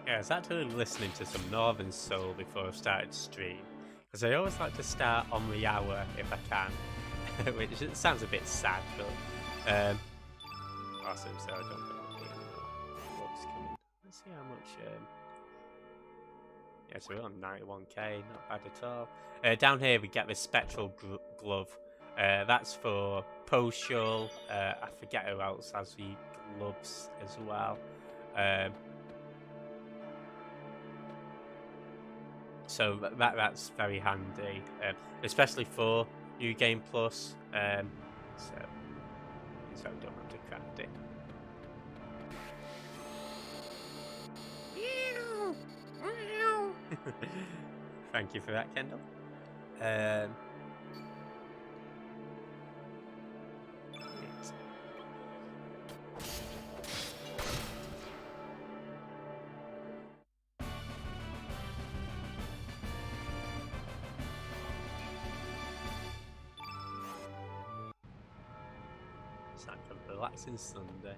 Yeah, I was actually listening to some Northern Soul before I started stream, because I always like to start on the hour if I can, which sounds a bit sad, but awesome, so I don't think what's coming. Let's see how much. Yeah, so we're on 91k, not bad at all. Down here we get this spectral glove. That's for Poshul. I forget who else has the gloves as well. So that's very handy, especially for New Game Plus. So I don't have to craft it. Thank you for that, Kendall. It's like a relaxing Sunday.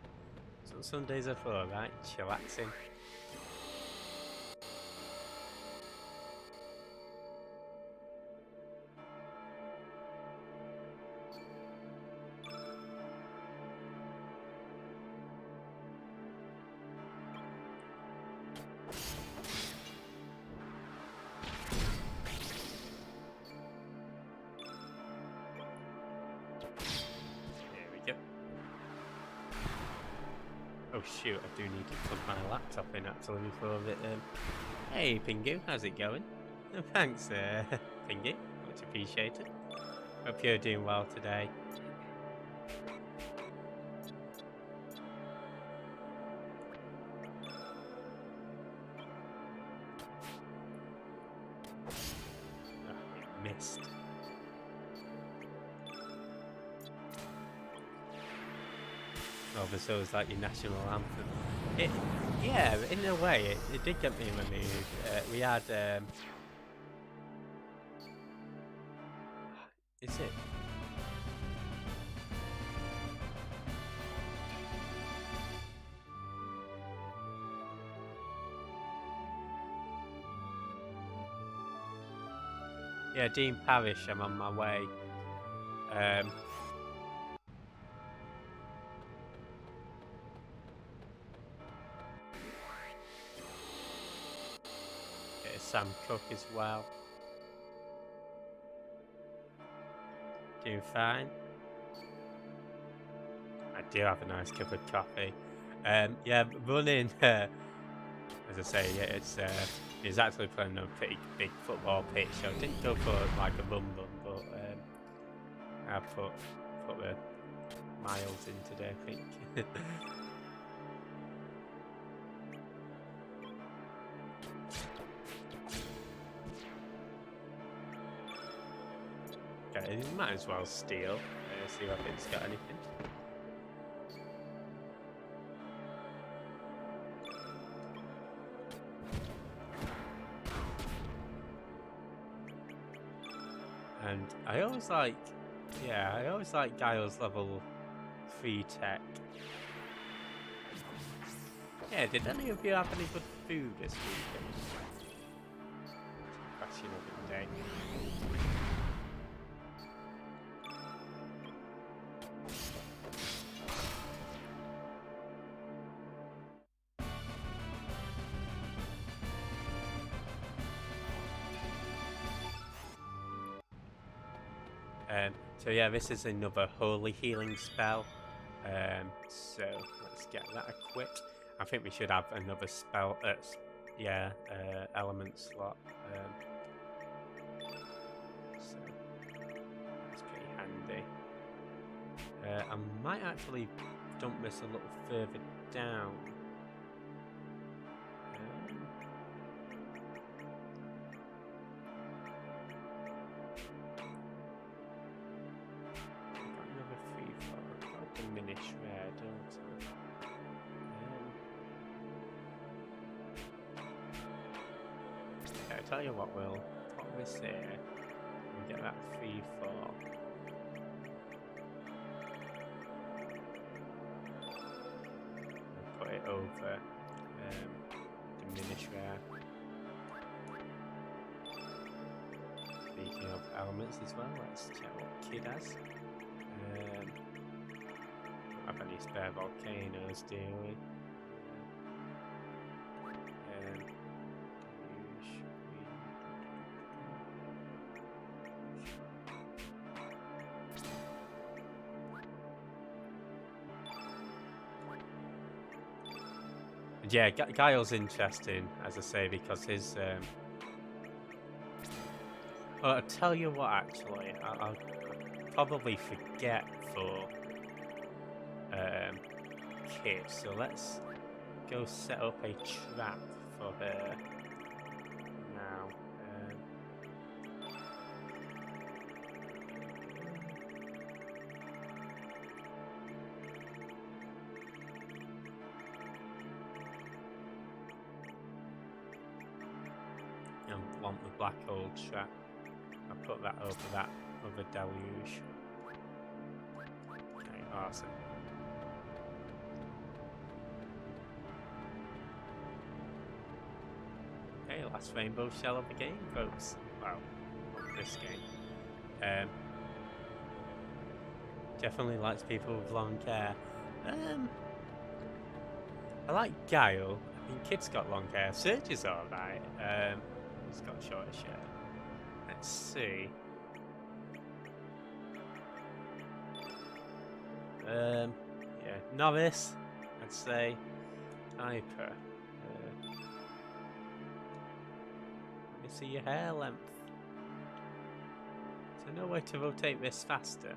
That's what Sundays are for, right? Chillaxing. Oh shoot, I do need to plug my laptop in actually before it... Hey Pingu, how's it going? Thanks Pingu, much appreciated. Hope you're doing well today. Oh, it missed. So it's like your national anthem. Yeah, in a way, it did get me in the mood. We had, is it? Yeah, Dean Parish, I'm on my way. Bit of Sam Cook as well. Doing fine. I do have a nice cup of coffee. Yeah, running. As I say, yeah, it's actually playing on a pretty big football pitch. So I didn't go for like a run, but I put the miles in today, I think. Okay, you might as well steal. See if it's got anything. And I always like Giles level 3 tech. Yeah, did any of you have any good food this weekend? Question of the day. So yeah, this is another holy healing spell. So let's get that equipped. I think we should have another spell. Element slot. So that's pretty handy. I might actually dump this a little further down. Tell you what, we'll put this here and get that 3-4. And put it over diminish rare. Speaking of elements as well, let's check what Kid has. Don't have any spare volcanoes, do we? Yeah, Guile's interesting, as I say, because his... Well, I'll tell you what, actually, I'll probably forget for Kid, so let's go set up a trap for her now. And want the black hole trap. I'll put that over that other deluge. Okay, awesome. Okay, last rainbow shell of the game, folks. Well, this game. Definitely likes people with long hair. I like Guile. I mean, Kid's got long hair. Serge is alright. He's got shorter hair. Let's see. Yeah, novice, I'd say. Hyper. Let me see your hair length. Is there no way to rotate this faster?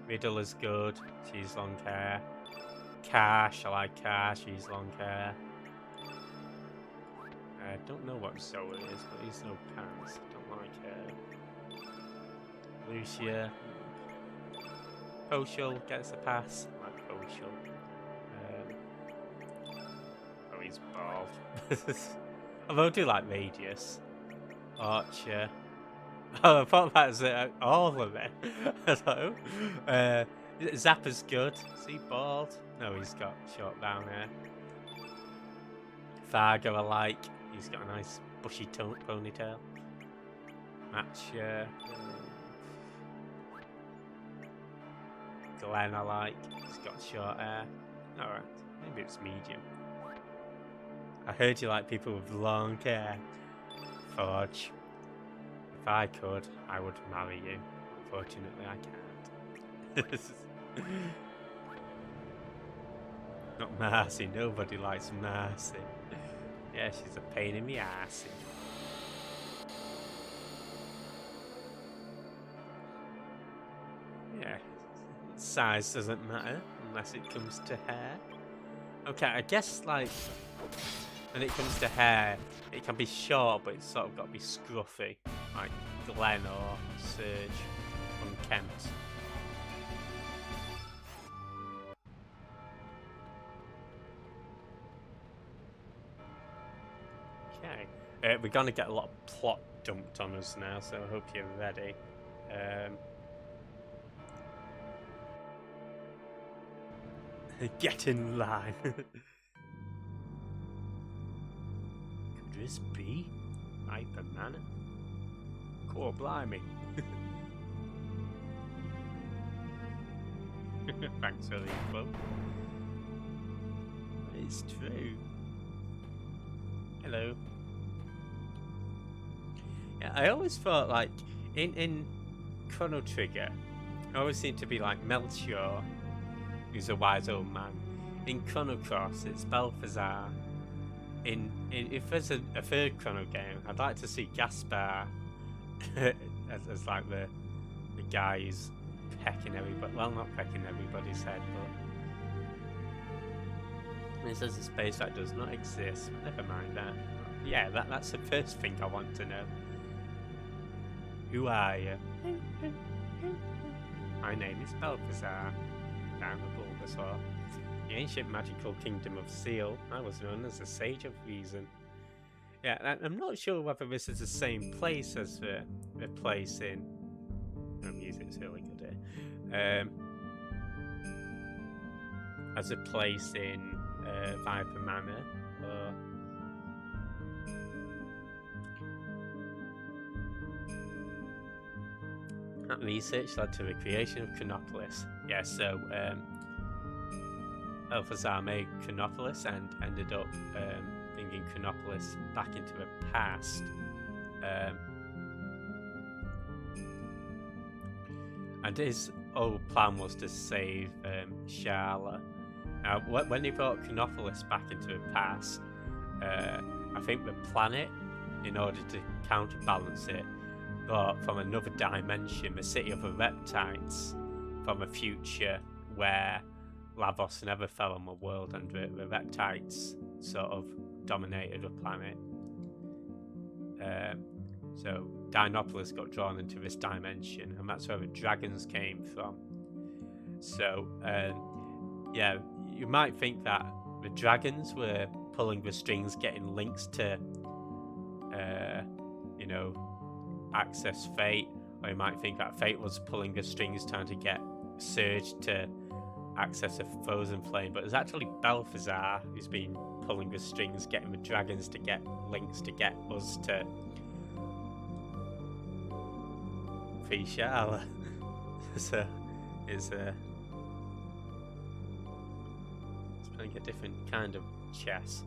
Riddle is good. She's long hair. Cash, I like Cash. She's long hair. I don't know what Zoe is, but he's no pants. Don't like her. Lucia. Poshul gets a pass. I like Poshul. Oh, he's bald. Although I do like Radius. Archer. Oh, I thought that was all of it. Hello. Zappa's good. Is he bald? No, he's got short down hair. Fargo I like. He's got a nice bushy ponytail. Match Glenn I like. He's got short hair. Alright, maybe it's medium. I heard you like people with long hair. Forge. If I could, I would marry you. Unfortunately, I can't. Not Marcy. Nobody likes Marcy. Yeah, she's a pain in the ass. Yeah, size doesn't matter unless it comes to hair. Okay, I guess like when it comes to hair, it can be short, but it's sort of got to be scruffy, like Glenn or Serge from Kent. Okay, we're gonna get a lot of plot dumped on us now, so I hope you're ready. Get in line. Could this be Hyper Manor? Cool, blimey. Thanks for the info. It's true. Hello. Yeah, I always thought like in Chrono Trigger, I always seemed to be like Melchior, who's a wise old man. In Chrono Cross, it's Balthazar. If there's a third Chrono game, I'd like to see Gaspar as like the guy who's pecking everybody. Well, not pecking everybody's head, but it says the space that does not exist. Never mind that. Yeah, that's the first thing I want to know. Who are you? My name is Balthazar. Down the Bulbasaur. The ancient magical kingdom of Seal. I was known as the Sage of Reason. Yeah, I'm not sure whether this is the same place as the place in... The music's really good here. As a place in Viper Manor. That research led to the creation of Chronopolis. Yeah, so Balthazar made Chronopolis and ended up bringing Chronopolis back into the past. And his whole plan was to save Sharla. Now, when they brought Chronopolis back into the past, I think the planet, in order to counterbalance it, brought from another dimension the city of the Reptites from a future where Lavos never fell on the world and the Reptites sort of dominated the planet. So Dinopolis got drawn into this dimension, and that's where the dragons came from. So yeah, you might think that the dragons were pulling the strings, getting links to you know, access Fate, or you might think that Fate was pulling the strings trying to get Surge to access a frozen flame, but it's actually Balthazar who's been pulling the strings, getting the dragons to get links to get us to free Sharla. So it's playing a different kind of chess.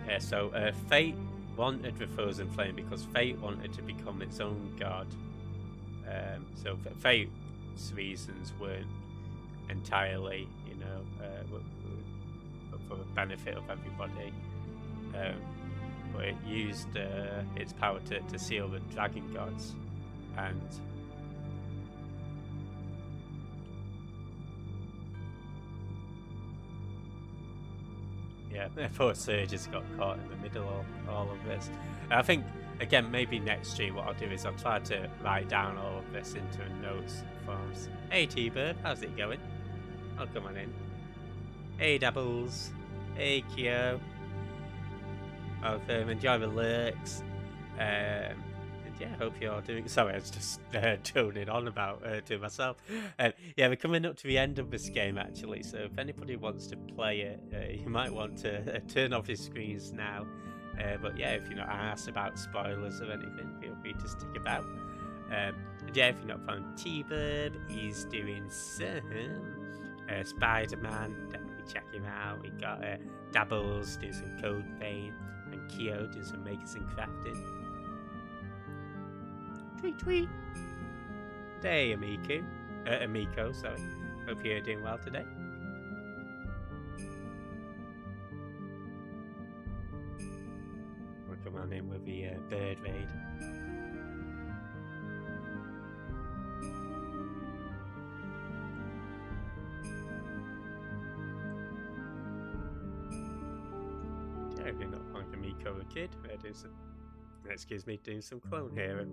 Yeah, so Fate wanted the Frozen Flame because Fate wanted to become its own god. So Fate's reasons weren't entirely, you know, for the benefit of everybody. But it used its power to seal the dragon gods, and yeah, poor Surge has got caught in the middle of all of this. I think, again, maybe next stream what I'll do is I'll try to write down all of this into notes forms. Hey T-Bird, how's it going? Oh, come on in. Hey Dabbles. Hey Kyo. Welcome, enjoy the lurks. yeah, hope you're doing. Sorry, I was just droning on about to myself. Yeah, we're coming up to the end of this game actually. So if anybody wants to play it, you might want to turn off your screens now. But yeah, if you're not asked about spoilers or anything, feel free to stick about. And yeah, if you're not found T-Bird, he's doing some Spider-Man. Definitely check him out. We got Dabbles do some Code Vein, and Kyo do some Makers and Crafting. Tweet tweet. Hey, Amico, sorry. Hope you're doing well today. We'll come on in with the bird raid. Yeah, if you're not like Amico a kid, excuse me, doing some Clone Hero.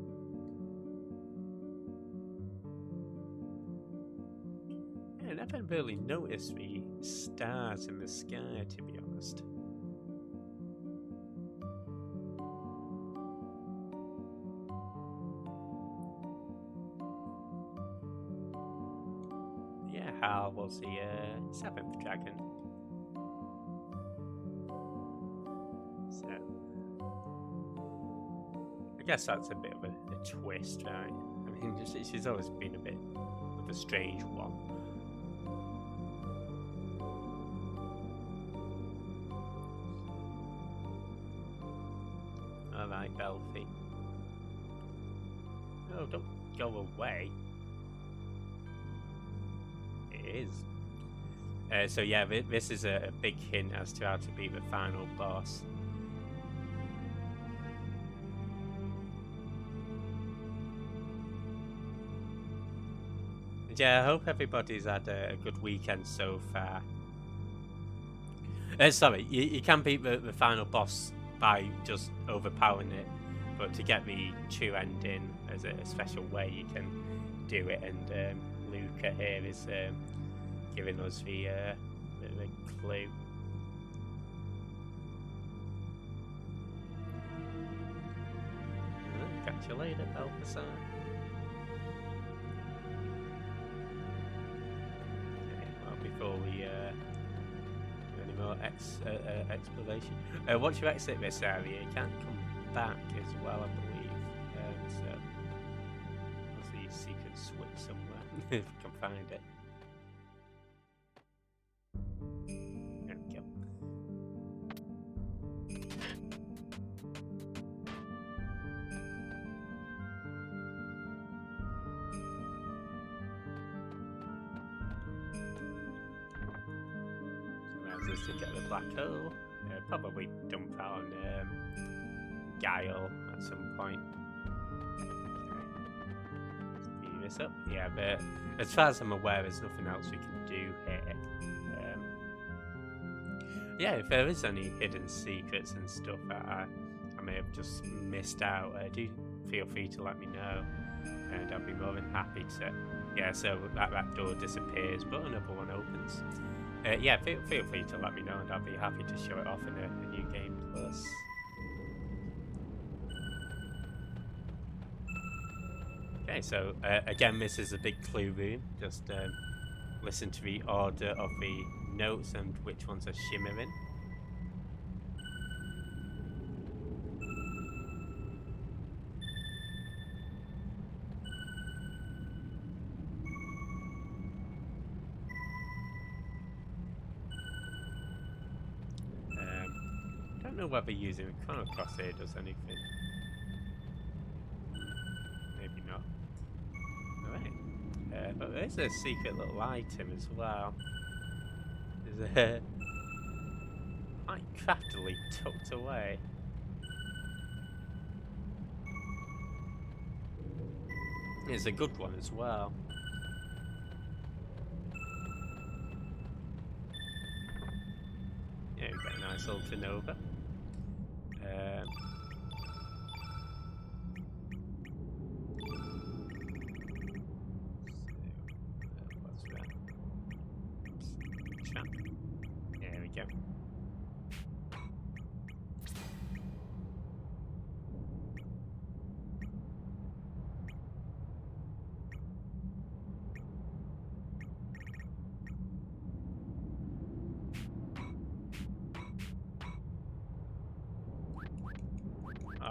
I never really noticed the stars in the sky, to be honest. Yeah, Hal was the 7th dragon. So, I guess that's a bit of a twist, right? I mean, she's always been a bit of a strange one. Alright, Belfie. Oh, don't go away. It is. So yeah, this is a big hint as to how to beat the final boss. And yeah, I hope everybody's had a good weekend so far. Sorry, you can beat the final boss by just overpowering it, but to get the true ending as a special way, you can do it. And Luca here is giving us the clue. Catch you later, Balthasar. Okay, well, before we do any more exploration, once you exit this area, you can come back as well, I believe. So, obviously, a secret switch somewhere if you can find it. There we go. Just to get the black hole. Probably dump out on Guile at some point. Okay. Speed this up. Yeah, but as far as I'm aware, there's nothing else we can do here. Yeah, if there is any hidden secrets and stuff that I may have just missed out, do feel free to let me know, and I'll be more than happy to. Yeah, so that door disappears, but another one opens. Yeah, feel free to let me know, and I'll be happy to show it off in a new game plus. Okay, so again, this is a big clue room. Just listen to the order of the notes and which ones are shimmering. I don't know whether using a Chrono here does anything. Maybe not. Alright. But there's a secret little item as well. There's quite craftily tucked away. It's a good one as well. Yeah, we've got a nice Ultranova. What's that? Champ. There we go.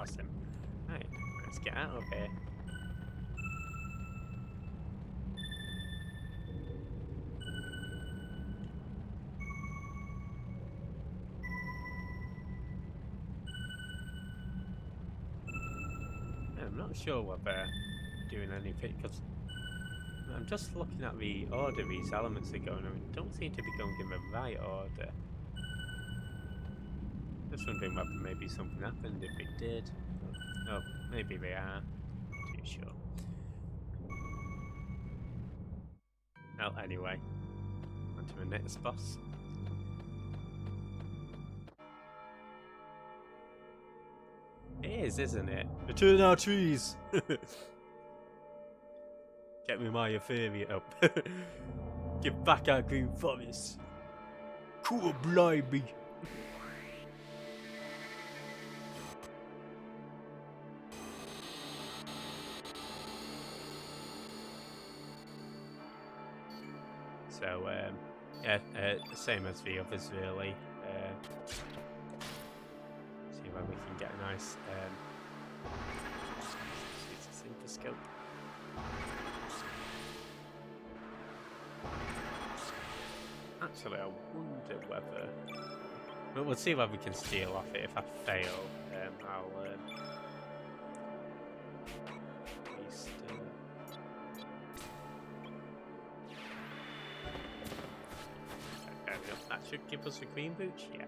awesome. Right, let's get out of here. I'm not sure whether doing anything, because I'm just looking at the order these elements are going in. Don't seem to be going in the right order. Just wondering whether maybe something happened if it did. Oh, maybe they are. Not too sure. Well, anyway, on to the next boss. It is, isn't it? Return our trees! Get me my ethereum up. Give back our green forest. Cool, blimey. So, yeah, same as the others, really. See where we can get a nice scope. Actually, I wonder whether... But we'll see whether we can steal off it. If I fail, I'll... That should give us a green boots, yeah.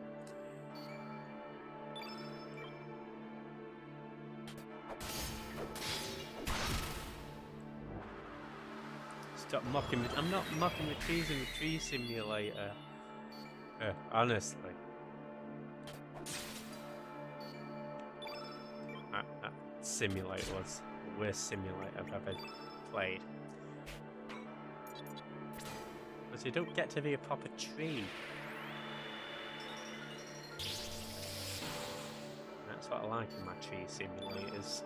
Stop mocking me. I'm not mocking the trees in the tree simulator. Honestly. That simulator was the worst simulator I've ever played. Because you don't get to be a proper tree. That's what I like in my tree simulators.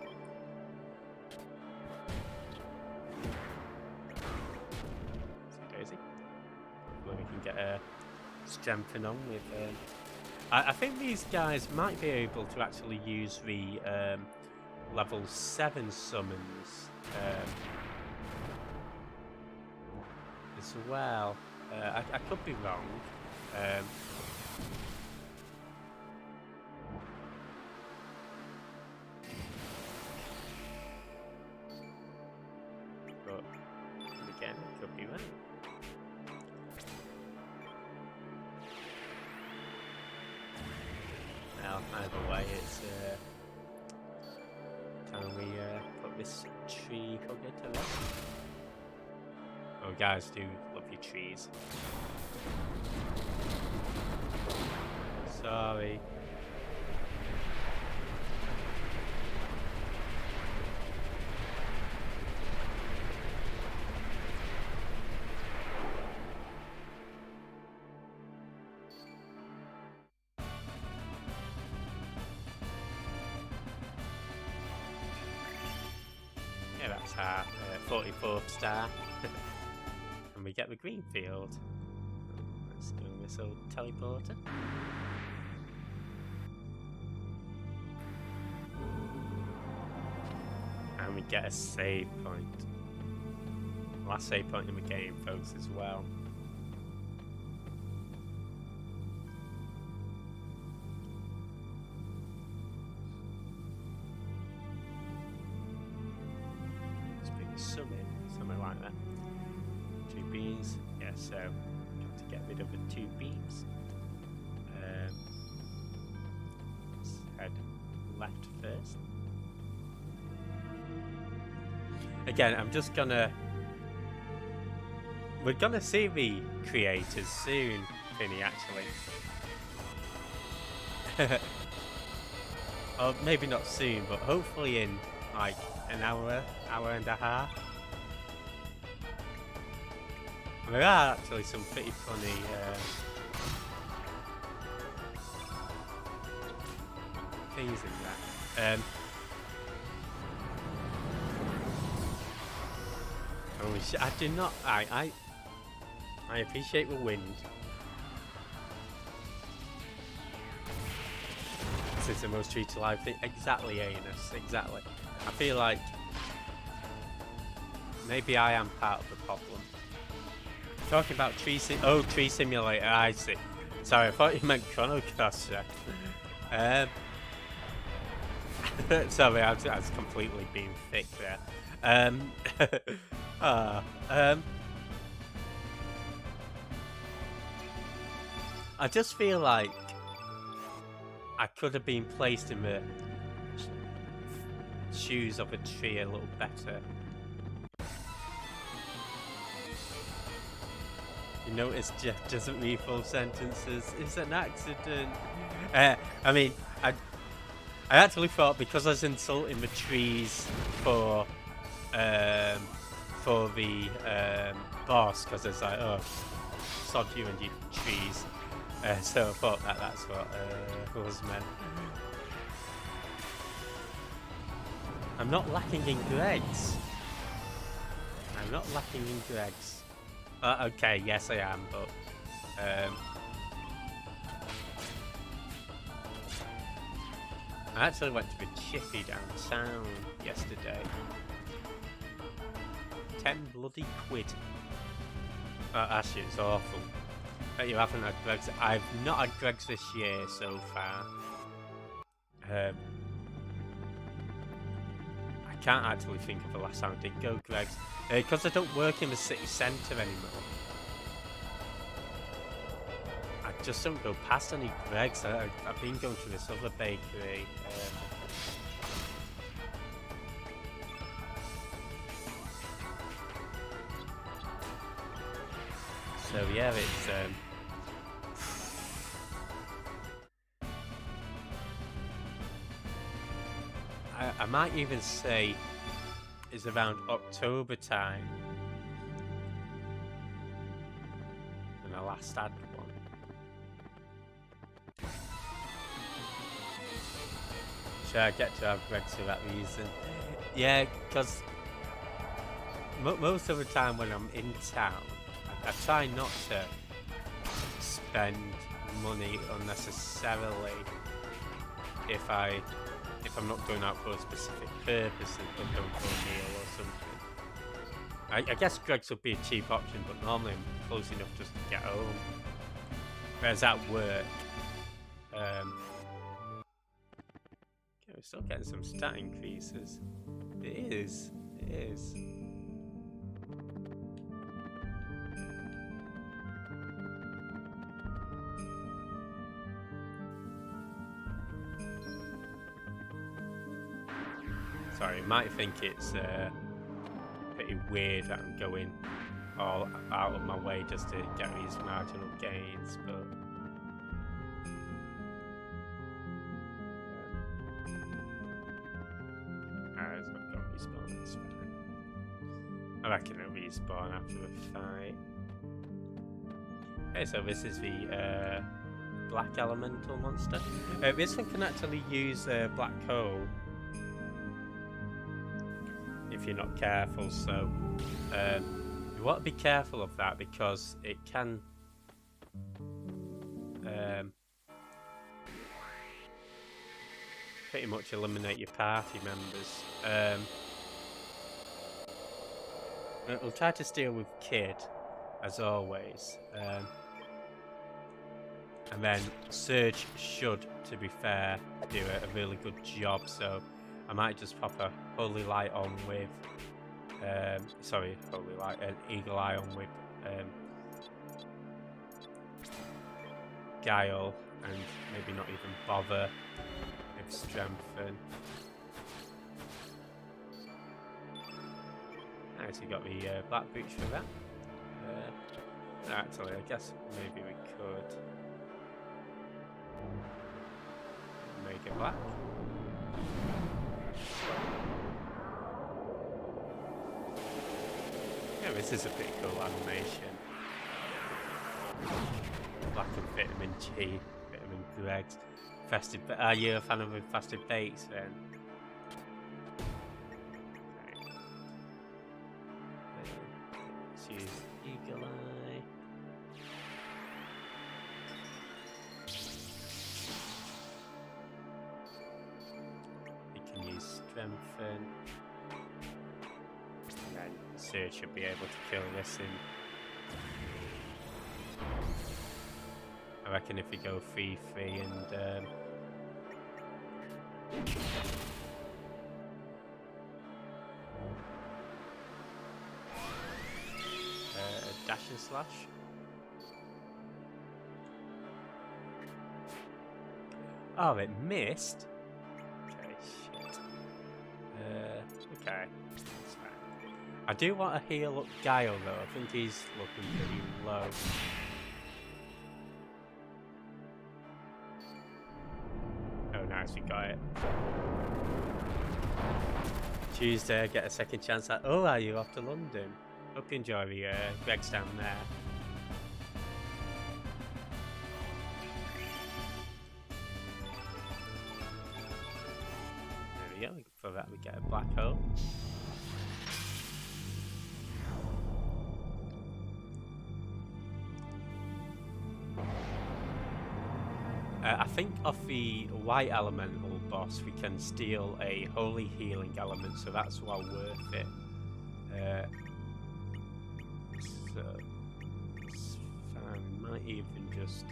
Where we can get a strengthen on with. I think these guys might be able to actually use the level 7 summons as well. I could be wrong. But again, I could be right. Well, either way, it's time we put this tree hugger to rest. Oh, guys do love your trees. Sorry. Yeah, that's our 44th star. And we get the green field. Let's go in this old teleporter. And we get a save point. Last save point in the game, folks, as well. Something like that. 2 beams. Yeah, so got to get rid of the 2 beams. Let's head left first. Again, I'm just gonna... We're gonna see the creators soon, Finny, actually. Or maybe not soon, but hopefully in like an hour and a half. There are actually some pretty funny things in that. Holy shit! I do not. I appreciate the wind. Grass is the most true to life thing. Exactly, Anus. Exactly. I feel like maybe I am part of the problem. Talking about tree simulator. I see. Sorry, I thought you meant Chrono Cross. Sorry, I was completely being thick there. I just feel like I could have been placed in the shoes of a tree a little better. You notice Jeff doesn't read full sentences. It's an accident. I mean, I actually thought because I was insulting the trees for the boss, because it's like, oh, sod you and your trees. So I thought that's what was meant. I'm not lacking in Gregs. I'm not lacking in Gregs. Okay, yes I am, but I actually went to the Chippy downtown yesterday. 10 bloody quid. Actually, it's awful. Bet you haven't had Gregs. I've not had Gregs this year so far. I can't actually think of the last time I did go Gregs. Because I don't work in the city centre anymore. I just don't go past any Gregs. I've been going to this other bakery. So yeah, it's I might even say it's around October time when I last had one. Should I get to have Gregs for that reason? Yeah, because most of the time when I'm in town, I try not to spend money unnecessarily if I'm not going out for a specific purpose and going for a meal or something. I guess Greggs would be a cheap option, but normally I'm close enough just to get home. Whereas at work, okay, we're still getting some stat increases. It is. Sorry, you might think it's pretty weird that I'm going all out of my way just to get these marginal gains, but it's not going to respawn, that's fine. I reckon it'll respawn after the fight. Okay, so this is the black elemental monster. This one can actually use black hole if you're not careful, so you want to be careful of that because it can pretty much eliminate your party members. We'll try to steal with Kid as always, and then Surge should, to be fair, do a really good job, so I might just pop a Holy Light on with, Holy Light, an Eagle Eye on with Guile, and maybe not even bother with Strengthen. Nice, we got the Black Boots for that. Actually, I guess maybe we could make it black. Yeah, this is a pretty cool animation. Black and Vitamin G, Vitamin Gregs. Festive. Are you a fan of the Festive Bakes then? Let's use Eagle Eye. strengthen. And then Sir should be able to kill this in. I reckon if we go 3-3 and dash and slash. Oh, it missed. Okay, shit. Okay. That's fine. I do want to heal up Guile though. I think he's looking pretty low. Oh, nice, we got it. Tuesday, I get a second chance at. Oh, are you off to London? Hope you enjoy the Greg's down there. There we go. For that, we get a black hole. I think off the white elemental boss we can steal a holy healing element, so that's well worth it. So it's fine. We might even just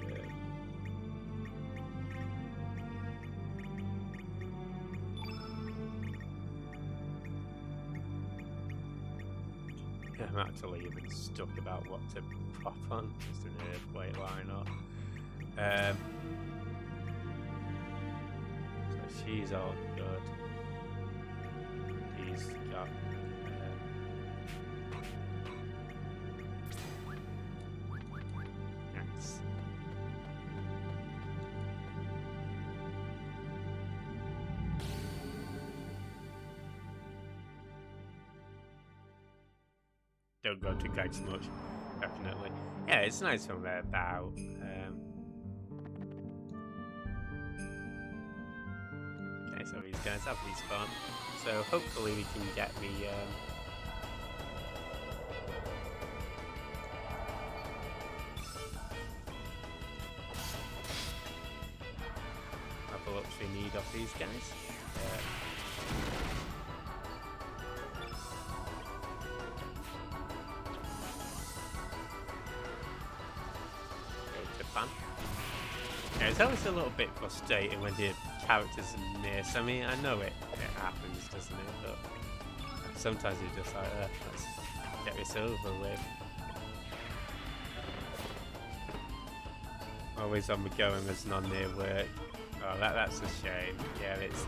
I'm actually even stuck about what to pop on. Just an earthquake, why not? So she's all good. He's got nice. Don't go to Greg's much, definitely. Yeah, it's nice when they're about. Okay, so these guys have respawn. So hopefully we can get the level ups we need off these guys. Yeah, it's always a little bit frustrating when the characters are miss. I mean, I know it happens, doesn't it? But sometimes you're just like, let's get this over with. Always on the go and there's none near work. Oh, that's a shame. Yeah, it's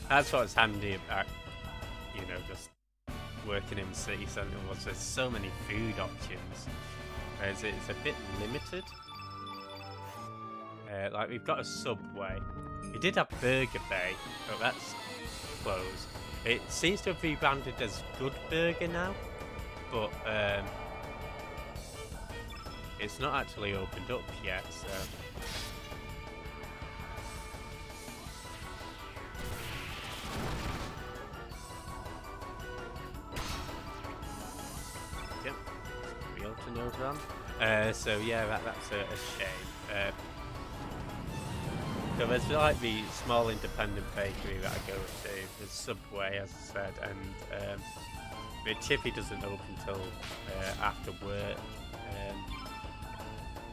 that's what's handy about, you know, just working in the city centre was there's so many food options. Whereas it's a bit limited. Like we've got a Subway. We did have Burger Bay, but that's closed. It seems to have rebranded as Good Burger now, but it's not actually opened up yet. So. Yep. Real to know them. So yeah, that's a shame. So there's like the small independent bakery that I go to, there's Subway as I said, and the Chippy doesn't open until after work,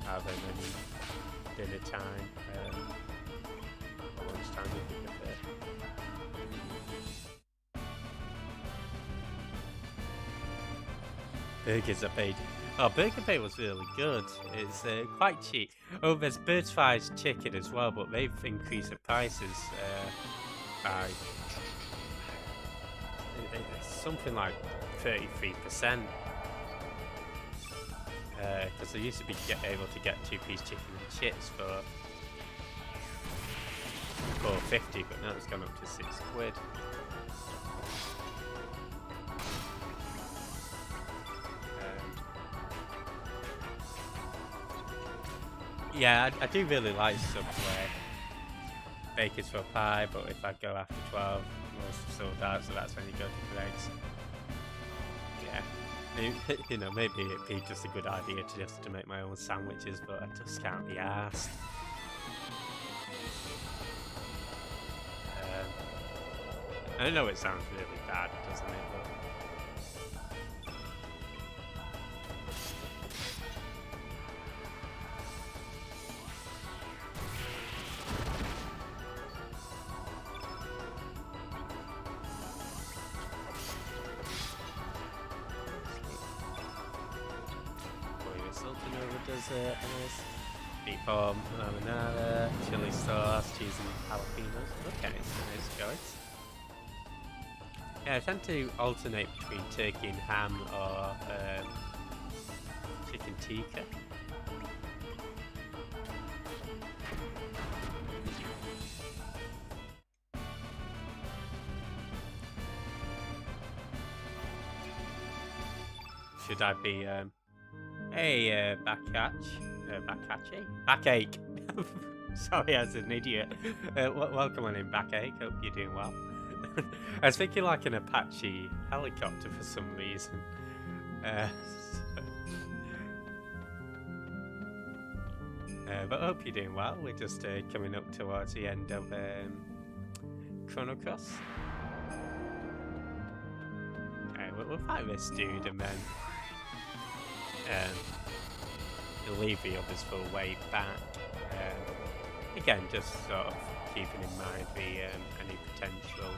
either maybe dinner time, or lunchtime if you prefer. Burgers are paid. Oh, Burger Bay was really good. It's quite cheap. Oh, there's Bird's Fries Chicken as well, but they've increased the prices by something like 33%. Because they used to be able to get 2-piece chicken and chips for $4.50, but now it's gone up to £6. Yeah, I do really like Subway. Bakers for pie, but if I go after 12, most have sold out, so that's when you go to Greg's. Yeah, you know, maybe it'd be just a good idea to make my own sandwiches, but I just can't be arsed. I know it sounds really bad, doesn't it? Desert, beef bomb, marinara, chili sauce, cheese and jalapenos. Okay, so nice choice. Yeah, I tend to alternate between turkey and ham or chicken tikka. Should I be hey, backache. Sorry, as an idiot. Welcome on in, backache. Hope you're doing well. I was thinking like an Apache helicopter for some reason. But I hope you're doing well. We're just coming up towards the end of Chrono. Okay, we'll fight this dude and then he'll leave the others for a way back. Again, just sort of keeping in mind the any potential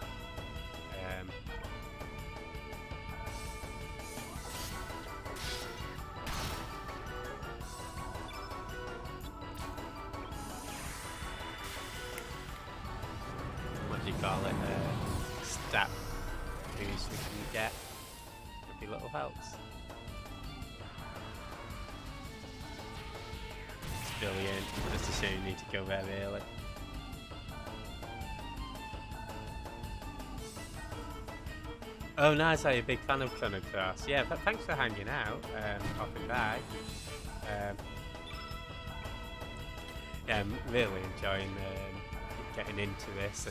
what do you call it? Stat boost we can get. Could be little helps. Brilliant. Just a shame you need to go very early. Oh, nice. I'm a big fan of Chrono. Yeah, but thanks for hanging out. Popping by. Yeah, I'm really enjoying getting into this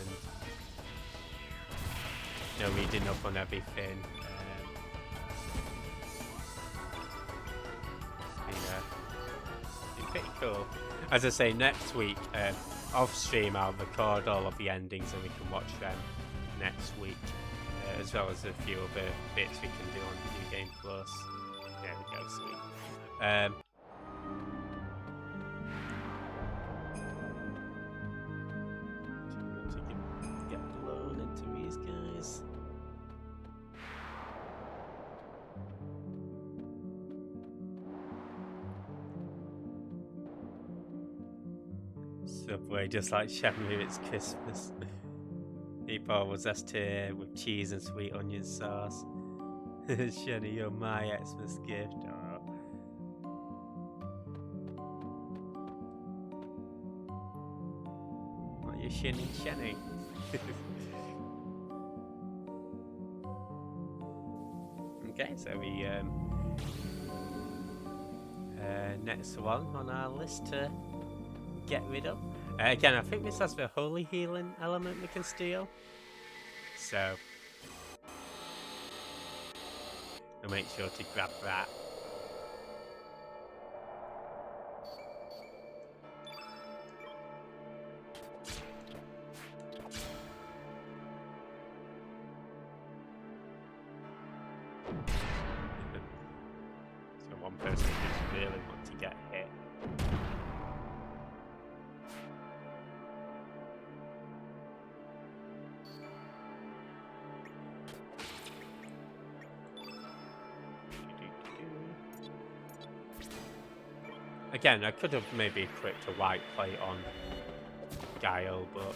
and reading up on everything. Pretty cool. As I say, next week off stream I'll record all of the endings and we can watch them next week, as well as a few other bits we can do on New Game Plus. There we go, sweet. So we can get blown into these guys. Subway, just like Shenmue, it's Christmas. Meatball was asked here with cheese and sweet onion sauce. Shenny, you're my Xmas gift. Oh. What you Shenny? Okay, so we next one on our list to get rid of. Again, I think this has the holy healing element we can steal. So we'll make sure to grab that. So one person just really want to get hit. Again, I could have maybe equipped a white plate on Guile, but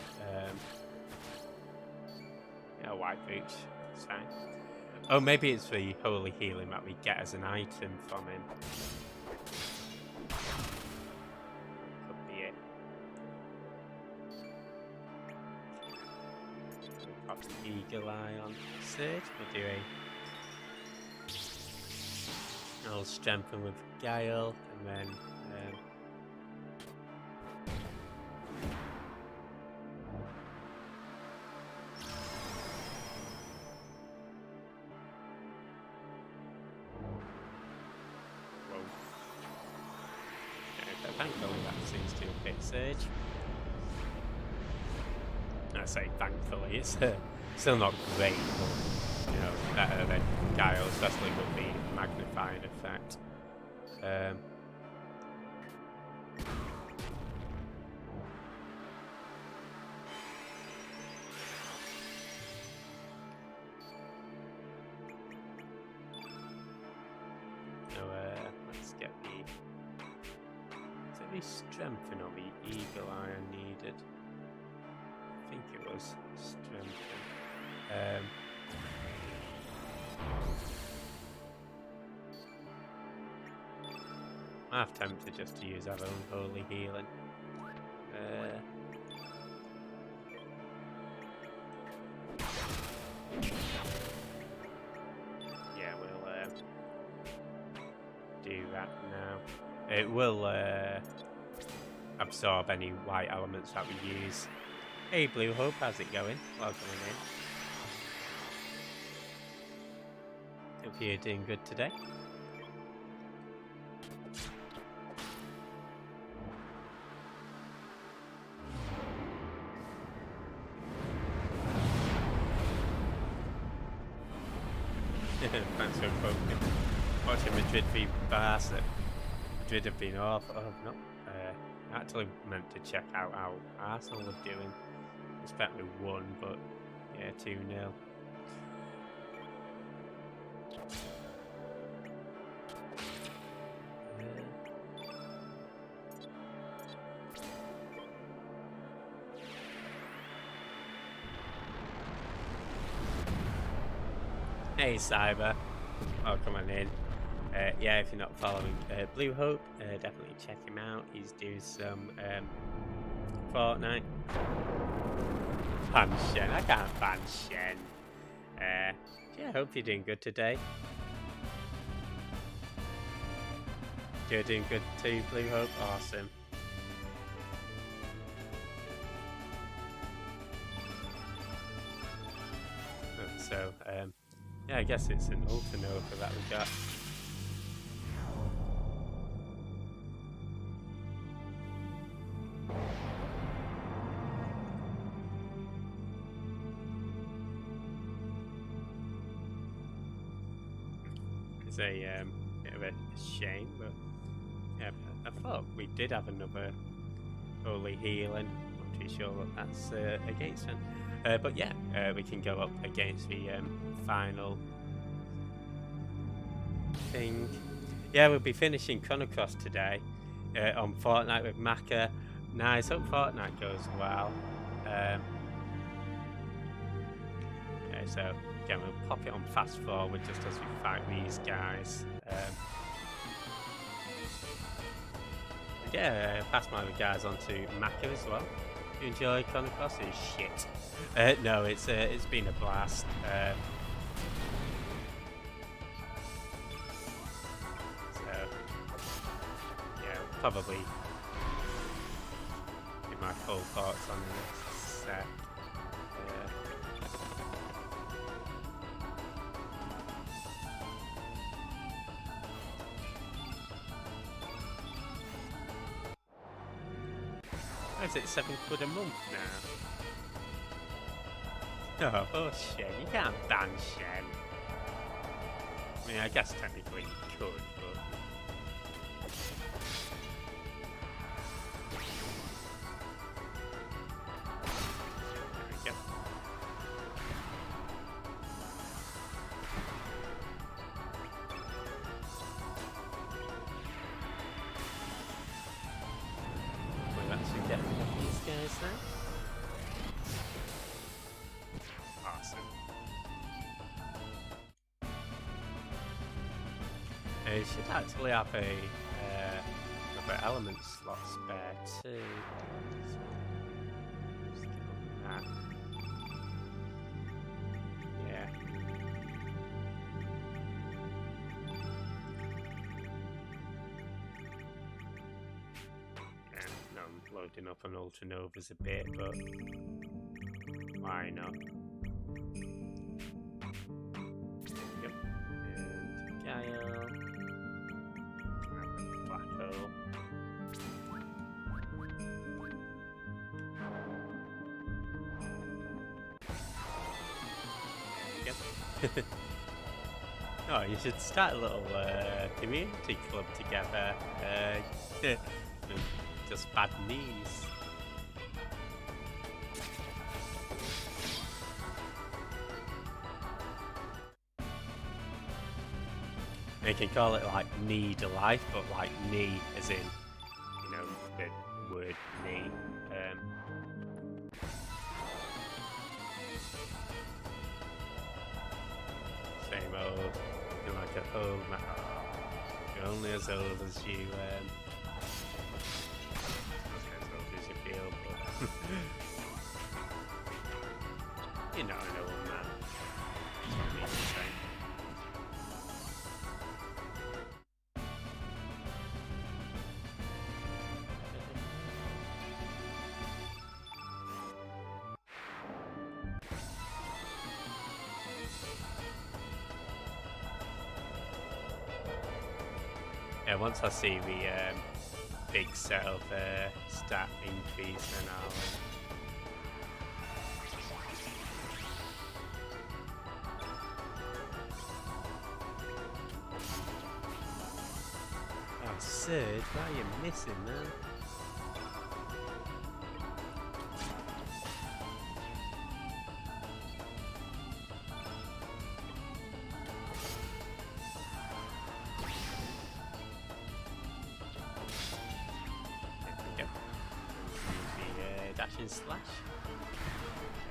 yeah, white boots, it's fine. Oh, maybe it's the holy healing that we get as an item from him. Could be it. We'll pop the eagle eye on Surge. We'll do I'll strengthen with Guile, and then thankfully that seems to fit Surge. I say thankfully, it's Still not great, but you know, better than Guile, especially with the magnifying effect. Let's get the strengthen or the eagle eye I needed. I think it was strengthen. I'm half tempted just to use our own holy healing. Yeah, we'll do that now. It will absorb any white elements that we use. Hey Blue Hope, how's it going? Welcome in. Hope you're doing good today. Thanks for poking. Watching Madrid v Barca. Madrid have been off. Oh no. Actually meant to check out how Arsenal were doing. Expect we won, but yeah, 2-0. Hey Cyber, welcome on in. Yeah, if you're not following Blue Hope, definitely check him out. He's doing some Fortnite. Ban Shen, I can't ban Shen. Yeah, I hope you're doing good today. You're doing good too, Blue Hope. Awesome. So, yeah, I guess it's an Ultra Nova that we got. It's a bit of a shame, but yeah, I thought we did have another holy healing. Not too sure what that's against him. But yeah, we can go up against the final thing. Yeah, we'll be finishing Chrono today on Fortnite with Maka. Nice, hope Fortnite goes well. Okay, so again, we'll pop it on fast forward just as we fight these guys. Yeah, pass my regards on to Maka as well. You enjoy Chrono Cross? It's shit. No, it's been a blast. So yeah, probably give my full thoughts on this set. Is it £7 a month now? Oh Shen, you can't ban Shen. I mean, I guess technically you could, but... There we go. We're actually getting rid of these guys now. Awesome. It should actually have a another element slot spare too. So, just get on that. Yeah. No, I'm loading up on Ultra Novas a bit, but why not? Yep. And Gaia. Black hole. Oh, you should start a little community club together. Just bad knees. You can call it like knee to life, but like knee as in, you know, the word knee. Same old, you're like an old man. You're only as old as you, as old as you feel, but you're not an old man. That's what it means to say. Yeah, once I see the big set of stat increase, then I'll. Oh, Surge, what are you missing, man? Slash.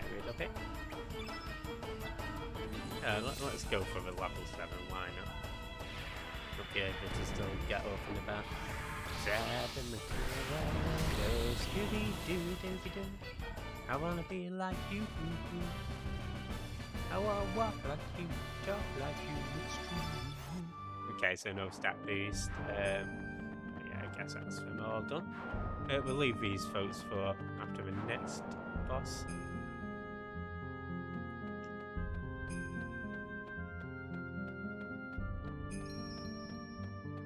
Get rid of it. Let's go for the level 7, why not? Should be able to still get up and about. I wanna be like you. I wanna walk like you, talk like you, it's true. Okay, so no stat boost. Yeah, I guess that's them all done. We'll leave these folks for after the next boss.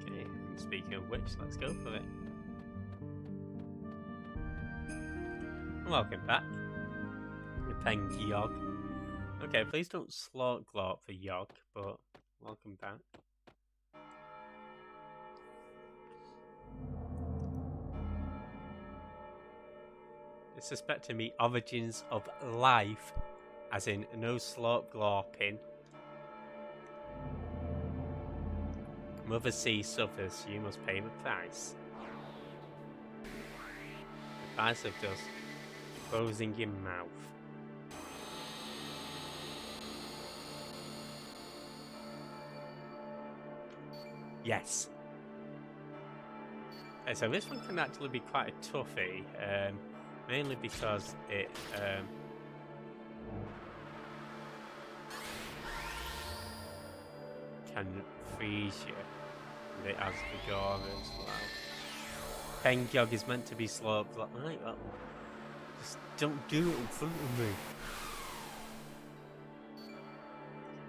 Okay, speaking of which, let's go for it. Welcome back. Thank Yog. Okay, please don't slot glop for Yog, but welcome back. Suspect to me origins of life, as in no slop glorping. Mother Sea suffers, you must pay the price. The price of just closing your mouth. Yes. So this one can actually be quite a toughie. Mainly because it can freeze you, and it has Vigor as well. Pengyog is meant to be slow, but right, well, just don't do it in front of me.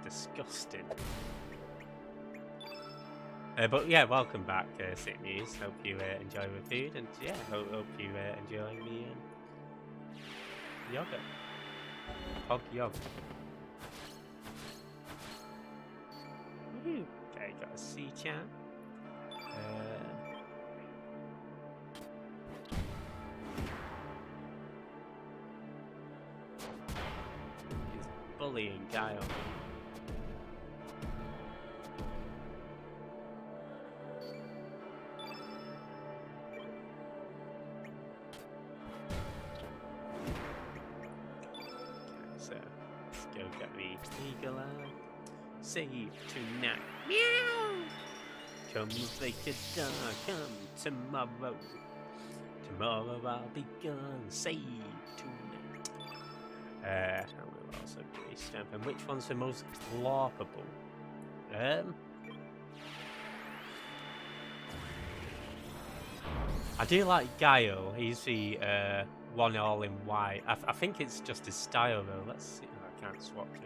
Disgusting. But yeah, welcome back, Sick News. Hope you enjoy the food, and yeah, hope you enjoy the yogurt. Hog yogurt. Okay, got a sea chan. He's bullying Guile. Eagle Eye, save tonight. Meow! Come make it done, come tomorrow. Tomorrow I'll be gone, save tonight. I will also be stamping. Which one's the most laughable? I do like Guile. He's the one all in white. I think it's just his style though. Let's see. I can't swap it.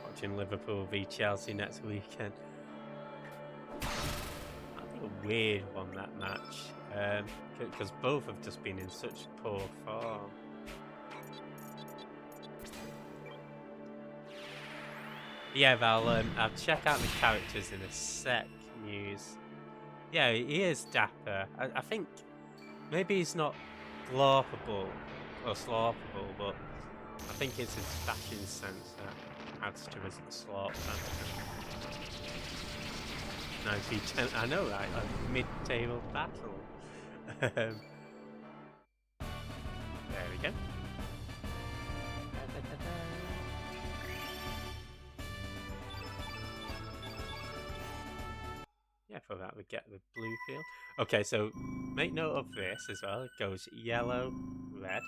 Watching Liverpool v Chelsea next weekend. I think weird one, that match, because both have just been in such poor form. Yeah, Val, I'll check out the characters in a sec. News. Yeah, he is dapper. I think maybe he's not glorpable or slorpable, but I think it's his fashion sense that adds to his slorp. 1910. I know, right? Like mid-table battle. There we go. Yeah, for that we get the blue field. Okay, so make note of this as well. It goes yellow, red,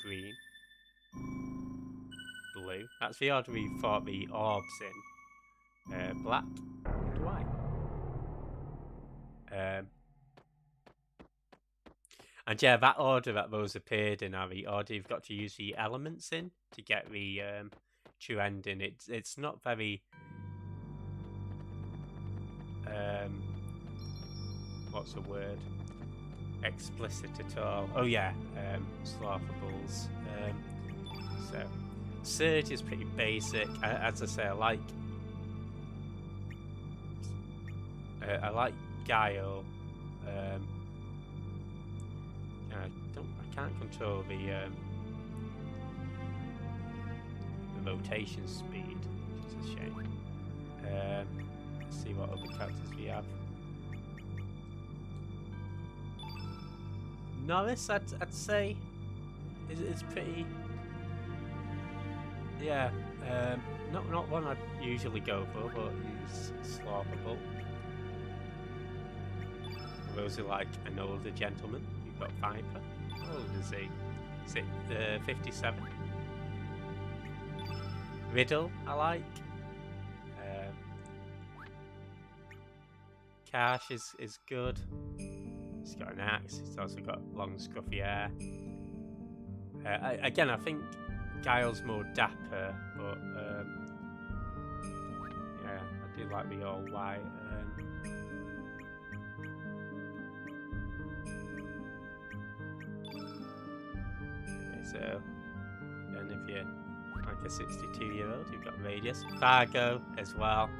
green, blue. That's the order we fought the orbs in. Black and white. And yeah, that order that those appeared in are the order you've got to use the elements in to get the true ending. It's not very what's the word? Explicit at all. Oh yeah, slaughtables. So Surge is pretty basic. As I say, I like Guile. I can't control the rotation speed, which is a shame. Let's see what other characters we have. Norris, I'd say, is pretty. Yeah, not one I'd usually go for, but he's slaughterable. Those are like an older gentleman. You've got Viper. How old is he? Is it 57? Riddle, I like. Cash is good. He's got an axe. He's also got long scruffy hair. Again, I think Guile's more dapper, but yeah, I do like the all white. Okay, so and if you're like a 62-year-old, you've got Radius, Fargo as well.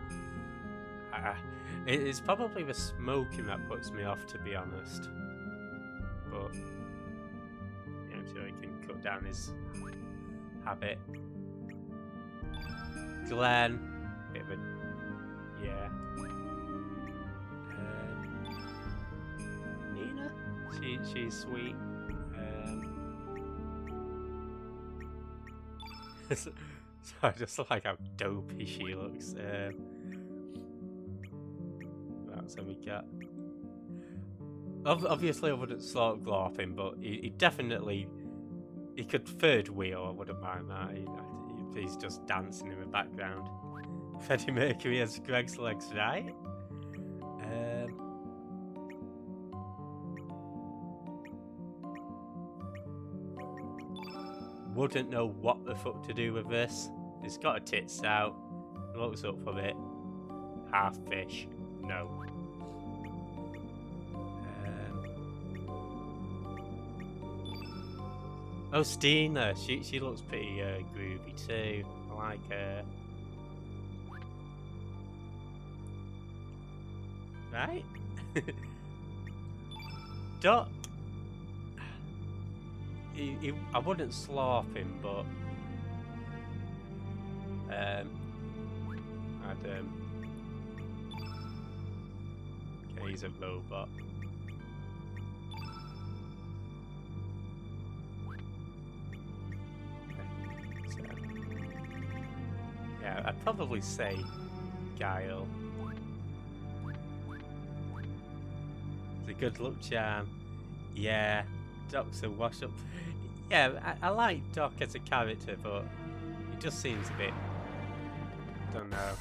It's probably the smoking that puts me off, to be honest. But yeah, I'm sure he can cut down his habit. Glenn, bit of a yeah. Nina, she's sweet. So I just like how dopey she looks. So we get. Obviously, I wouldn't sort glorp him, but he definitely could third wheel. I wouldn't mind that. He's just dancing in the background. Freddie Mercury has Greg's legs, right? Wouldn't know what the fuck to do with this. It's got a tits out. Looks up for it. Half fish. No. Oh, Stina, she looks pretty groovy too. I like her. Right? Doc. I wouldn't slurp him, but I'd okay, he's a robot. Yeah, I'd probably say Guile. It's a good luck charm. Yeah, Doc's a wash up. Yeah, I like Doc as a character, but he just seems a bit. Don't know.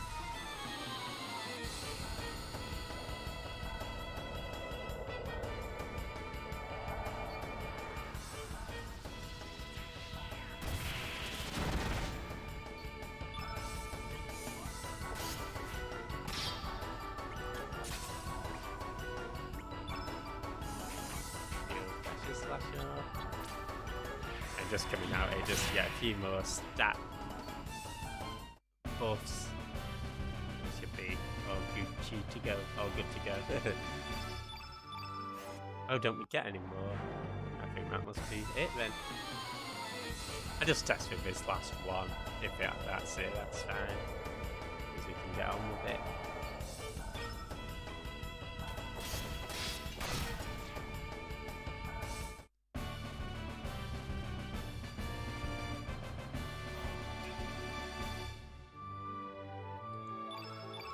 just coming out here just to get a few more stat buffs. It should be all Gucci to go, all good to go. Oh, don't we get any more? I think that must be it then. I just test with this last one. If that's it, that's fine. Because we can get on with it.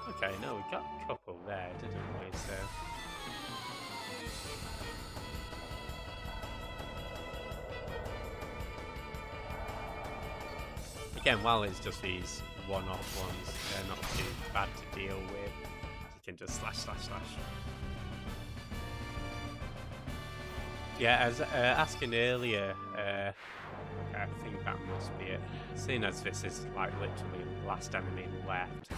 Okay, no, we got a couple there, didn't we? So. Again, while it's just these one-off ones, they're not too bad to deal with. You can just slash. Yeah, as asking earlier, okay, I think that must be it. Seeing as this is like literally the last enemy left.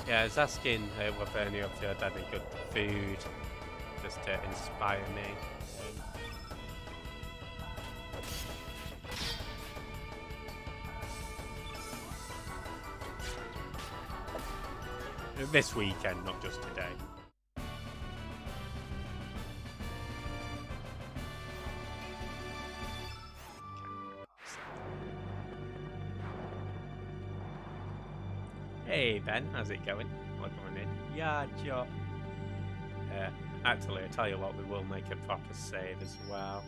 Yeah, I was asking whether any of you had any good food, just to inspire me. This weekend, not just today. Hey Ben, how's it going? Welcome in. Yeah, Joe. Actually, I tell you what, we will make a proper save as well.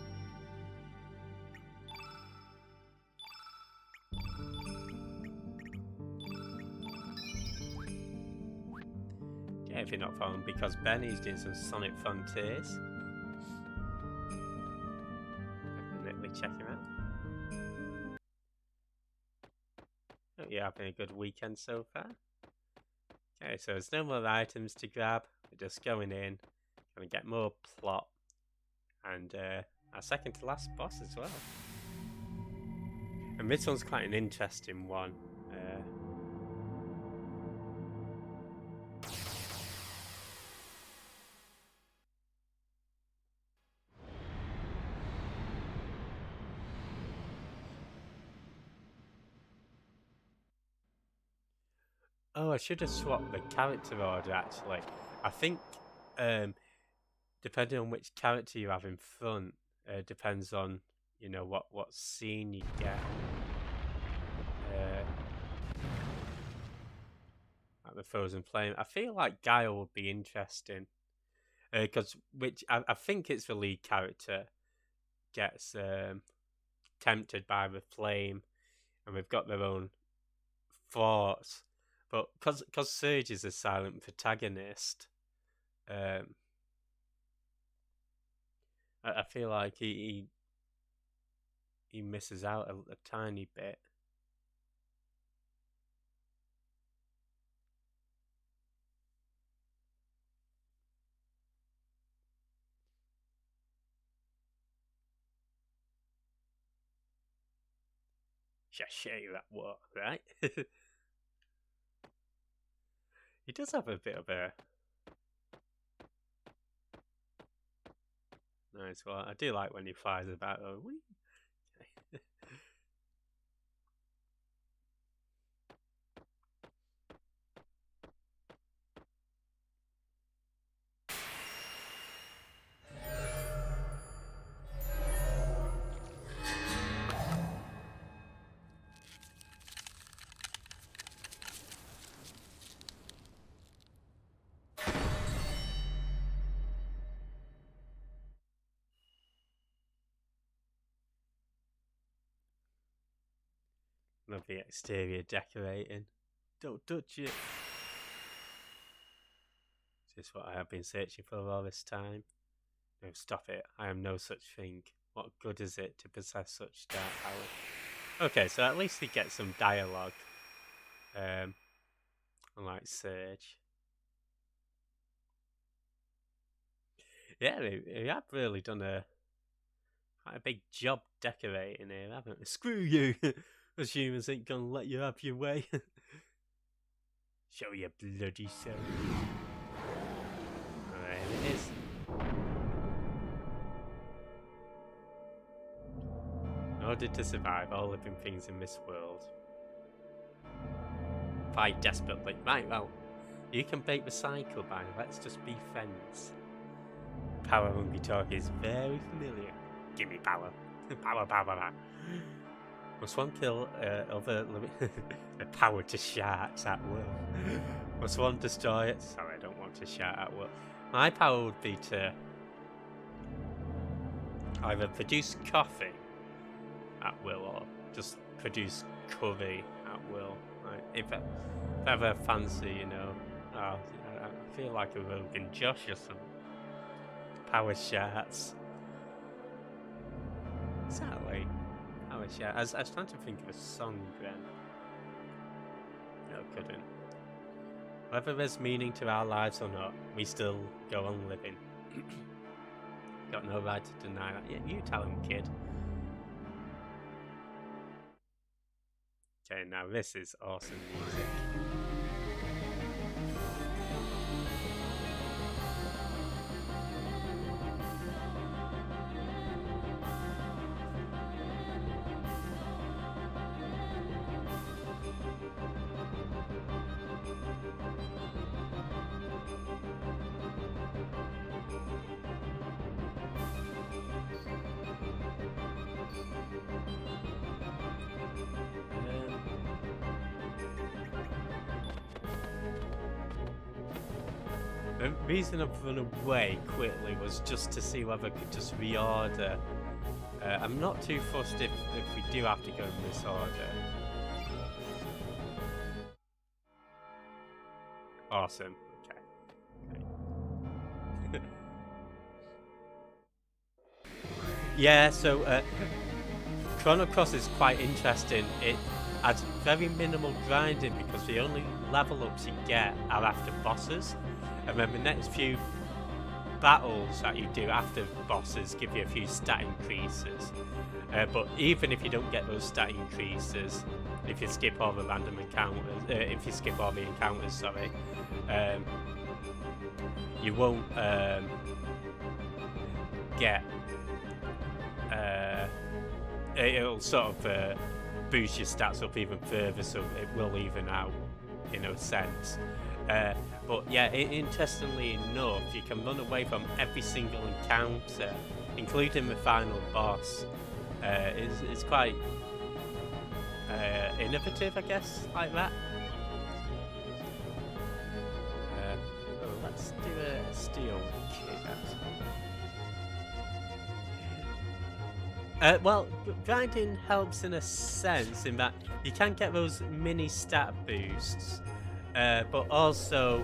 Yeah, if you're not following, because Benny's doing some Sonic Frontiers. Definitely check him out. Hope you're having a good weekend so far. Okay, so there's no more items to grab. We're just going in, gonna get more plot, and our second to last boss as well. And this one's quite an interesting one. Oh, I should have swapped the character order actually. I think depending on which character you have in front, depends on what scene you get. Like the Frozen Flame. I feel like Guile would be interesting. Because I think it's the lead character gets tempted by the flame, and we've got their own thoughts. But because Surge is a silent protagonist, I feel like he misses out a tiny bit. Should I show you that what, right? He does have a bit of a nice one. I do like when he flies about. Oh, whee. Love the exterior decorating. Don't touch it. Is this what I have been searching for all this time? No, stop it. I am no such thing. What good is it to possess such dark power? Okay, so at least he gets some dialogue. Unlike Surge. Yeah, they have really done quite a big job decorating here, haven't they? Screw you! Us humans ain't gonna let you have your way. Show your bloody self. There it is. order to survive, all living things in this world fight desperately. Right, well, you can break the cycle by let's just be friends. Power-hungry talk is very familiar. Give me power. Power, power, power. Must one kill other power to sharks at will? Must one destroy it? Sorry, I don't want to shout at will. My power would be to either produce coffee at will or just produce curry at will. Like, if I ever fancy, you know, I feel like a Rogan Josh or some power sharks. Exactly. Power sharks. I was trying to think of a song then. No, couldn't. Whether there's meaning to our lives or not, we still go on living. Got no right to deny that. Yeah, you tell him, kid. Okay, now this is awesome music. The reason I've run away quickly was just to see whether I could just reorder. I'm not too fussed if we do have to go in this order. Awesome. Okay. Yeah, so Chrono Cross is quite interesting. It adds very minimal grinding because the only level ups you get are after bosses. And then the next few battles that you do after bosses give you a few stat increases. But even if you don't get those stat increases, if you skip all the random encounters, if you skip all the encounters, sorry, you won't get. It'll sort of boost your stats up even further, so it will even out in a sense. But yeah, interestingly enough, you can run away from every single encounter, including the final boss. It's quite innovative, I guess, like that. Oh, let's do a steel kick. Well, grinding helps in a sense in that you can get those mini stat boosts. But also,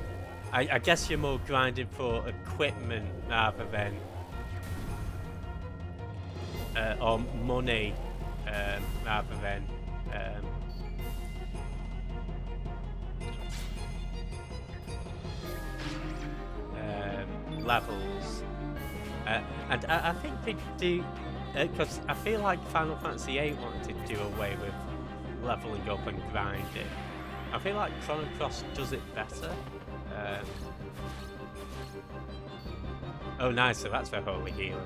I guess you're more grinding for equipment rather than or money rather than levels. And I think they do, because I feel like Final Fantasy VIII wanted to do away with leveling up and grinding. I feel like Chrono Cross does it better. Oh, nice. So that's for holy healing.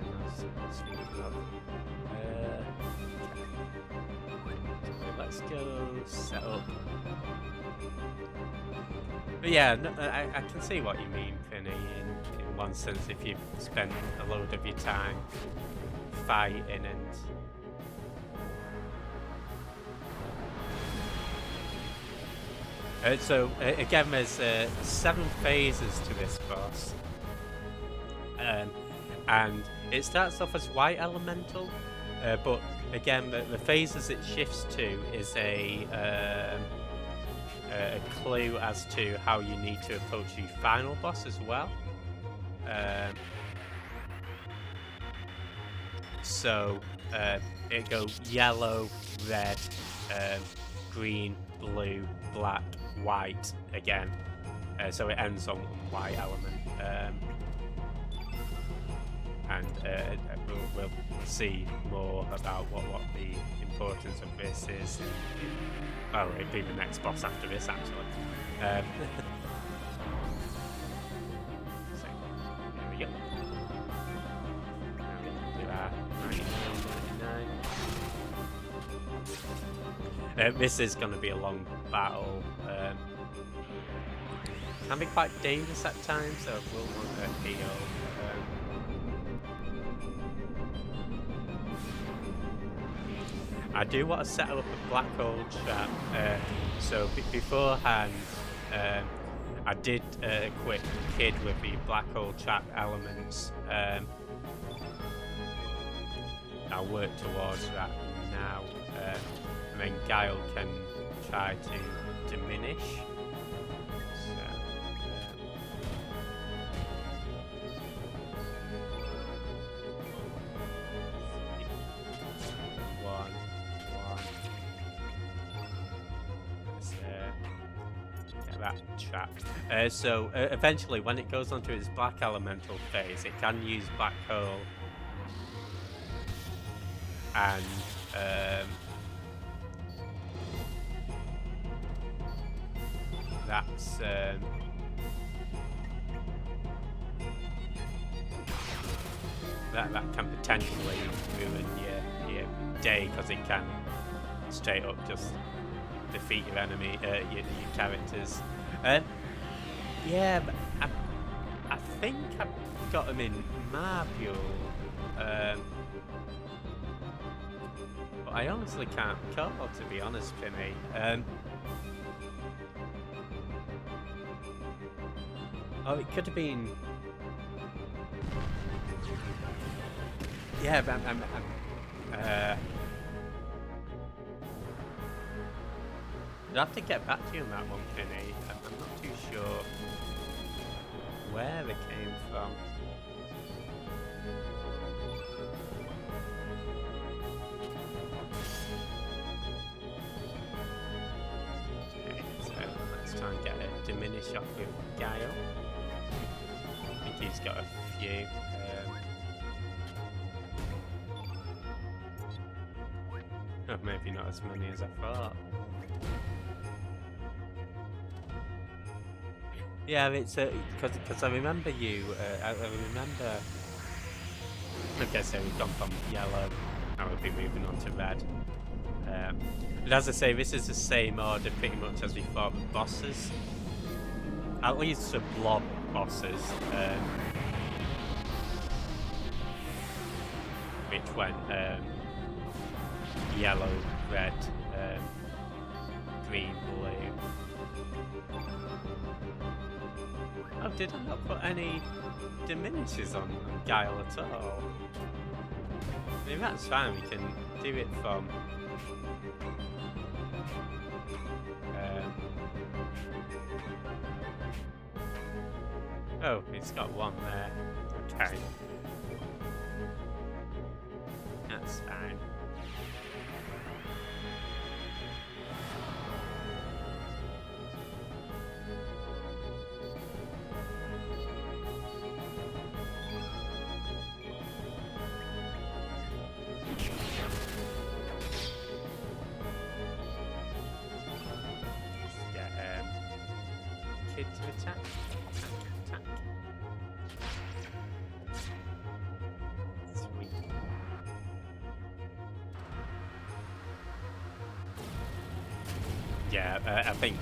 Let's go set up. But yeah, no, I can see what you mean, Finny. In one sense, if you've spent a load of your time fighting and so again, there's 7 phases to this boss, and it starts off as white elemental, but again, the phases it shifts to is a clue as to how you need to approach the final boss as well. So it goes yellow, red, green, blue, black, white again. So it ends on white element. And we'll see more about what the importance of this is. Well, it'll be the next boss after this, actually. So, there we go. Now we can do our 99. This is going to be a long battle. Can be quite dangerous at times, so we'll want to heal. I do want to set up a black hole trap. So beforehand, I did equip Kid with the black hole trap elements. I'll work towards that now. And then Guile can try to diminish. That trap. So eventually, when it goes onto its black elemental phase, it can use black hole, and that's that can potentially ruin your day, because it can straight up just defeat your enemy, your characters. Yeah, but I think I've got him in Marble, but I honestly can't recall, to be honest, Jimmy. Oh, it could have been. Yeah, but I'll have to get back to you on that one, Penny. I'm not too sure where they came from. Okay, so let's try and get a diminish off with Guile. I think he's got a few. Oh, maybe not as many as I thought. Yeah, it's because I remember you. I remember. Okay, so we've gone from yellow, and we'll be moving on to red. But as I say, this is the same order pretty much as we fought with bosses. At least the blob bosses, which went yellow, red, green, blue. Oh, did I not put any diminishes on Guile at all? I mean, that's fine, we can do it from... oh, it's got one there. Okay. That's fine. Kid to attack. Attack. Sweet. Yeah, I think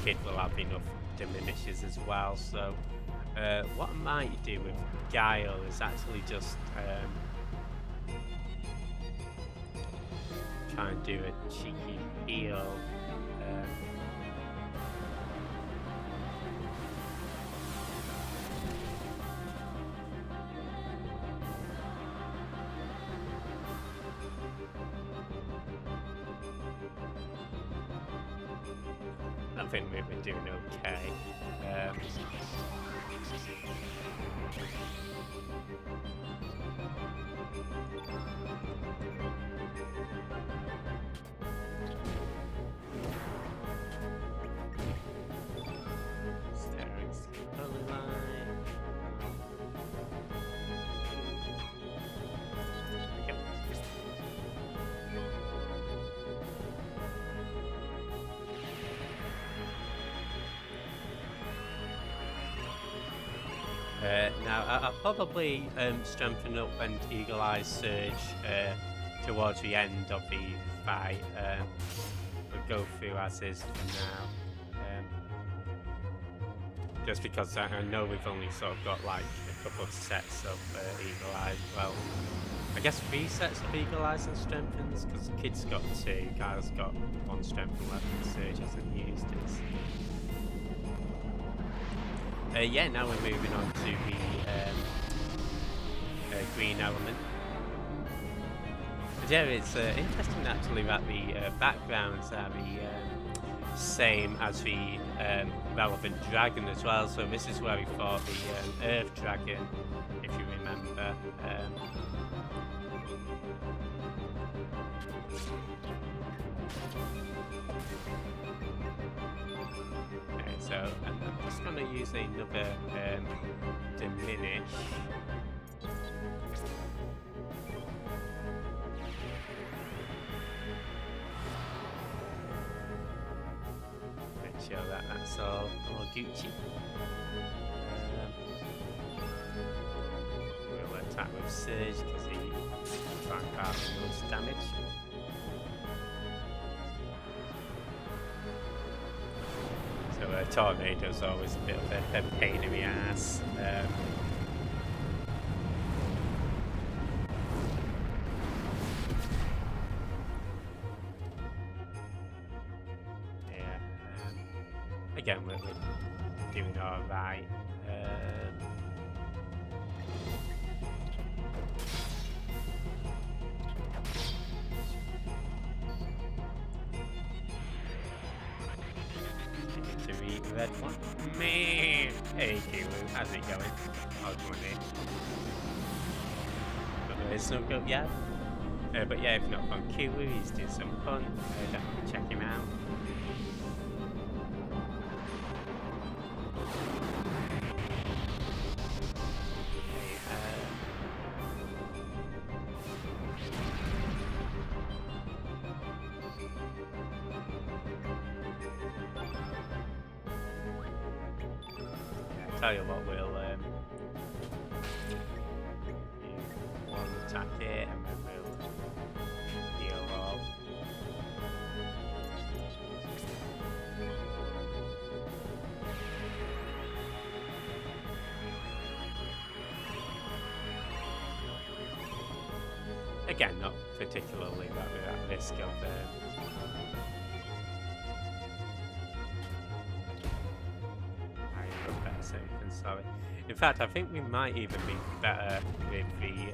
Kid will have enough diminishes as well, so what I might do with Guile is actually just try and do a cheeky heal. I think we've been doing okay. Now, I'll probably strengthen up and Eagle Eye Surge towards the end of the fight. go through as is for now. Just because I know we've only sort of got like a couple of sets of Eagle Eyes. Well, I guess 3 sets of Eagle Eyes and Strengthens, because Kid's got 2, Kyle's got 1 Strengthen left, and Surge hasn't used it. Yeah, now we're moving on to the green element. But yeah, it's interesting actually that the backgrounds are the same as the relevant dragon as well. So this is where we fought the Earth Dragon, if you remember. Okay, so I'm just going to use another diminish. Sure that's all Gucci. We'll attack with Surge because he trying to out the most damage. So Tornado's always a bit of a pain in the ass. Again, we're doing alright. To read the red one. Man! Hey, Kiwu, how's it going? How's one day? There's no go yet. But yeah, if not on Kiwu, he's doing some fun. Definitely check him out. Tell you what, we'll one attack it and then we'll heal all. Again, not particularly that we're at risk of sorry. In fact, I think we might even be better with the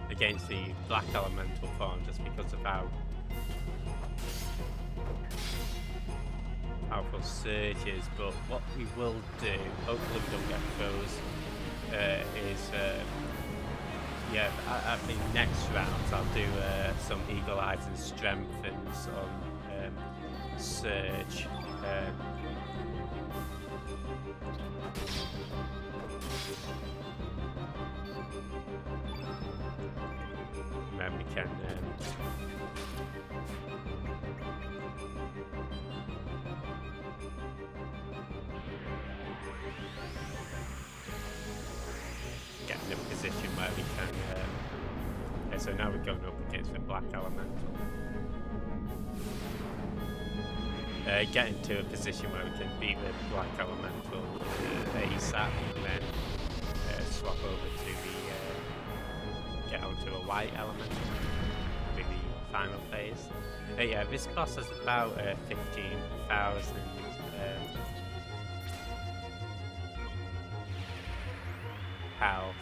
against the black elemental form, just because of how powerful Surge is. But what we will do, hopefully we don't get those, is yeah, at the next round I'll do some Eagle Eyes and Strengthens on Surge. And then we can get in a position where we can okay, so now we're going up against the black elemental. Get into a position where we can beat the black elemental ASAP, and then swap over to the get onto a white elemental for the final phase. Yeah, this boss has about 15,000 health,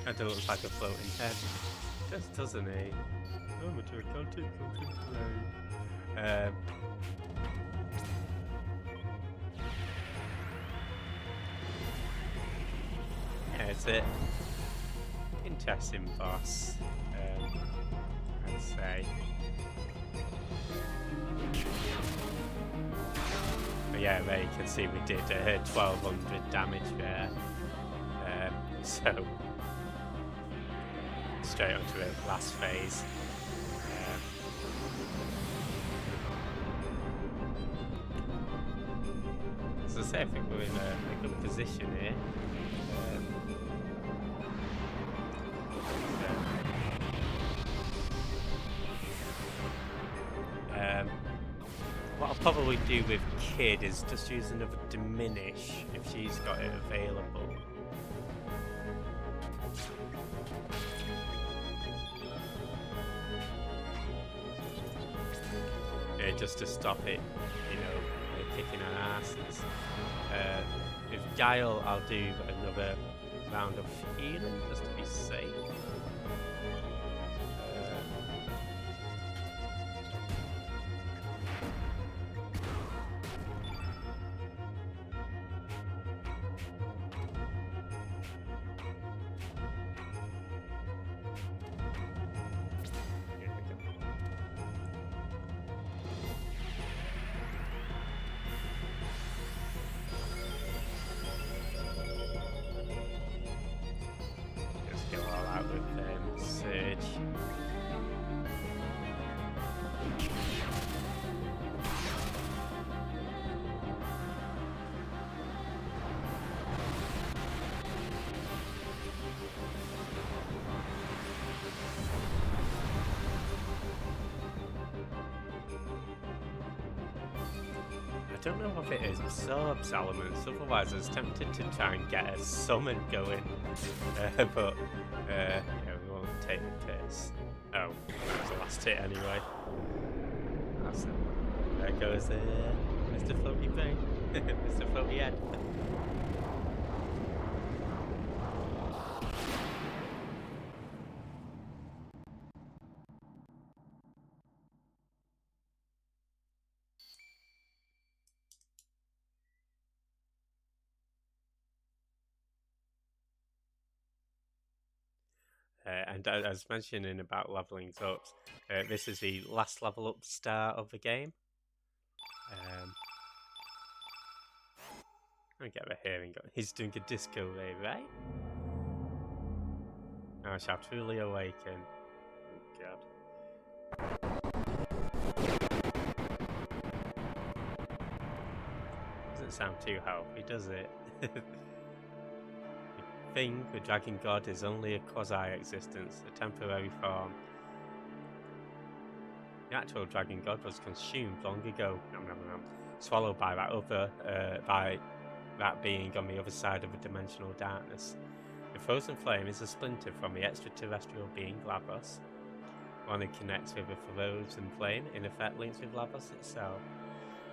and it looks like a floating head. Just doesn't he? Oh, my turn, can't take something play. Yeah, it's an interesting boss, I'd say. But yeah, there you can see we did 1200 damage there. So straight onto the last phase. As I say, I think we're in a good position here. probably do with Kid is just use another Diminish if she's got it available. Yeah, just to stop it, you know, kicking our asses. With Guile, I'll do another round of healing just to be safe. I don't know if it is absorbs elements, otherwise I was tempted to try and get a summon going, but yeah, we won't take the piss. Oh, that was the last hit anyway. Awesome. There goes Mr. Floaty Thing, Mr. Floaty Head. And I was mentioning about leveling up, this is the last level up star of the game. I'll get the hearing going. He's doing a disco wave, right? I shall truly awaken. Oh god. Doesn't sound too healthy, does it? Thing, the Dragon God, is only a quasi-existence, a temporary form. The actual Dragon God was consumed long ago, swallowed by that other, by that being on the other side of the dimensional darkness. The frozen flame is a splinter from the extraterrestrial being Lavos. One who connects with the frozen flame, in effect links with Lavos itself.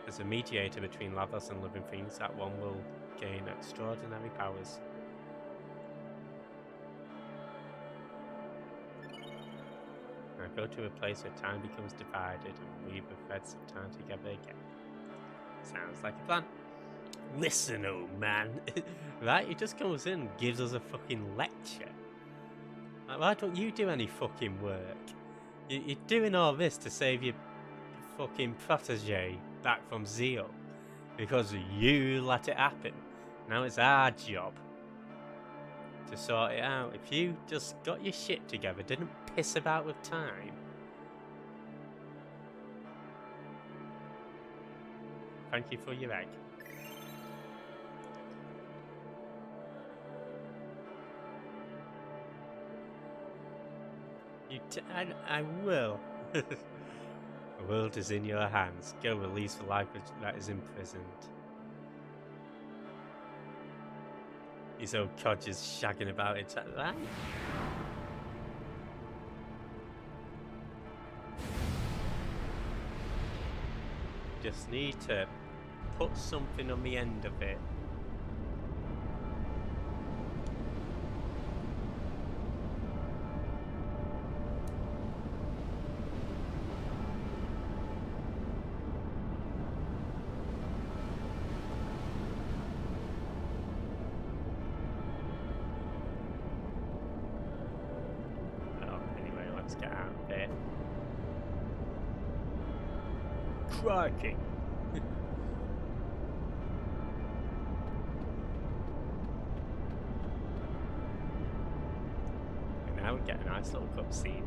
As a mediator between Lavos and living things, that one will gain extraordinary powers. Now go to a place where time becomes divided and weave the threads of time together again. Sounds like a plan. Listen, old man. Right, he just comes in and gives us a fucking lecture. Like, why don't you do any fucking work? You're doing all this to save your fucking protege back from Zeal. Because you let it happen. Now it's our job to sort it out. If you just got your shit together, didn't piss about with time. Thank you for your egg. I will. The world is in your hands. Go release the life that is imprisoned. His old codgers shagging about it at that. Just need to put something on the end of it. Let's get out of there. Crikey. And now we get a nice little cutscene.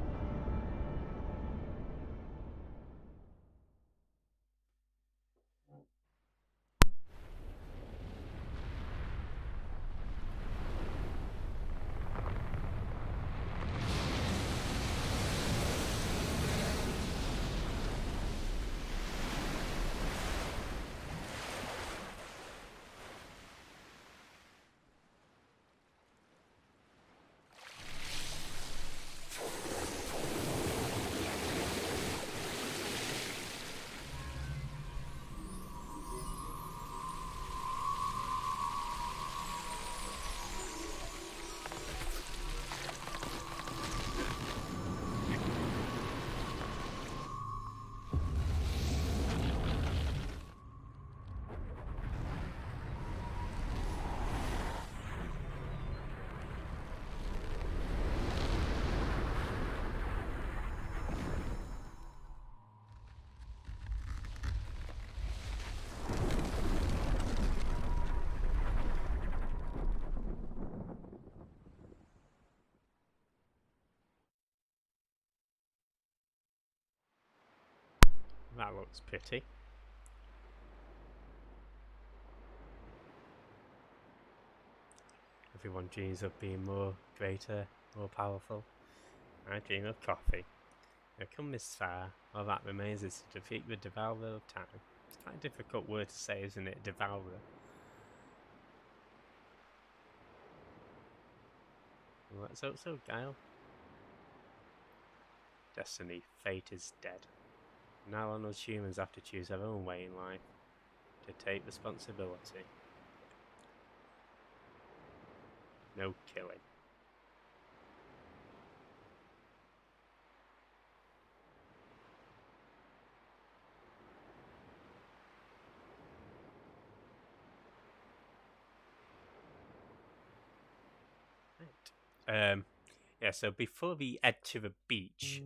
That looks pretty. Everyone dreams of being more greater, more powerful. I dream of coffee. Now come this far, all that remains is to defeat the devourer of time. It's quite a difficult word to say, isn't it? Devourer. Let's hope so, Guile. Destiny, fate is dead. Now on us humans have to choose our own way in life, to take responsibility. No killing. Right. Yeah, so before we head to the beach,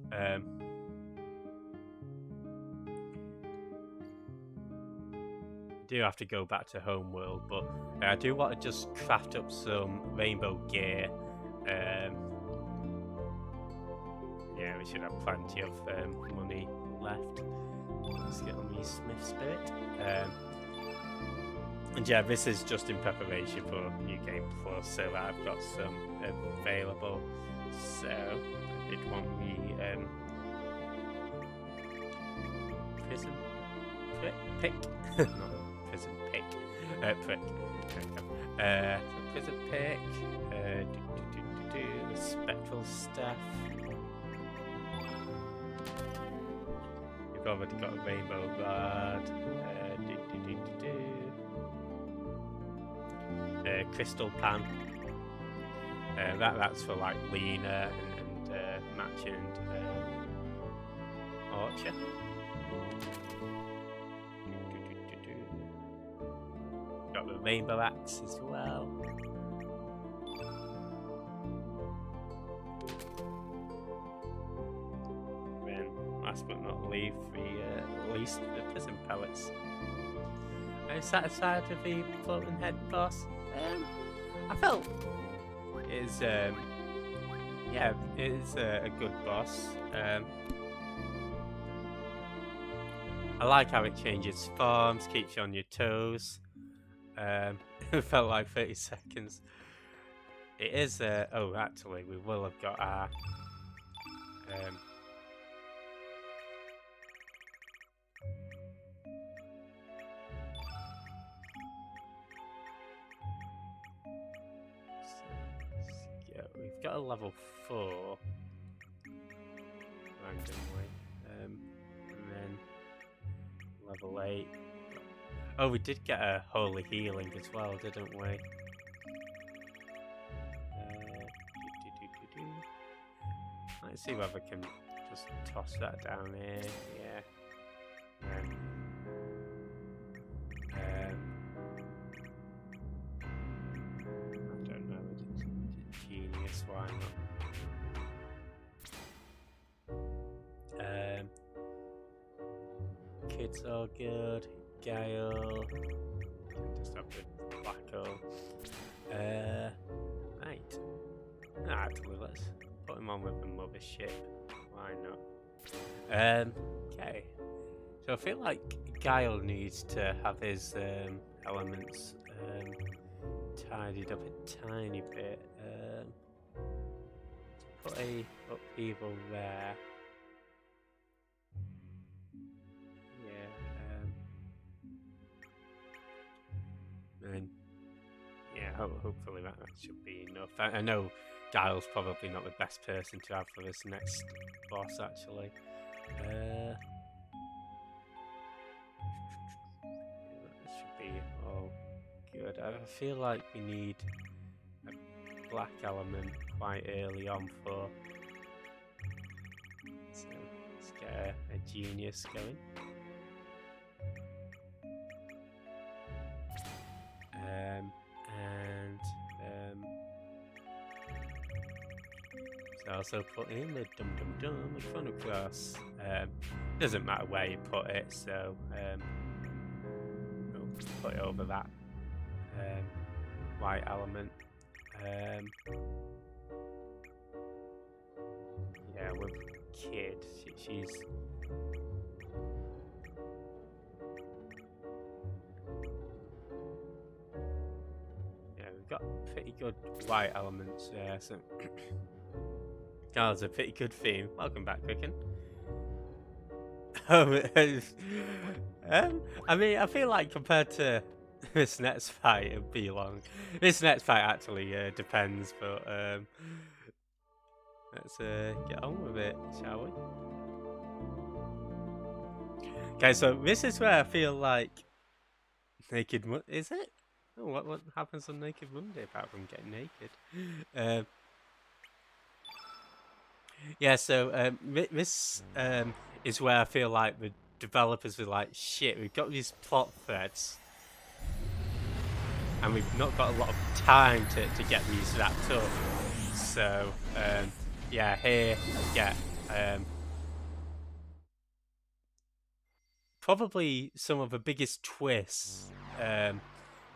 do have to go back to Homeworld, but I do want to just craft up some rainbow gear. Yeah, we should have plenty of money left. Let's get on the Smith Spirit. And yeah, this is just in preparation for New Game Plus, so that I've got some available. So I did want the prison pick, not prison pick, prick. Prison pick. Spectral staff. We've already got a rainbow guard. Crystal pan. That's for like Lena and Match and Archer. Got the rainbow axe as well. Then, last but not least, the prison pellets. Are you satisfied with the floating head boss? I felt it is a good boss. I like how it changes forms, keeps you on your toes. It felt like 30 seconds. It is oh, actually we will have got our we've got a level 4 randomly, and then level 8. Oh, we did get a holy healing as well, didn't we? Let's see whether we can just toss that down here. Yeah. I don't know. It's genius. Why not? Kids are good. Gale. Just have the black hole. Right. Actually, let's put him on with the mothership. Why not? Okay. So I feel like Guile needs to have his elements tidied up a tiny bit. Put a upheaval there. And yeah, hopefully that should be enough. I know Giles probably not the best person to have for this next boss, actually. That should be all good. I feel like we need a black element quite early on for. So let's get a genius going. So I also put in the the Chrono cross. Doesn't matter where you put it, so we'll put it over that white element. Yeah, with Kid, she's good white elements there. So that was a pretty good theme. Welcome back, Quicken. I mean, I feel like compared to this next fight, it'd be long. This next fight actually depends, but let's get on with it, shall we? Okay, so this is where I feel like Naked is it? Oh, what happens on Naked Monday apart from getting naked? Yeah, so this is where I feel like the developers were like, shit, we've got these plot threads, and we've not got a lot of time to get these wrapped up. So yeah, here we get probably some of the biggest twists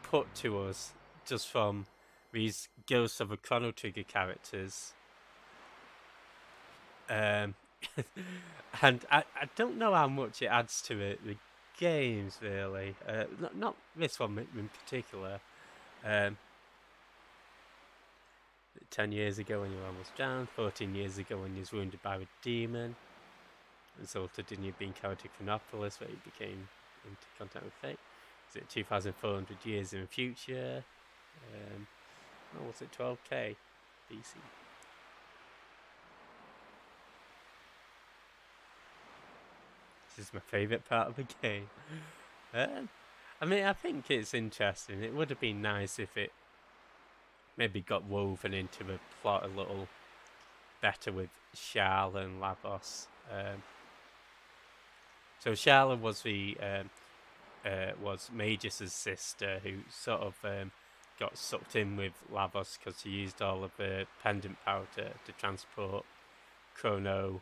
put to us just from these Ghosts of a Chrono Trigger characters. And I don't know how much it adds to it, the games really. Not this one in particular. 10 years ago when you were almost drowned, 14 years ago when you was wounded by a demon, resulted in you being carried to Chronopolis where you became into contact with fate. Is it 2,400 years in the future? Or was it 12k BC? This is my favourite part of the game. I mean, I think it's interesting. It would have been nice if it maybe got woven into the plot a little better with Charles and Lavos. So Charla was the was Magus' sister, who sort of got sucked in with Lavos because he used all of the pendant power to transport Chrono,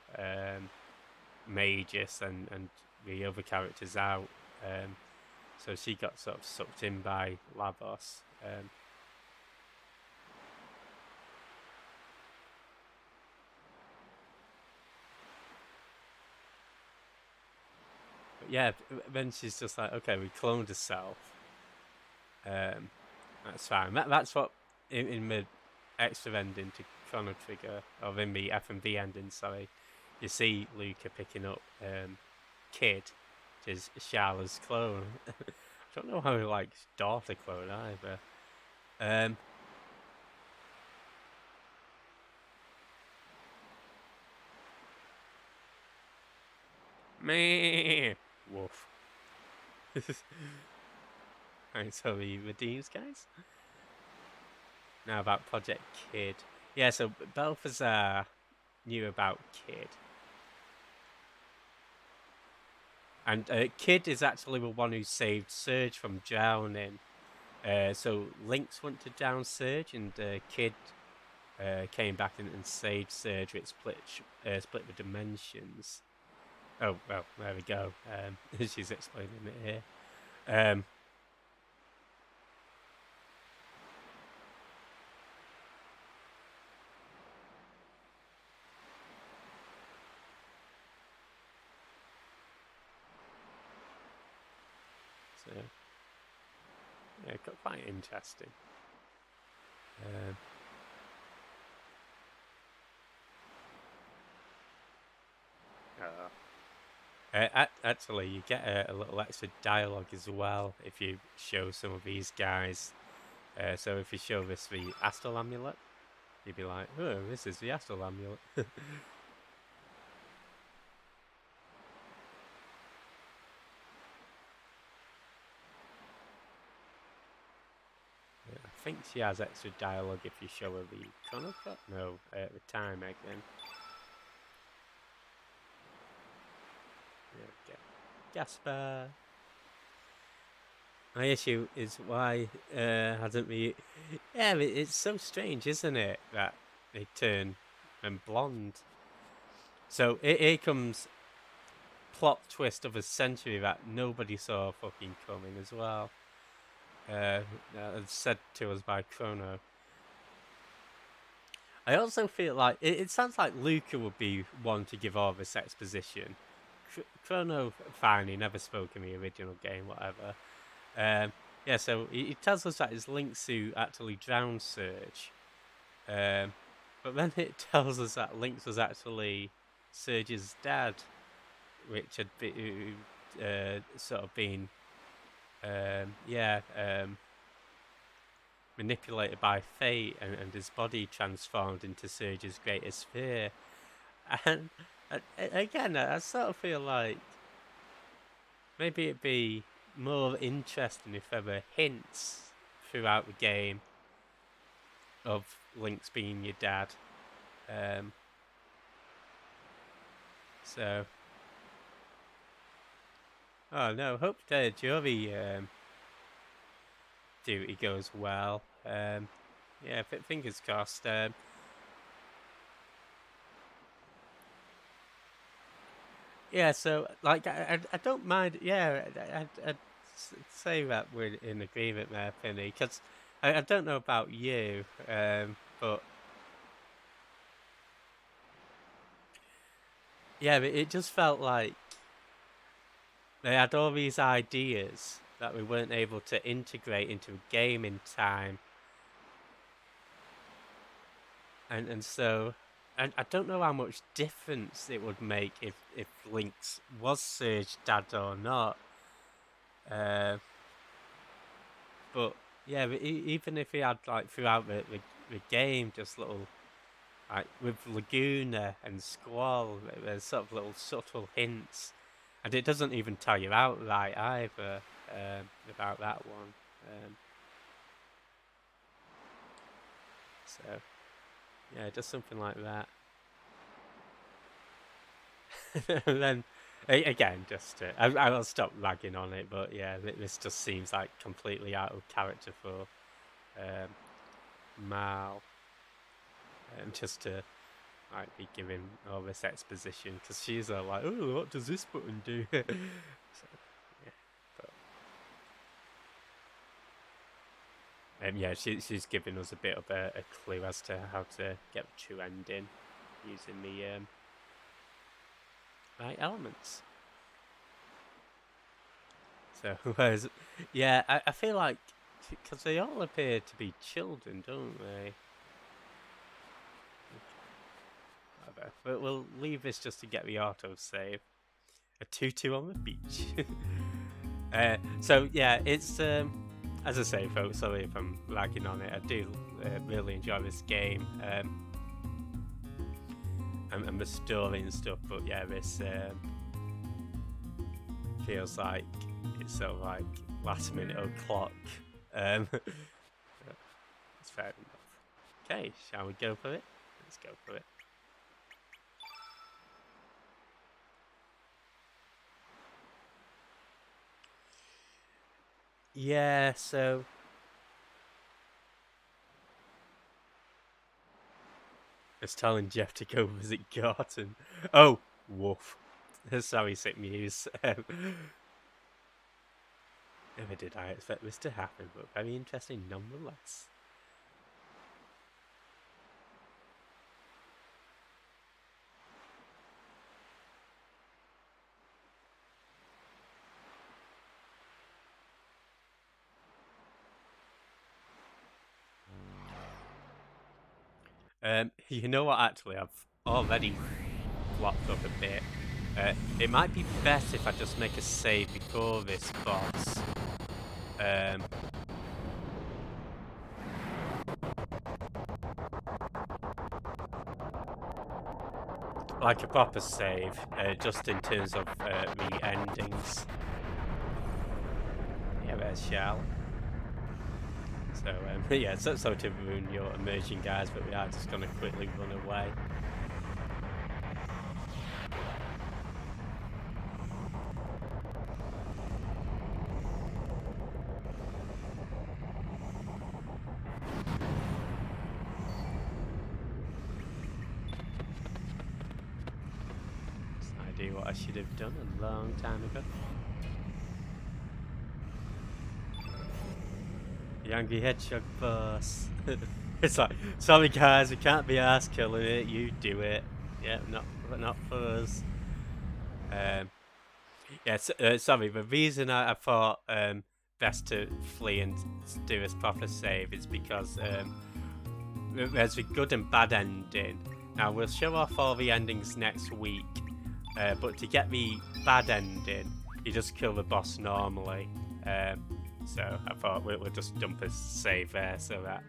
Magus, and the other characters out. So she got sort of sucked in by Lavos. But yeah, then she's just like, okay, we cloned herself. That's fine. That's what in the extra ending to Chrono Trigger, or in the FMV ending, sorry, you see Luca picking up Kid, which is Charla's clone. I don't know how he likes daughter clone either. Me Wolf. Alright, so he redeems, guys. Now about Project Kid. Yeah, so Balthazar knew about Kid. And Kid is actually the one who saved Surge from drowning. So Lynx went to drown Surge, and Kid came back and saved Surge, which split the dimensions. Oh, well, there we go. She's explaining it here. So, yeah, quite interesting. Actually, you get a little extra dialogue as well if you show some of these guys. So if you show this the Astral Amulet, you'd be like, oh, this is the Astral Amulet. I think she has extra dialogue if you show her the Chrono Cut? No, the time egg then. Okay. Jasper. My issue is why hasn't the... Yeah, it's so strange, isn't it, that they turn them blonde. So here comes plot twist of a century that nobody saw fucking coming as well. Said to us by Chrono. I also feel like it sounds like Luca would be one to give all this exposition. Chrono, fine, he never spoke in the original game, whatever. Yeah, so he tells us that it's Lynx who actually drowned Surge. But then it tells us that Lynx was actually Surge's dad, which had been, sort of been, manipulated by fate, and his body transformed into Surge's greatest fear. And again, I sort of feel like maybe it'd be more interesting if there were hints throughout the game of Lynx being your dad. Um, so, oh no, hope the jury duty goes well. Yeah, fingers crossed. Yeah, so like I don't mind. Yeah, I'd say that we're in agreement there, Penny, because I don't know about you, but yeah, but it just felt like they had all these ideas that we weren't able to integrate into a game in time, and so I don't know how much difference it would make if Lynx was Surge dad or not. Uh, but yeah, but even if he had like throughout the game, just little like with Laguna and Squall, there's sort of little subtle hints, and it doesn't even tell you outright either about that one. So yeah, just something like that. And then again, just I will stop ragging on it, but yeah, this just seems like completely out of character for Mal, just to like be giving all this exposition because she's like, oh, what does this button do? So yeah, but yeah, she's giving us a bit of a clue as to how to get the true ending using the right elements. So, whereas, yeah, I feel like because they all appear to be children, don't they? Whatever. But we'll leave this just to get the autosave. A tutu on the beach. So yeah, it's as I say, folks. Sorry if I'm lagging on it. I do really enjoy this game. And the story and stuff, but yeah, this feels like it's sort of like last minute o'clock. It's fair enough. Okay, shall we go for it? Let's go for it. Yeah, so it's telling Jeff to go visit Garton. Oh, woof. Sorry, sick news. Never did I expect this to happen, but very interesting nonetheless. You know what? Actually, I've already flopped up a bit. It might be best if I just make a save before this boss. Like a proper save, just in terms of the endings. Yeah, there's Shell. So, yeah, sorry to ruin your immersion, guys, but we are just going to quickly run away. I do what I should have done a long time ago. The Angry Hedgehog boss. It's like, sorry guys, we can't be ass killing it. You do it. Yeah, not for us. Yeah, sorry. The reason I thought best to flee and do a proper save is because there's a good and bad ending. Now we'll show off all the endings next week, but to get the bad ending, you just kill the boss normally. So I thought we'll just dump a save there so that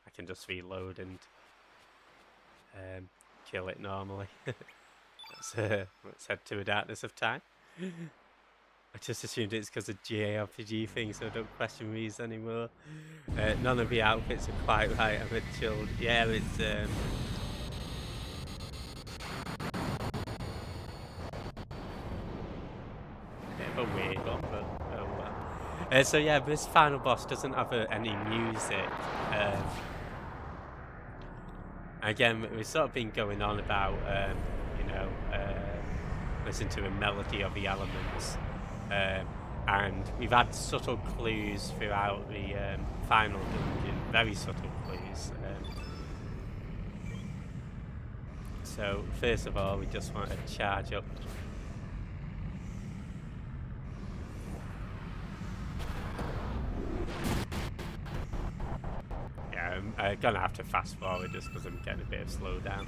I can just reload and kill it normally. Let's head to a darkness of time. I just assumed it's because of JRPG thing, so I don't question these anymore. None of the outfits are quite right. I'm a chilled. Yeah, it's bit of a weird one, but oh well. So yeah, this final boss doesn't have any music. Again, we've sort of been going on about, listen to a melody of the elements. And we've had subtle clues throughout the final dungeon, very subtle clues. So first of all, we just want to charge up. Yeah, I'm gonna have to fast forward just because I'm getting a bit of slowdown.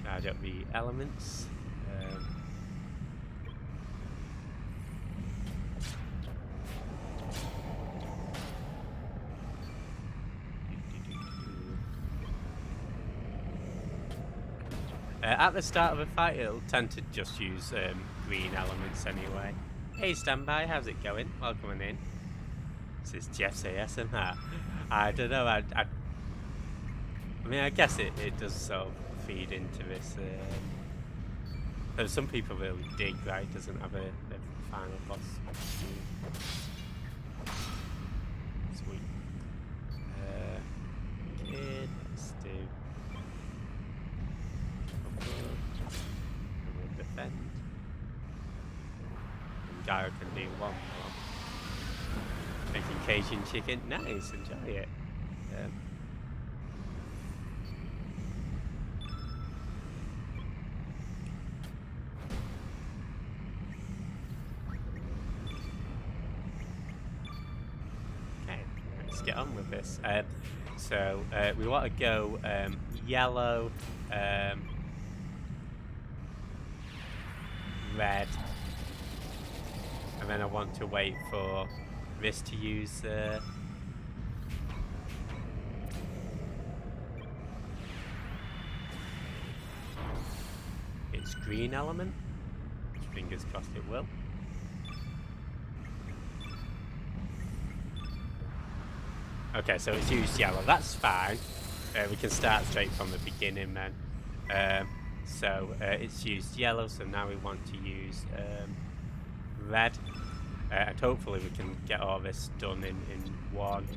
Charge up the elements. At the start of a fight, it'll tend to just use green elements anyway. Hey, standby, how's it going? Welcome in. This is Jeff's ASMR. I don't know, I mean, I guess it does sort of feed into this. Some people really dig, right? Doesn't have a final boss. Sweet. Kid, let's do. We'll defend. And Gyro can do one more. Making Cajun chicken. Nice, enjoy it. Get on with this. So we want to go yellow, red, and then I want to wait for this to use its green element, which fingers crossed it will. Okay, so it's used yellow, that's fine. We can start straight from the beginning then. So it's used yellow, so now we want to use red. And hopefully we can get all this done in one.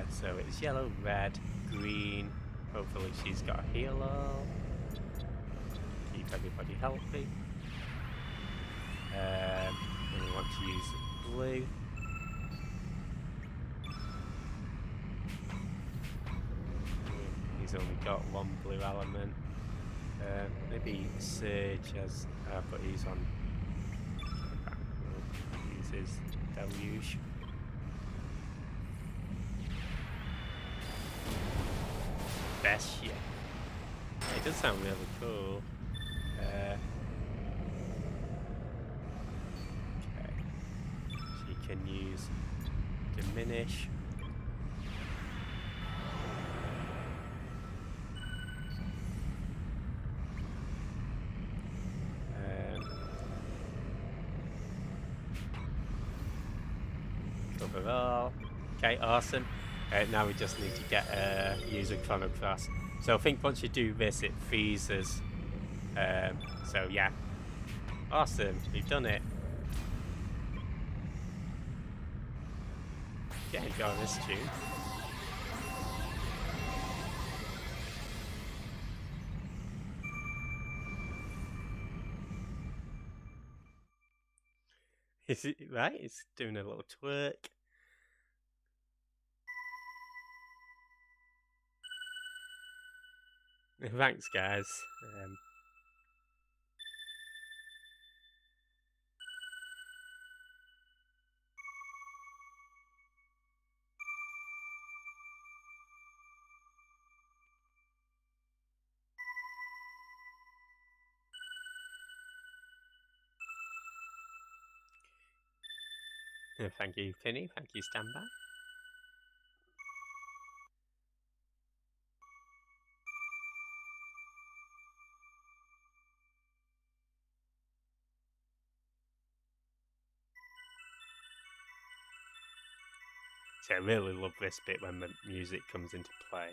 So it's yellow, red, green. Hopefully she's got a healer. Keep everybody healthy. And we want to use blue. He's only got one blue element. Maybe Surge has, but he's on. We'll use his deluge. Best yet. It does sound really cool. Can use diminish. Overall. Okay, awesome. Now we just need to get user Chrono class. So I think once you do this, it freezes. So yeah, awesome. We've done it. Yeah, you got this tune. Is it right? It's doing a little twerk. Thanks, guys. Thank you, Finny. Thank you, Standby. See, I really love this bit when the music comes into play.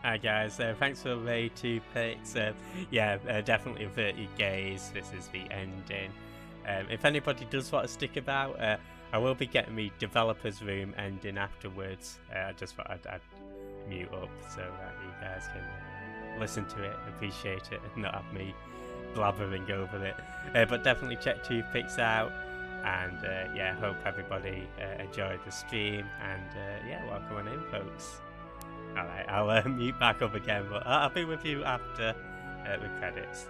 Hi guys, thanks for the 2 picks. Definitely 30 gays. This is the ending. If anybody does want to stick about, I will be getting the developers room ending afterwards. I just thought I'd mute up so that you guys can listen to it, appreciate it, and not have me blabbering over it. But definitely check Toothpicks out, and yeah, hope everybody enjoyed the stream, and yeah, welcome on in, folks. Alright, I'll mute back up again, but I'll be with you after the credits.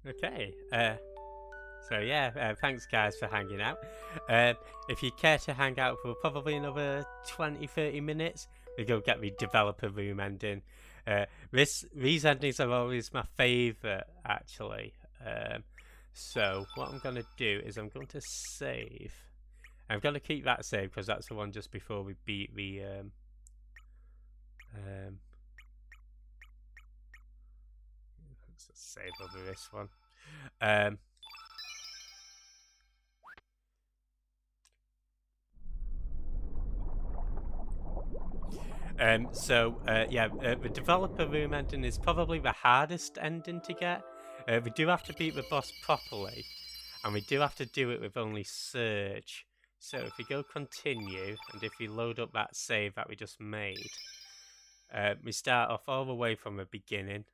Okay. So yeah, thanks guys for hanging out. If you care to hang out for probably another 20-30 minutes, we go get the developer room ending. These endings are always my favourite actually. So what I'm gonna do is I'm going to save. I'm gonna keep that save because that's the one just before we beat the let's save over this one. The developer room ending is probably the hardest ending to get. We do have to beat the boss properly, and we do have to do it with only Surge. So if we go continue, and if we load up that save that we just made, we start off all the way from the beginning.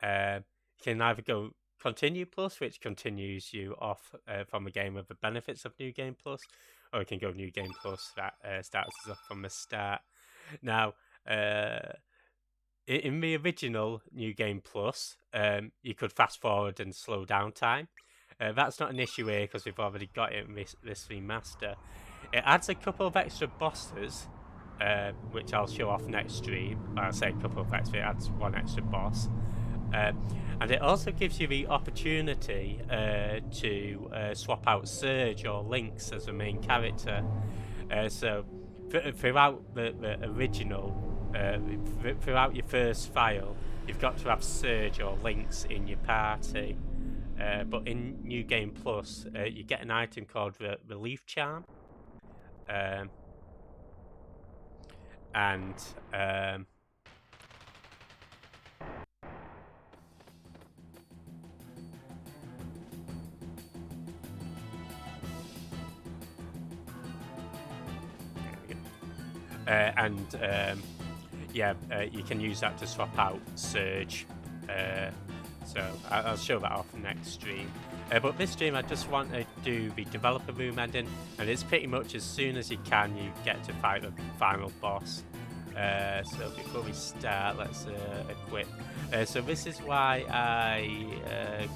You can either go continue plus, which continues you off from the game with the benefits of New Game Plus, or you can go New Game Plus, that starts us off from the start. Now, in the original New Game Plus, you could fast forward and slow down time. That's not an issue here because we've already got it in this remaster. It adds a couple of extra bosses, which I'll show off next stream. I'll say a couple of extra, it adds one extra boss. And it also gives you the opportunity to swap out Surge or Lynx as the main character. So throughout the original, throughout your first file, you've got to have Surge or Lynx in your party. But in New Game Plus, you get an item called Relief Charm. You can use that to swap out Surge. So I'll show that off next stream. But this stream, I just want to do the developer room ending, and it's pretty much as soon as you can, you get to fight the final boss. So before we start, let's equip. So this is why I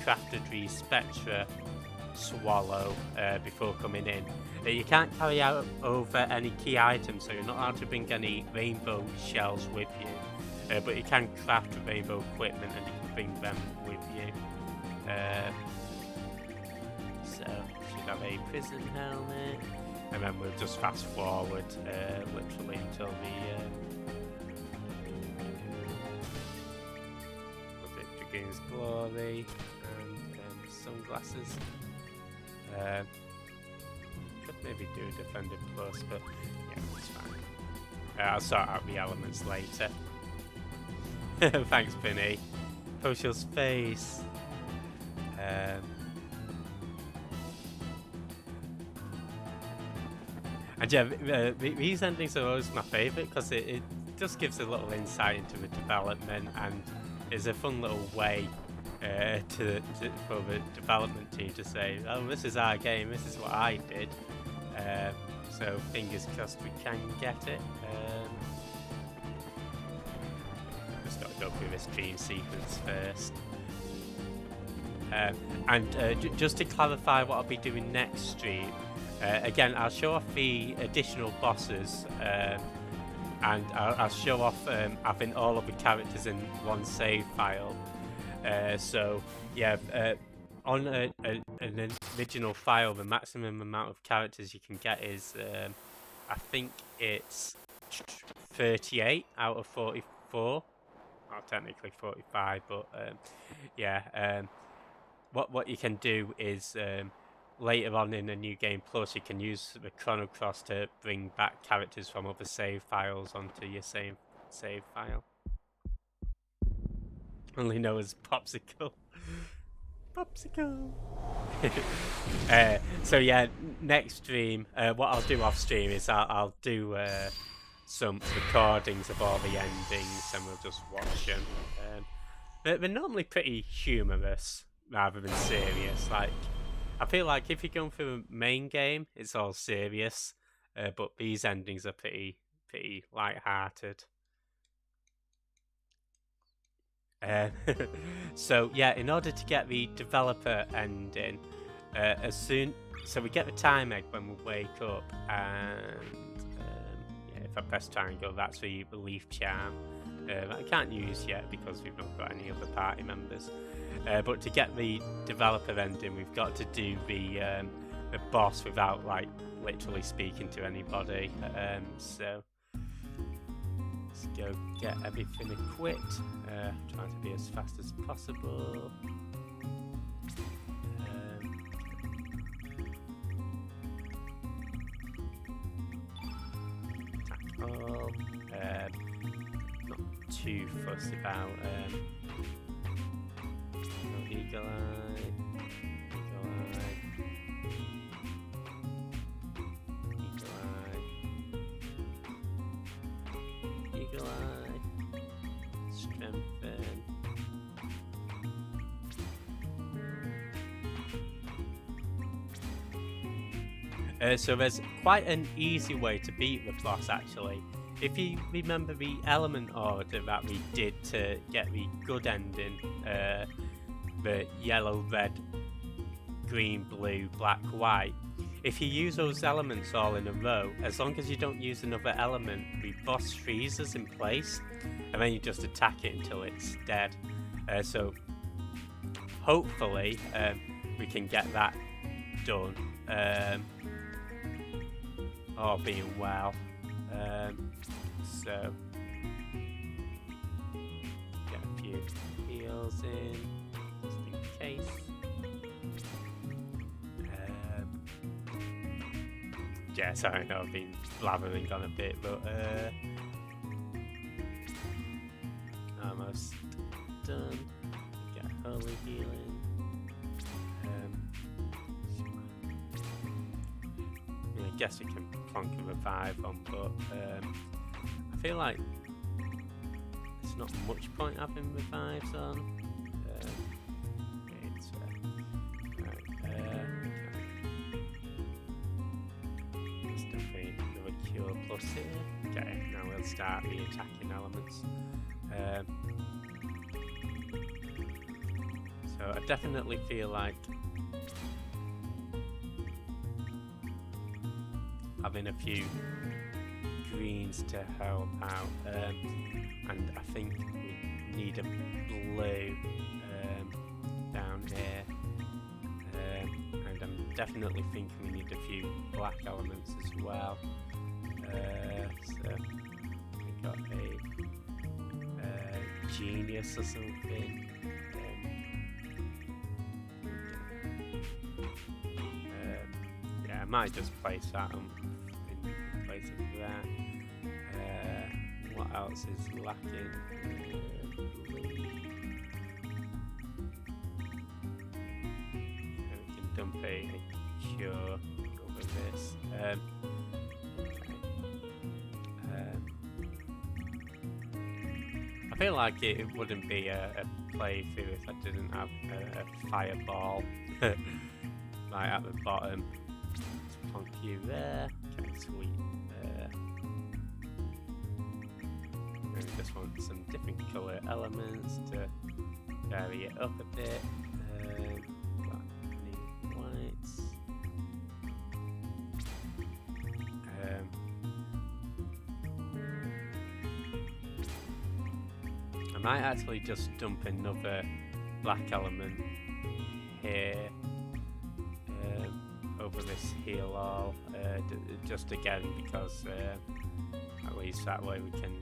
crafted the Spectra Swallow before coming in. You can't carry out over any key items, so you're not allowed to bring any rainbow shells with you. But you can craft rainbow equipment and you can bring them with you. So, should have a prison helmet. And then we'll just fast forward literally until the Dragoon's Glory and sunglasses. Could maybe do a Defender Plus, but yeah, it's fine. I'll sort out the elements later. Thanks, Vinny. Post your space. And yeah, these endings are always my favourite because it just gives a little insight into the development and is a fun little way for the development team to say, oh, this is our game, this is what I did. So fingers crossed we can get it. Just got to go through this dream sequence first. Just to clarify what I'll be doing next stream, again, I'll show off the additional bosses, and I'll show off having all of the characters in one save file. On an original file, the maximum amount of characters you can get is, I think it's 38 out of 44. Well, technically 45, but what you can do is later on in the New Game Plus, you can use the Chrono to bring back characters from other save files onto your same save file. Only known as Popsicle. Popsicle. So yeah, next stream, what I'll do off stream is I'll do some recordings of all the endings, and we'll just watch them. They're normally pretty humorous rather than serious. Like, I feel like if you're going through a main game, it's all serious, but these endings are pretty light-hearted. Um, so yeah, in order to get the developer ending, so we get the time egg when we wake up, and yeah, if I press triangle, that's the leaf charm. I can't use yet because we've not got any other party members. But to get the developer ending, we've got to do the boss without like literally speaking to anybody. So let's go get everything equipped. Trying to be as fast as possible. Attack all. Not too fussed about eagle eye. Strengthen. So there's quite an easy way to beat the boss actually. If you remember the element order that we did to get the good ending, the yellow, red, green, blue, black, white, if you use those elements all in a row, as long as you don't use another element, the boss freezes in place, and then you just attack it until it's dead. So hopefully we can get that done. All being well. So get a few heals in, just in case. Yeah, sorry, no, I've been blathering on a bit, but almost done. Get holy healing. I guess you can plonk a revive on, but I feel like there's not much point having revives on. Plus here. Okay, now we'll start the attacking elements. So I definitely feel like having a few greens to help out, and I think we need a blue down here, and I'm definitely thinking we need a few black elements as well. So we got a genius or something. Yeah, I might just place that in place of that. What else is lacking? We can dump a cure over this. I feel like it wouldn't be a playthrough if I didn't have a fireball right at the bottom. Let's plonk you there. Okay, sweet. We just want some different colour elements to vary it up a bit. Black, whites. I might actually just dump another black element here over this heal all, just again because at least that way we can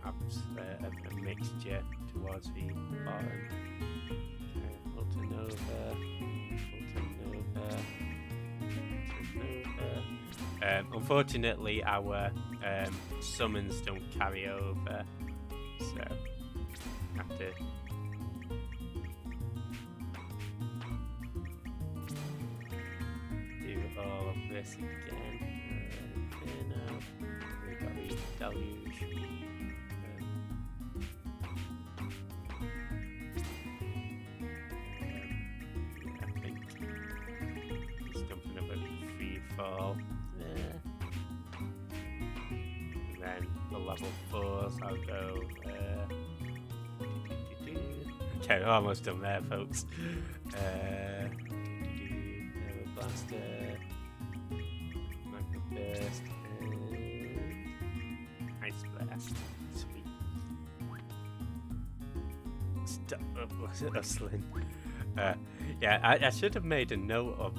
have a mixture towards the bottom. Okay, Ultanova. Unfortunately our summons don't carry over, so have to do all of this again. We've got the deluge. I think he's dumping up a free fall there. And then the level 4s I'll go Okay, we're almost done there, folks. Blaster, Magma Burst, Ice Blast. Sweet. Stop hustling. Yeah, I should have made a note of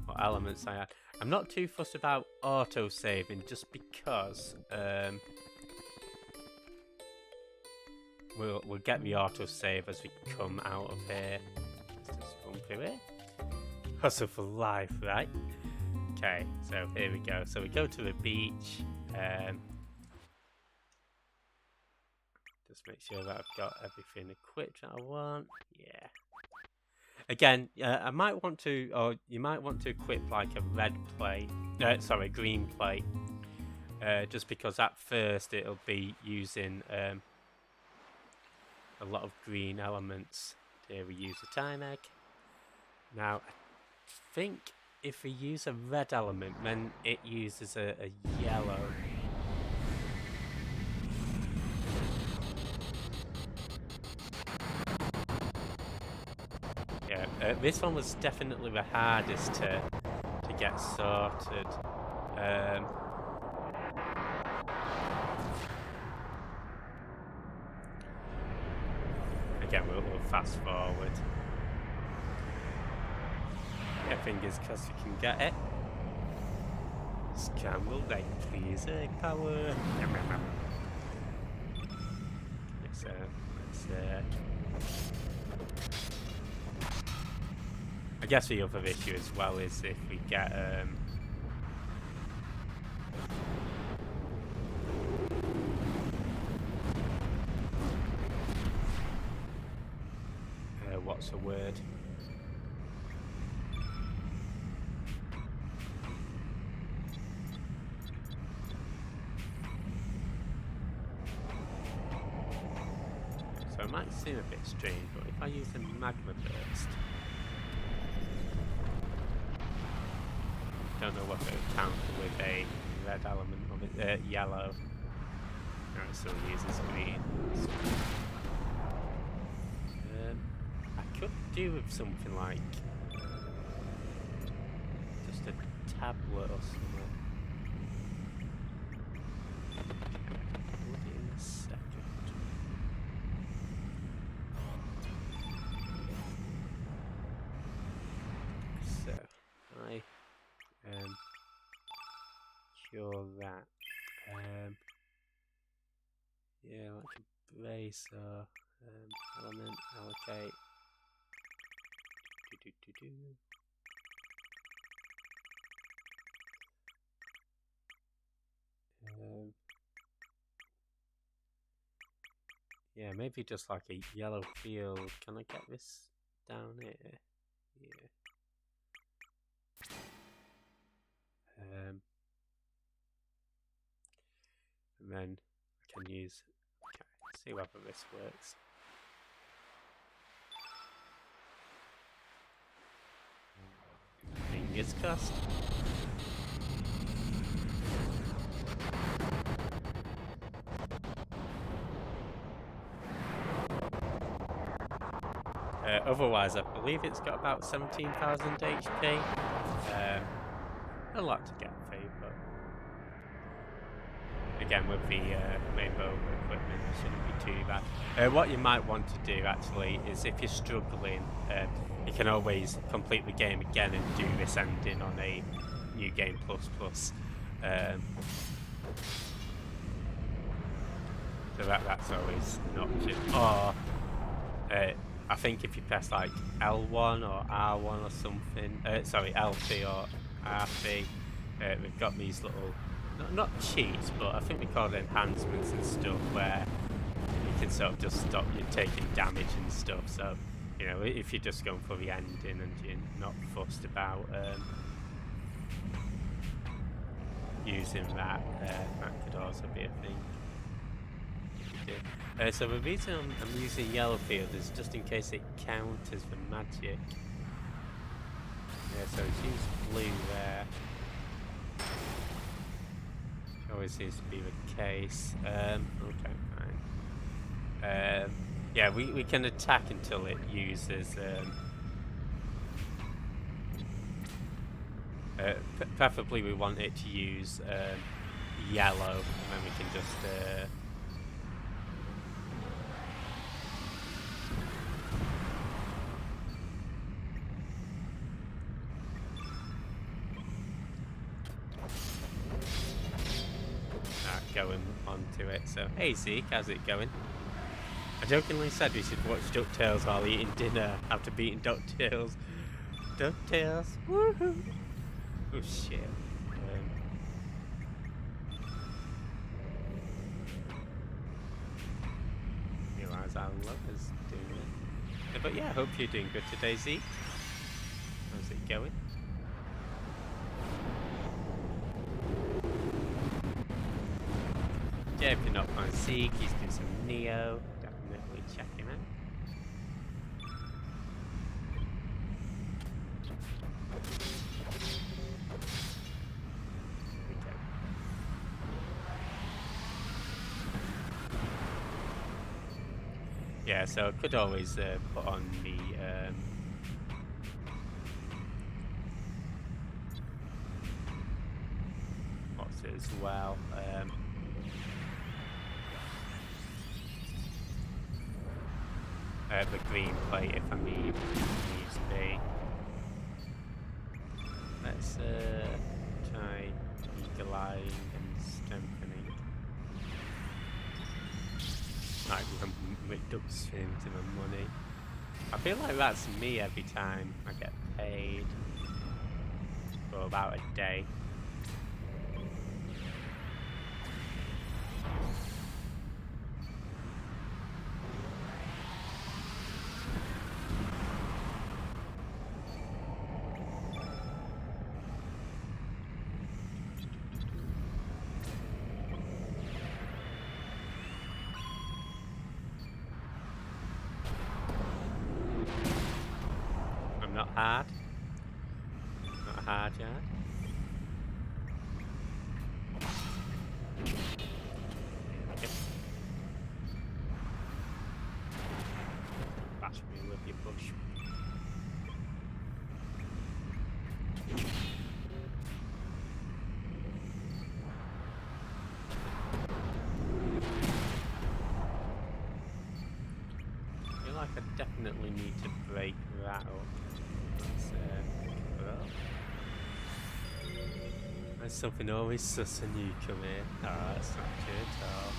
what elements I had. I'm not too fussed about auto-saving just because we'll get the auto-save as we come out of here. Let's just run through it. Hustle for life, right? Okay, so here we go. So we go to the beach. Just make sure that I've got everything equipped that I want. Yeah. Again, I might want to, or you might want to equip like a red plate, green plate, just because at first it'll be using a lot of green elements. Here we use a time egg. Now, I think if we use a red element, then it uses a yellow. Yeah, this one was definitely the hardest to get sorted. Again, we'll fast forward. Yeah, fingers crossed we can get it. Scramble right, please, power. Let's I guess the other issue as well is if we get what's the word? So it might seem a bit strange, but if I use a magma burst, don't know what it would counter with a red element of it, yellow. No, it still uses green. I could do with something like just a tablet or something. We'll do it in a second. So I cure that. Yeah, like a brace or element, allocate. Yeah, maybe just like a yellow field. Can I get this down here? Yeah. And then I can use. Okay, see whether this works. Fingers crossed. Otherwise, I believe it's got about 17,000 HP. A lot to get through, but again, with the rainbow equipment, it shouldn't be too bad. What you might want to do actually is, if you're struggling, you can always complete the game again and do this ending on a New Game Plus. So that's always an option. Or I think if you press like L1 or R1 or something, sorry, L3 or R3, we've got these little, not cheats, but I think we call it enhancements and stuff, where you can sort of just stop you taking damage and stuff. So, you know, if you're just going for the ending and you're not fussed about using that, that could also be a thing. So the reason I'm using yellow field is just in case it counters the magic. Yeah, so it's used blue there. Always seems to be the case. Okay, fine. Yeah, we can attack until it uses. Preferably, we want it to use yellow, and then we can just. Going onto it. So, hey Zeke, how's it going? I jokingly said we should watch DuckTales while eating dinner after beating DuckTales. DuckTales, woohoo! Oh shit. Realize how Lover's doing it. But yeah, I hope you're doing good today, Zeke. How's it going? Yeah, if you're not on Zeke, he's doing some Neo. Definitely check him out. Yeah, so I could always put on the what's it as well? The green plate if I needs be. Let's try eagle-eyeing and strengthening. Like reduce into my money. I feel like that's me every time I get paid for about a day. Not hard. Not hard yet. Okay. Bash me with your bush. I feel like I definitely need to break that up. There's something always sus when you come in. Oh, that's not good at all.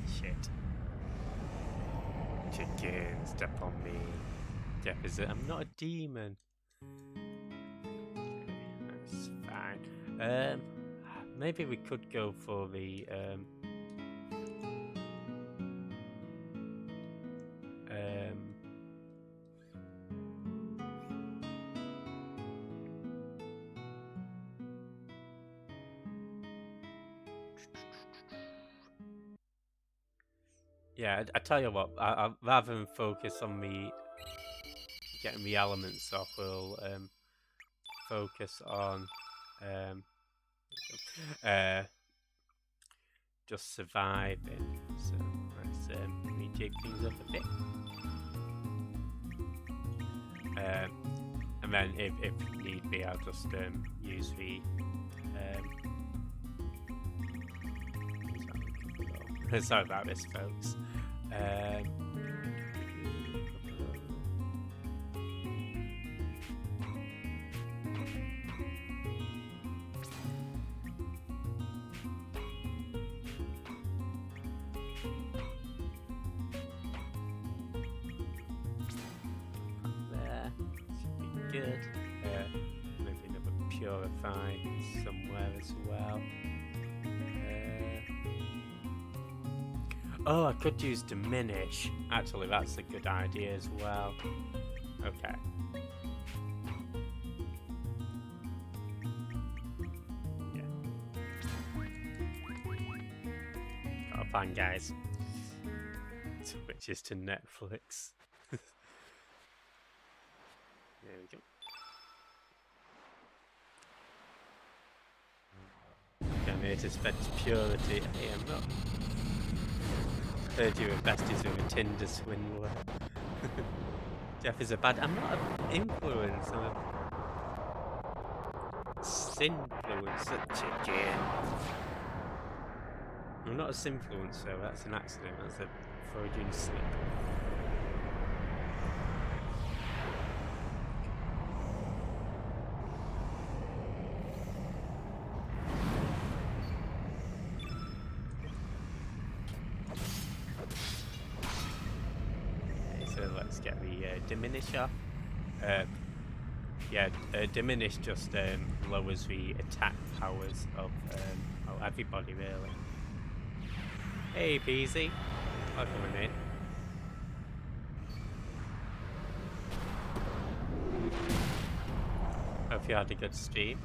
Shit. Chicken, step on me. Deficit. I'm not a demon. That's fine. Maybe we could go for the yeah, I tell you what, I rather than focus on me getting the elements off, we'll focus on just surviving. So let's rejig things up a bit. And then if need be, I'll just use the sorry about this, folks. There, should be good. Maybe another purify somewhere as well. Oh, I could use diminish. Actually, that's a good idea as well. Okay. fine, guys. Switches to Netflix. There we go. I'm here to spread purity. Hey, I'm not. Heard you were besties with a Tinder swindler. Jeff is a bad. I'm not an influencer. I'm a sinfluencer. Chicken. I'm not a sinfluencer. That's an accident. That's a Freudian slip. Let's get the diminish off. Diminish just lowers the attack powers of everybody, really. Hey, Beezy. Welcome in. Hope you had a good stream.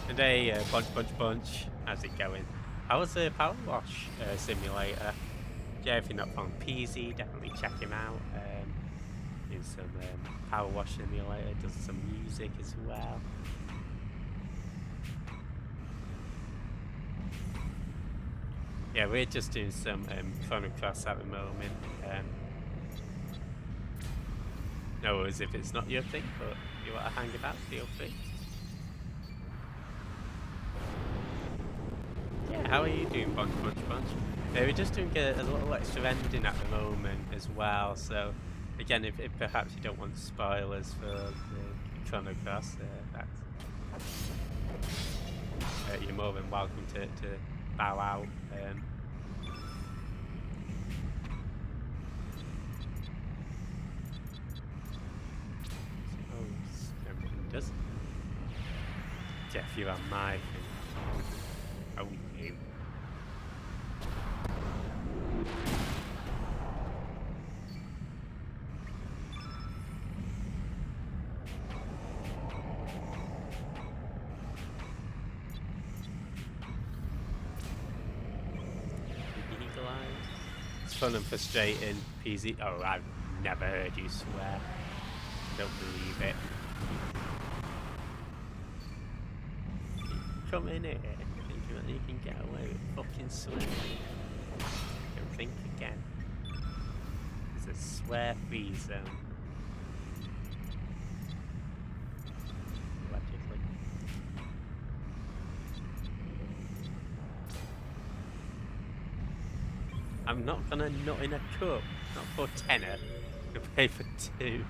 Today, bunch. How's it going? How's the Power Wash Simulator? Yeah, if you're not from PZ, definitely check him out. Doing some Power Wash Simulator, does some music as well. Yeah, we're just doing some Chrono at the moment. No worries if it's not your thing, but if you want to hang about, feel free. Yeah, how are you doing, Bunch? We're just doing a little extra ending at the moment as well, so again, if perhaps you don't want spoilers for the Chrono Cross, you're more than welcome to bow out. Everything does. Jeff, you're on my thing. Oh, you. It's fun and frustrating, PZ. Oh, I've never heard you swear. Don't believe it. Come in here. Thinking that you can get away with fucking swearing. Don't think again. It's a swear-free zone. Allegedly. I'm not gonna nut in a cup. Not for tenner. I'm gonna pay for 2.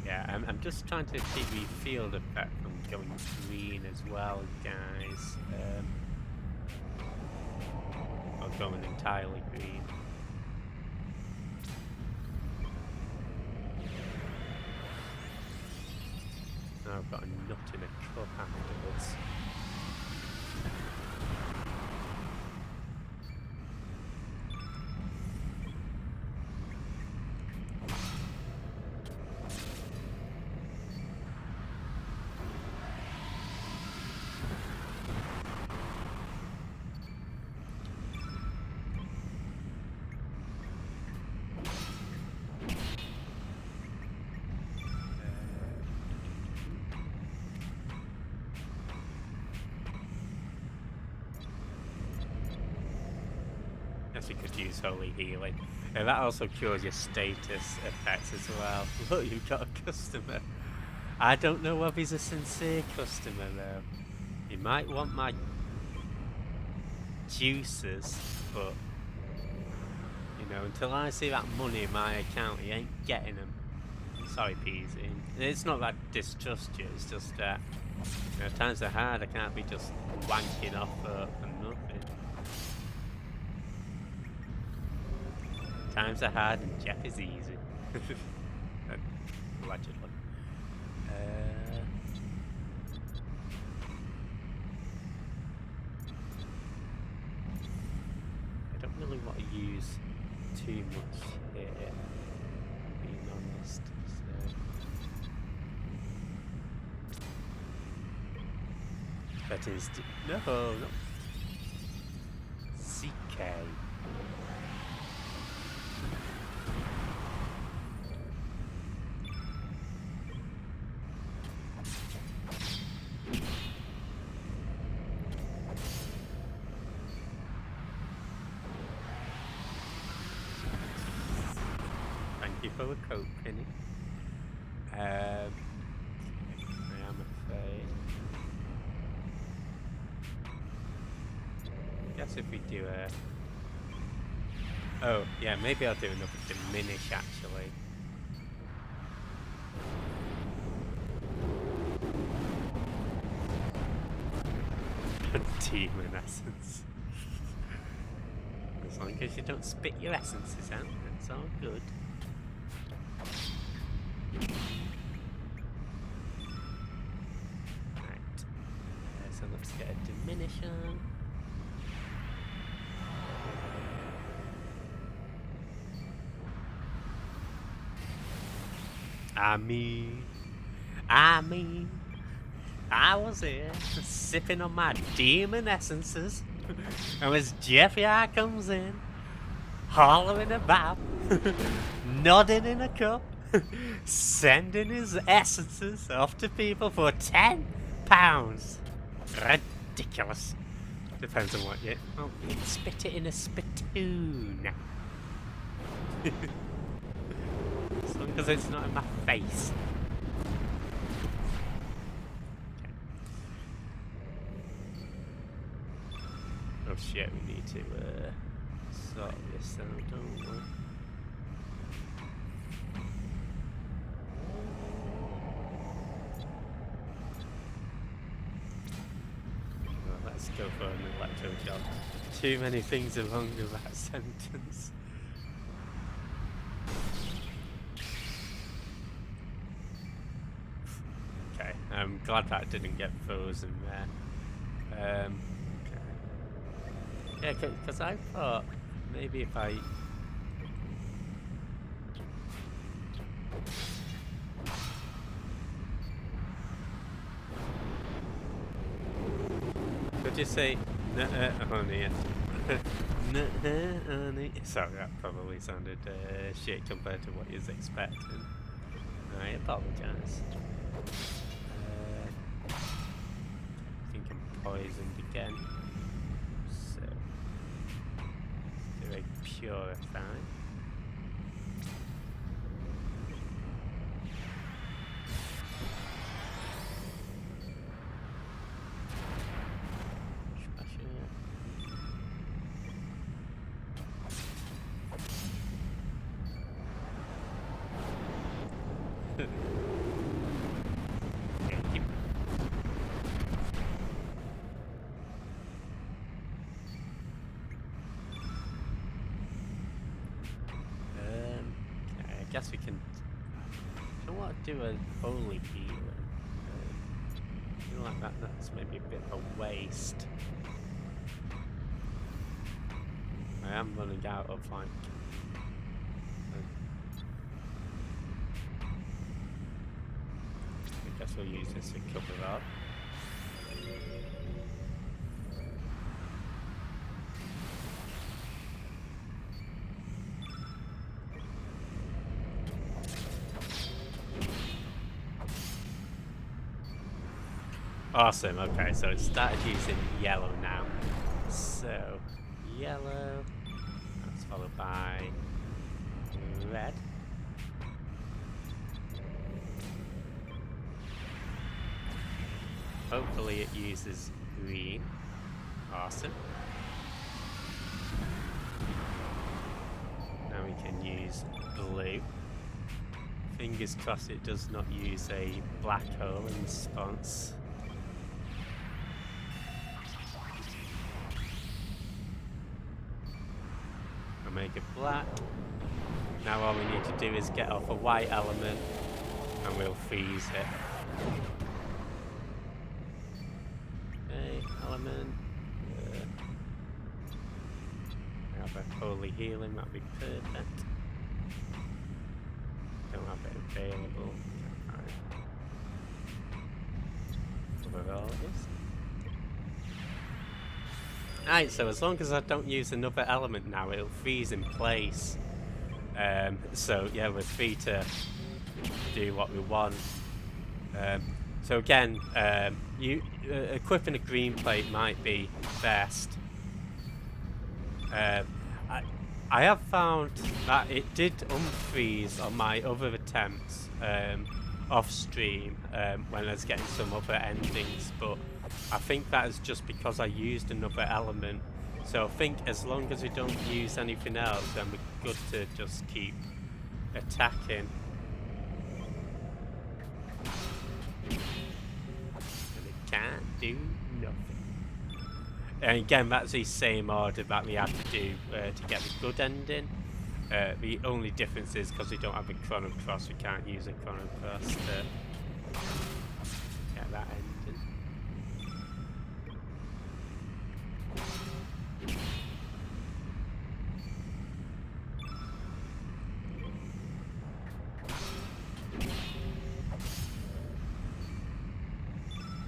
Yeah, I'm just trying to keep the field effect from going green as well, guys. Or going entirely green. Now I've got a nut in a cup afterwards. Guess we could use Holy Healing. And that also cures your status effects as well. Look, you've got a customer. I don't know whether he's a sincere customer though. He might want my juices, but you know, until I see that money in my account, he ain't getting them. Sorry, Peasy. It's not that I distrust you, it's just that you know, times are hard, I can't be just wanking off for nothing. Times are hard and Jeff is easy. Allegedly. I don't really want to use too much here, being honest. So. That is no. CK. For a coat penny. I am afraid. Guess if we do a... Oh, yeah, maybe I'll do another diminish actually. Demon essence. As long as you don't spit your essences out, that's all good. Right, so let's get a diminution. I was here sipping on my demon essences, and as Jeffy comes in, hollering about, nodding in a cup, sending his essences off to people for £10. Ridiculous. Depends on what you... Oh, you can spit it in a spittoon. As long as it's not in my face. Okay. Oh shit, we need to sort this out, don't we? Let's go for an electro job. Too many things are wrong with that sentence. Okay, I'm glad that didn't get frozen there. Okay. Yeah, because I thought maybe if I... Could you say honey? Honey. Sorry, that probably sounded shit compared to what you're expecting. I apologise. I think I'm poisoned again. So, do a purify. I guess we can. I don't want to do a holy healing. I feel like that's maybe a bit of a waste. I am running out of like. I guess we'll use this to cover up. Awesome, okay, so it started using yellow now. So, yellow, that's followed by red. Hopefully it uses green. Awesome. Now we can use blue. Fingers crossed it does not use a black hole in response. Make it black. Now all we need to do is get off a white element and we'll freeze it. Okay, element. I have a holy healing, that'd be perfect. Don't have it available. Overall it is. Right, so as long as I don't use another element now, it'll freeze in place. So yeah, we're free to do what we want. So again, equipping a green plate might be best. I have found that it did unfreeze on my other attempts off stream when I was getting some other endings, but I think that is just because I used another element. So I think as long as we don't use anything else, then we're good to just keep attacking. And it can't do nothing. And again, that's the same order that we had to do to get the good ending. The only difference is because we don't have a Chrono Cross, we can't use a Chrono Cross to get that ending.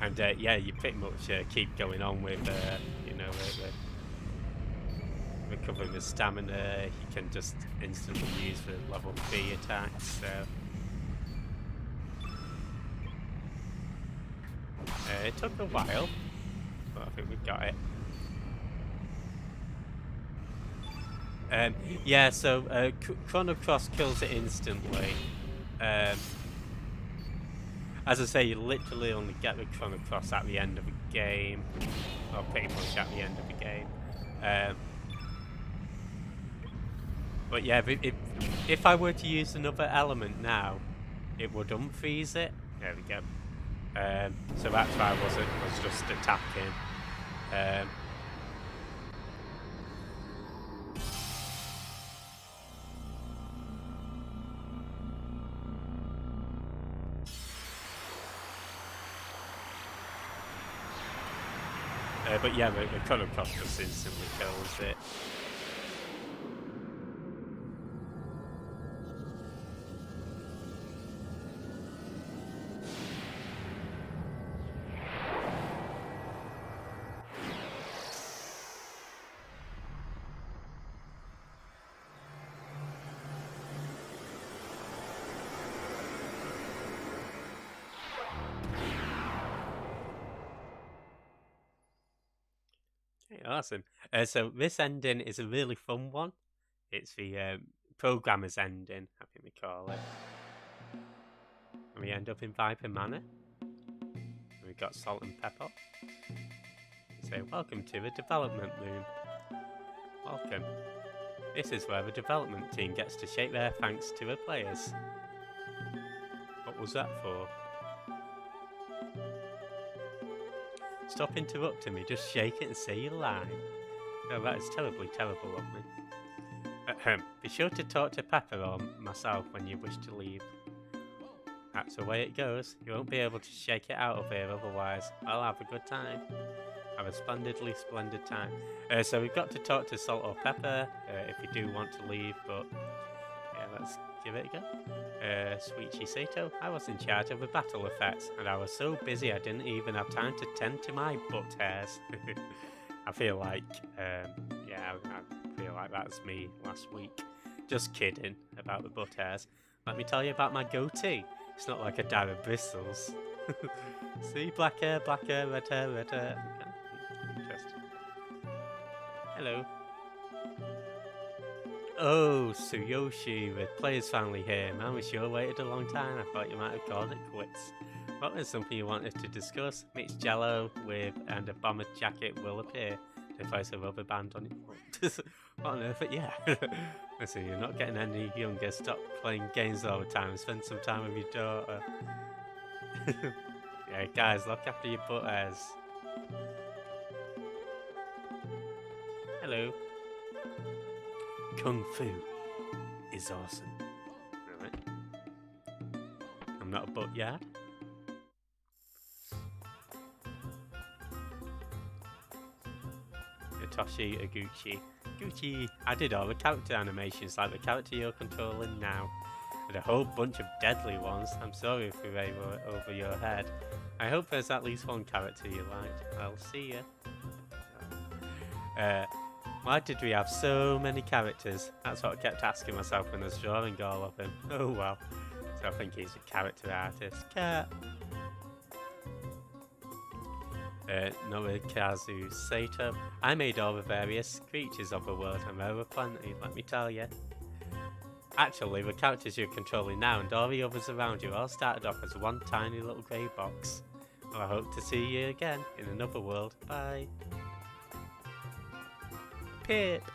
And yeah, you pretty much keep going on with, you know, recovering the stamina. You can just instantly use the level 3 attacks. So it took a while, but I think we got it. Yeah, so Chrono Cross kills it instantly. As I say, you literally only get the Chrono Cross at the end of a game, or pretty much at the end of the game. But yeah, if I were to use another element now, it would unfreeze it. There we go. So that's why I was just attacking. But yeah, the Chrono Cross just instantly kills it. Awesome. So this ending is a really fun one. It's the programmer's ending, I think we call it. And we end up in Viper Manor. And we've got Salt and Pepper. We say, welcome to the development room. Welcome. This is where the development team gets to shake their thanks to the players. What was that for? Stop interrupting me, just shake it and say your line. Oh, that is terribly terrible of me. Be sure to talk to Pepper or myself when you wish to leave. That's the way it goes. You won't be able to shake it out of here otherwise. I'll have a good time. Have a splendid time. So we've got to talk to Salt or Pepper if we do want to leave, but yeah, let's give it a go. Sweet Shisato, I was in charge of the battle effects, and I was so busy I didn't even have time to tend to my butt hairs. I feel like, yeah, I feel like that's me last week. Just kidding about the butt hairs. Let me tell you about my goatee. It's not like a dab of bristles. See, black hair, red hair, red hair. Okay. Interesting. Hello. Oh, Tsuyoshi, the player's finally here. Man, we sure waited a long time. I thought you might have called it quits. What was something you wanted to discuss? Mix Jello with and a bomber jacket will appear. To place a rubber band on your foot. What on earth? Yeah. Listen, you're not getting any younger. Stop playing games all the time. Spend some time with your daughter. Yeah, guys, look after your butt hairs. Hello. Kung Fu. is awesome. Right. I'm not a butt yard. Toshi Gucci. Gucci! I did all the character animations like the character you're controlling now. And a whole bunch of deadly ones. I'm sorry if we were over your head. I hope there's at least one character you liked. I'll see ya. Why did we have so many characters? That's what I kept asking myself when I was drawing all of them. Oh well. So I think he's a character artist. Cat. Norikazu Sato. I made all the various creatures of the world, and there were plenty, let me tell you. Actually, the characters you're controlling now and all the others around you all started off as one tiny little grey box. Well, I hope to see you again in another world. Bye. Pip.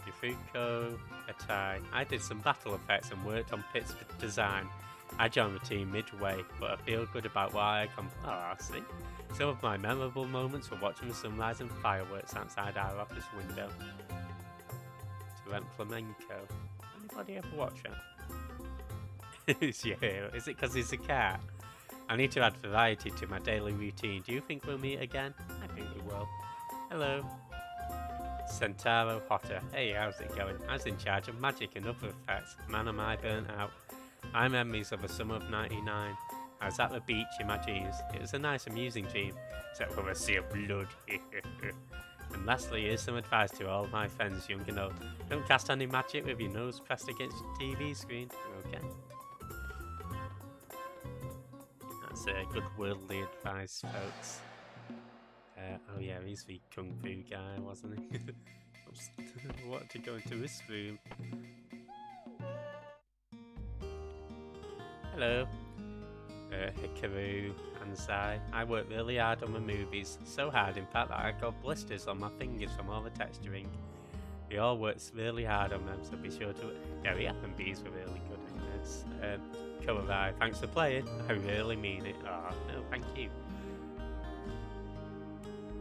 Yufuko Atai. I did some battle effects and worked on Pip's design. I joined the team midway, but I feel good about why I come. Oh, see. Some of my memorable moments were watching the sunrise and fireworks outside our office window. To rent flamenco. Anybody ever watch it? Who's your hero? Is it because he's a cat? I need to add variety to my daily routine. Do you think we'll meet again? I think we will. Hello. Centaro Hotter. Hey, how's it going? I was in charge of magic and other effects. Man, am I burnt out. My memories of the summer of '99. I was at the beach in my jeans. It was a nice, amusing dream, except for a sea of blood. And lastly, here's some advice to all my friends, young and old. Don't cast any magic with your nose pressed against the TV screen. Okay. That's good worldly advice, folks. Oh yeah, he's the Kung Fu guy, wasn't he? I wanted to go into this room. Hello. Hikaru Ansai. I worked really hard on the movies. So hard, in fact, that I got blisters on my fingers from all the texturing. We all worked really hard on them, so be sure to... Yeah, the F&Bs were really good in this. Kowarai, thanks for playing. I really mean it. Oh, no, thank you.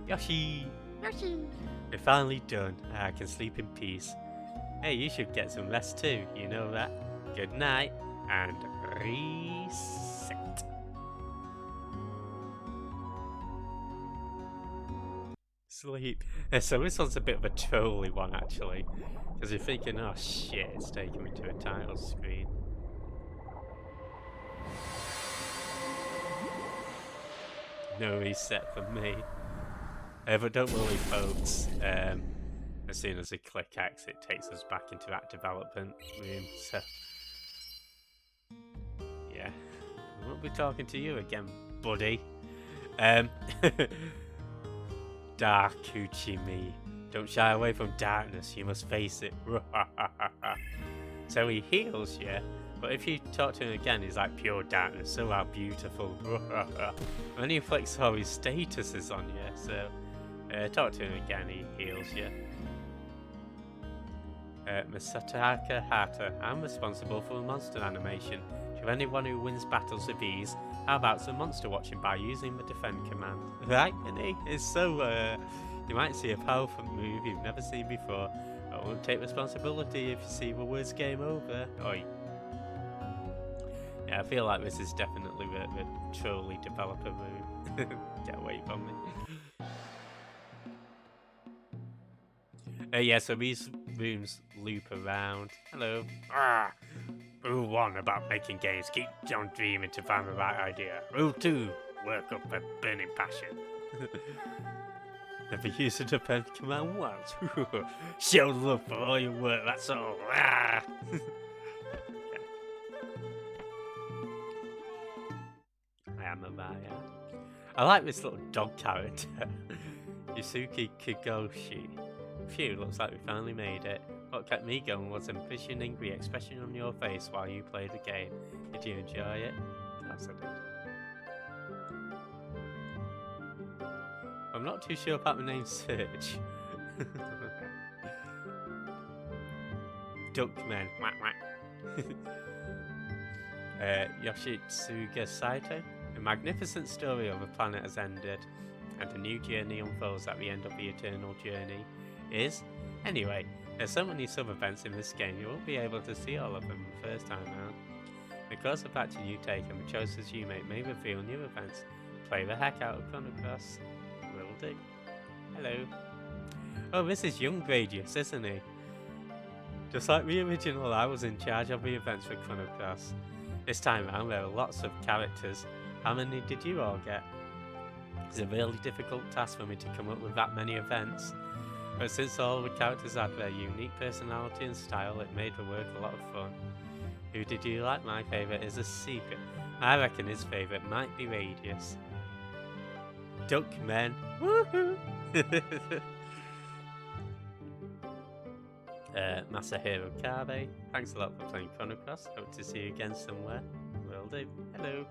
Yoshi! Yoshi! We're finally done. I can sleep in peace. Hey, you should get some rest too, you know that. Good night, and reset. Sleep. So this one's a bit of a trolly one, actually. Because you're thinking, oh shit, it's taking me to a title screen. No reset for me. But don't worry, folks. As soon as we click X, it takes us back into that development room. So, yeah, we won't be talking to you again, buddy. Dark Uchimi. Don't shy away from darkness. You must face it. So he heals you. But if you talk to him again, he's like pure darkness. So how beautiful. And then he inflicts all his statuses on you. So. Talk to him again, he heals you. Misataka Hata. I'm responsible for the monster animation. To anyone who wins battles with ease, how about some monster watching by using the defend command? Right, Minnie? It's so, you might see a powerful move you've never seen before. I won't take responsibility if you see the worst game over. Oi. Yeah, I feel like this is definitely the trolly developer move. Get away from me. Yeah, so these rooms loop around. Hello. Rule 1 about making games. Keep on dreaming to find the right idea. Rule 2, work up a burning passion. Never use a defend command once. Show love for all your work, that's all. I am a Maya. I like this little dog character. Yusuke Kigoshi. Phew, looks like we finally made it. What kept me going was envisioning the expression on your face while you played the game. Did you enjoy it? Yes, I did. I'm not too sure about the name Search. Duckman. Yoshitsuga Saito. A magnificent story of a planet has ended, and a new journey unfolds at the end of the eternal journey. Anyway, There's so many sub-events in this game, you won't be able to see all of them the first time round. The course of action you take and the choices you make may reveal new events. Play the heck out of Chrono Cross. Will do. Hello. Oh, this is young Gradius, isn't he? Just like the original, I was in charge of the events for Chrono Cross. This time round, there are lots of characters. How many did you all get? It's a really difficult task for me to come up with that many events. But since all the characters had their unique personality and style, it made the work a lot of fun. Who did you like? My favourite is a secret. I reckon his favourite might be Radius. Duckman. Woohoo! Masahiro Kabe, thanks a lot for playing Chrono Cross. Hope to see you again somewhere. Will do. Hello.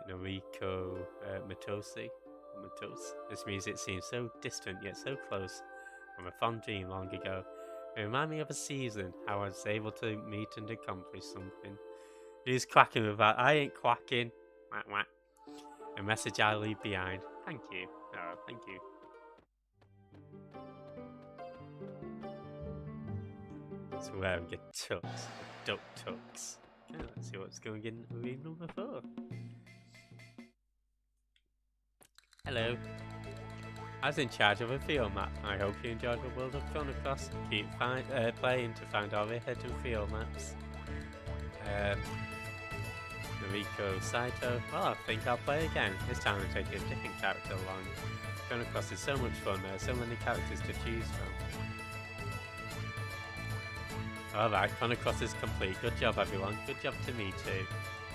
Noriko Matosi. This music seems so distant yet so close from a fond dream long ago. It reminded me of a season, how I was able to meet and accomplish something. He's quacking with that. I ain't quacking. Whack, whack. A message I leave behind. Thank you. Oh, thank you. It's wearing your tux, duck tux. Okay, let's see what's going in room number 4. Hello. I was in charge of a field map. I hope you enjoyed the world of Chrono Cross. Keep playing to find all the hidden field maps. Noriko Saito. Well, I think I'll play again. This time I'm taking a different character along. Chrono Cross is so much fun. There are so many characters to choose from. Alright, Chrono Cross is complete. Good job, everyone. Good job to me too.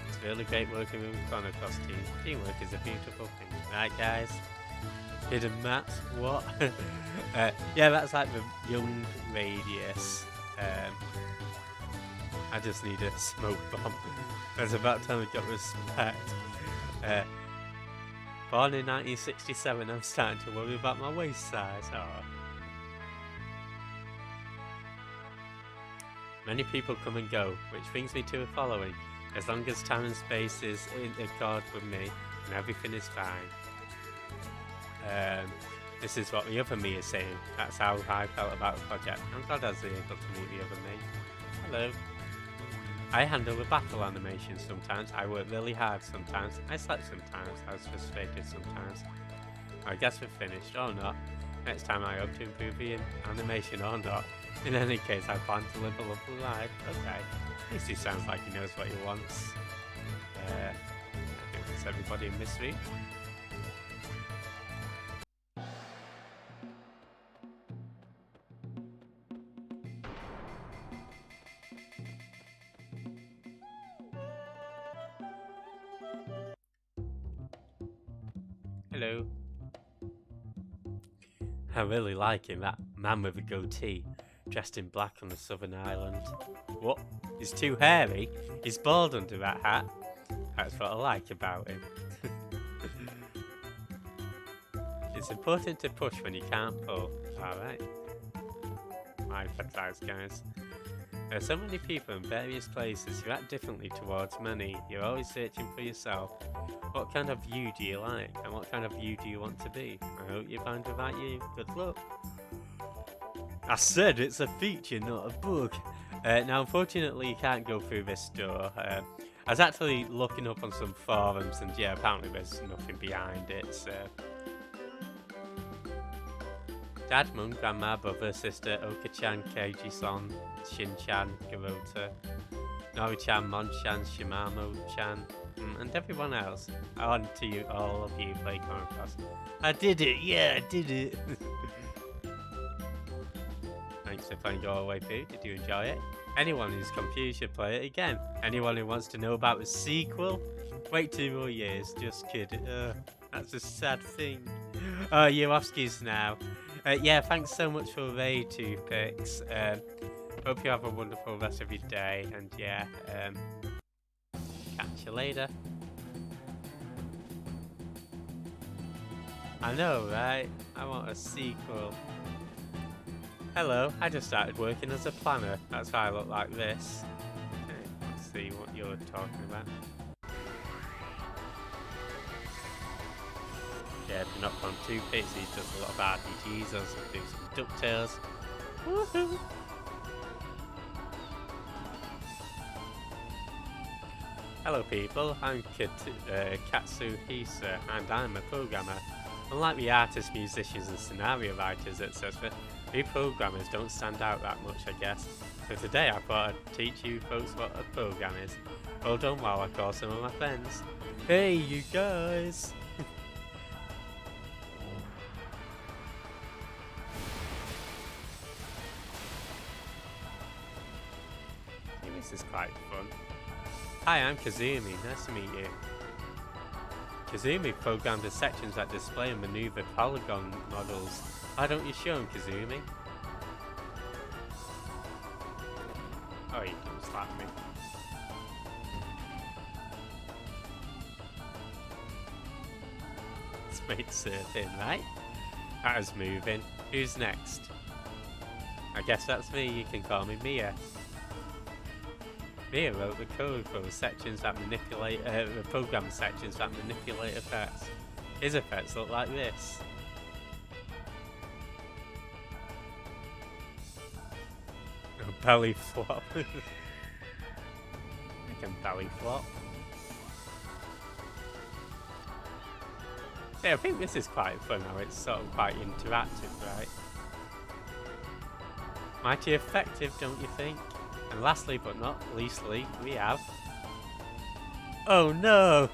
It's really great working with the Chrono Cross team. Teamwork is a beautiful thing. Right, guys? Hidden maps? What? Yeah, that's like the young Radius. I just need a smoke bomb. That's about time I got respect. Born in 1967, I'm starting to worry about my waist size. Oh. Many people come and go, which brings me to the following. As long as time and space is in accord with me, and everything is fine. This is what the other me is saying. That's how I felt about the project. I'm glad I was able to meet the other me. Hello. I handle the battle animation sometimes. I work really hard sometimes. I slept sometimes. I was frustrated sometimes. I guess we're finished, or not. Next time I hope to improve the animation or not. In any case, I plan to live a lovely life. Okay. At least he sounds like he knows what he wants. I think that's everybody in this room. Hello. I really like him, that man with a goatee, dressed in black on the southern island. What? He's too hairy? He's bald under that hat? That's what I like about him. It's important to push when you can't pull. Alright. I empathize, guys. There are so many people in various places who act differently towards money. You're always searching for yourself. What kind of you do you like? And what kind of you do you want to be? I hope you find without you. Good luck. I said it's a feature, not a bug. Now, unfortunately, you can't go through this door. I was actually looking up on some forums, and yeah, apparently there's nothing behind it, so... Dad, Mum, Grandma, Brother, Sister, Oka-chan, Keiji-san, Shin-chan, Garota, Nori-chan, Mon-chan, Shimamo-chan, and everyone else. On to you, all of you, play Chrono Cross. I did it! Yeah, I did it! Thanks for playing all the way through. Did you enjoy it? Anyone who's confused should play it again. Anyone who wants to know about the sequel? Wait 2 more years. Just kidding. That's a sad thing. Oh, Yorovski's now. Yeah, thanks so much for the 2 picks. Hope you have a wonderful rest of your day. And yeah, catch you later. I know, right? I want a sequel. Hello, I just started working as a planner. That's why I look like this. Okay, let's see what you're talking about. Yeah, they're not from 2 bits, he's does a lot of RPGs, also do some DuckTales. Woohoo! Hello people, I'm Katsuhisa and I'm a programmer. Unlike the artists, musicians and scenario writers, etc., we programmers don't stand out that much, I guess. So today I thought I'd teach you folks what a program is. Hold on while I call some of my friends. Hey you guys! This is quite fun. Hi, I'm Kazumi. Nice to meet you. Kazumi programmed the sections that display and maneuver polygon models. Why don't you show them, Kazumi? Oh, you don't slap me. It's made surfing, right? That was moving. Who's next? I guess that's me. You can call me Mia. Mia wrote the code for the sections that manipulate, the program sections that manipulate effects. His effects look like this. Belly flop. I can belly flop. Yeah, I think this is quite fun now. It's sort of quite interactive, right? Mighty effective, don't you think? And lastly but not leastly, we have... Oh no!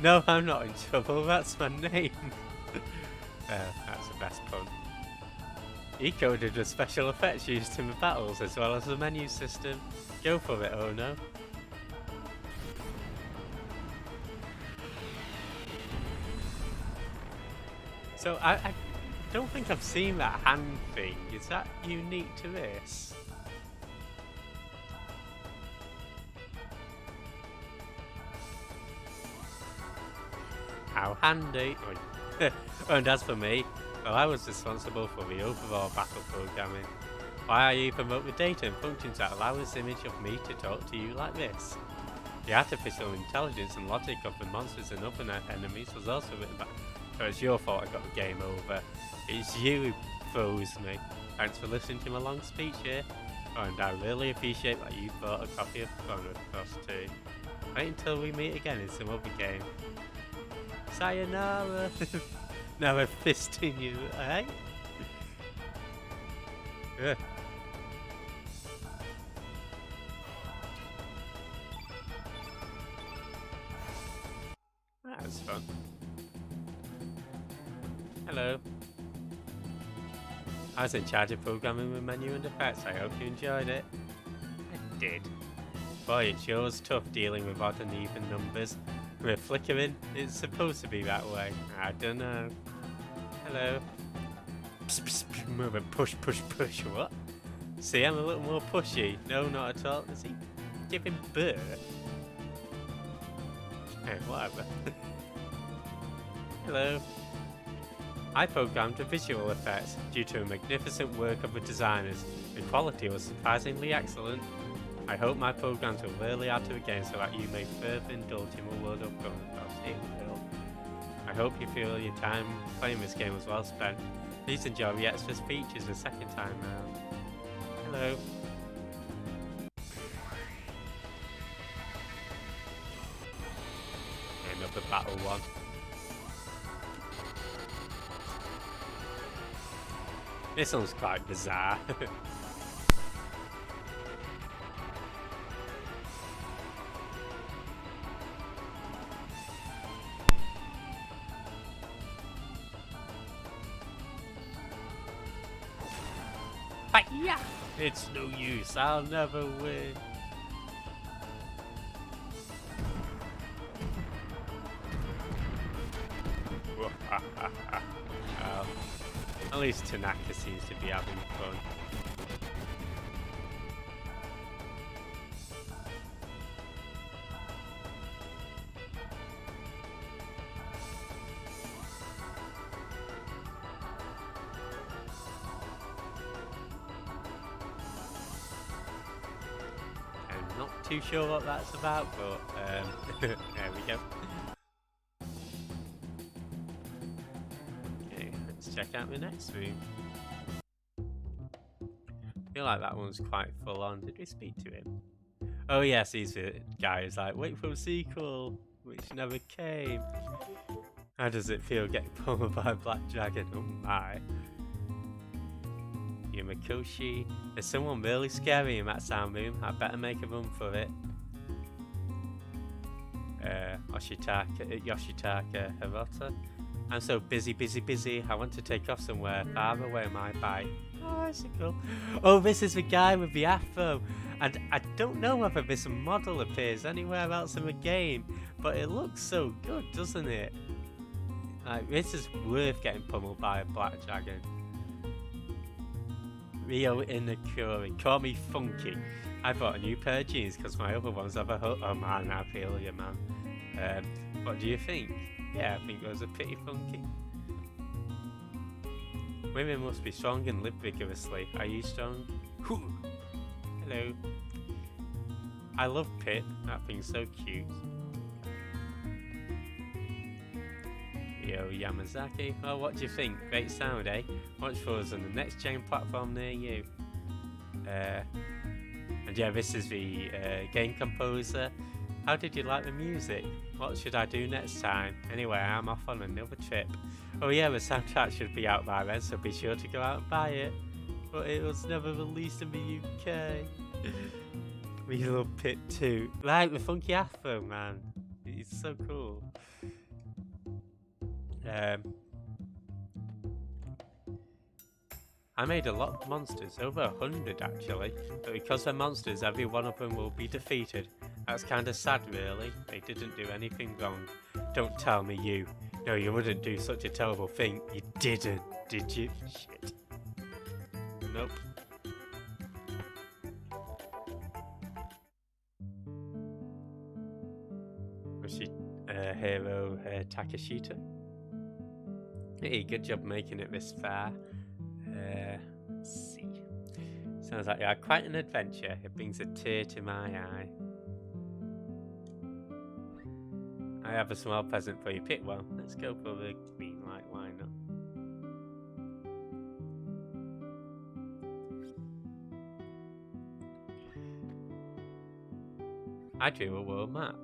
No, I'm not in trouble, that's my name! That's the best pun. He coded the special effects used in the battles as well as the menu system. Go for it, oh no. So I don't think I've seen that hand thing. Is that unique to this? How handy. And as for me, well, I was responsible for the overall battle programming. Why I even wrote the data and functions that allow this image of me to talk to you like this. The artificial intelligence and logic of the monsters and other enemies was also written back. So it's your fault I got the game over. It's you who froze me. Thanks for listening to my long speech here. Oh, and I really appreciate that you bought a copy of Chrono too. Wait until we meet again in some other game. Sayonara! Now I'm fisting you, eh? Yeah. That was fun. Hello. I was in charge of programming the menu and effects. I hope you enjoyed it. I did. Boy, it sure was tough dealing with odd and even numbers. With flickering, it's supposed to be that way. I don't know. Hello. Psst, psst, psst, moving. Push, push, push. What? See, I'm a little more pushy. No, not at all. Is he giving birth? Hey, whatever. Hello. I programmed the visual effects. Due to a magnificent work of the designers, the quality was surprisingly excellent. I hope my programs will really add to the game so that you may further indulge in the world of Chrono. It will. I hope you feel your time playing this game was well spent. Please enjoy the extra features the second time round. Hello. Another battle one. This one's quite bizarre. Yeah, it's no use. I'll never win. At least Tanaka seems to be having fun. I'm not too sure what that's about, but there we go. check out the next room. I feel like that one's quite full on. Did we speak to him? Oh yes, he's the guy who's like, wait for a sequel, which never came. How does it feel getting pummeled by a black dragon? Oh my. Yumakoshi. There's someone really scary in that sound room. I better make a run for it. Yoshitaka Hirota. I'm so busy. I want to take off somewhere far away on my bike. Oh, that's cool. Oh, this is the guy with the afro. And I don't know whether this model appears anywhere else in the game, but it looks so good, doesn't it? Like, this is worth getting pummeled by a black dragon. Rio Inakuri, call me funky. I bought a new pair of jeans because my other ones have a hook. Oh man, I feel you, man. What do you think? Yeah, I think those are pretty funky. Women must be strong and live vigorously. Are you strong? Hello. I love Pip. That thing's so cute. Yo, Yamazaki. Well, what do you think? Great sound, eh? Watch for us on the next gen platform near you. And yeah, this is the game composer. How did you like the music? What should I do next time? Anyway, I'm off on another trip. Oh yeah, the soundtrack should be out by then, so be sure to go out and buy it. But it was never released in the UK. We love Pit too. Like the funky afro, man. It's so cool. I made a lot of monsters, over 100 actually, but because they're monsters, every one of them will be defeated. That's kinda sad really, they didn't do anything wrong. Don't tell me you. No, you wouldn't do such a terrible thing. You didn't, did you? Shit. Nope. Was she Hero Takashita? Hey, good job making it this far. Let's see. Sounds like you had quite an adventure. It brings a tear to my eye. I have a small present for you. Pick one. Let's go for the green light. Why not? I drew a world map.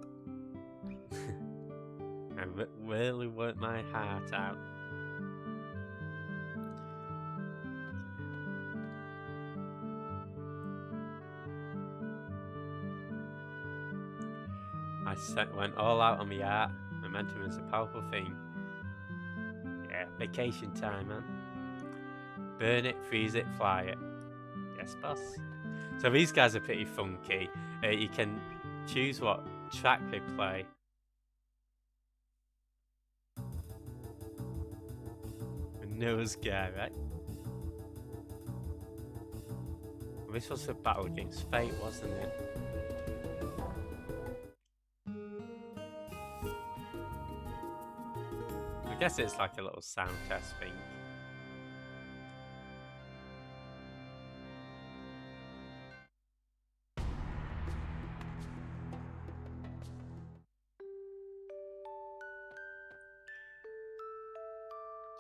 I really worked my heart out. I went all out on the art. Momentum is a powerful thing. Yeah, vacation time, man. Burn it, freeze it, fly it. Yes, boss. So these guys are pretty funky. You can choose what track they play. A nose guy, right? Well, this was a battle against fate, wasn't it? I guess it's like a little sound test thing.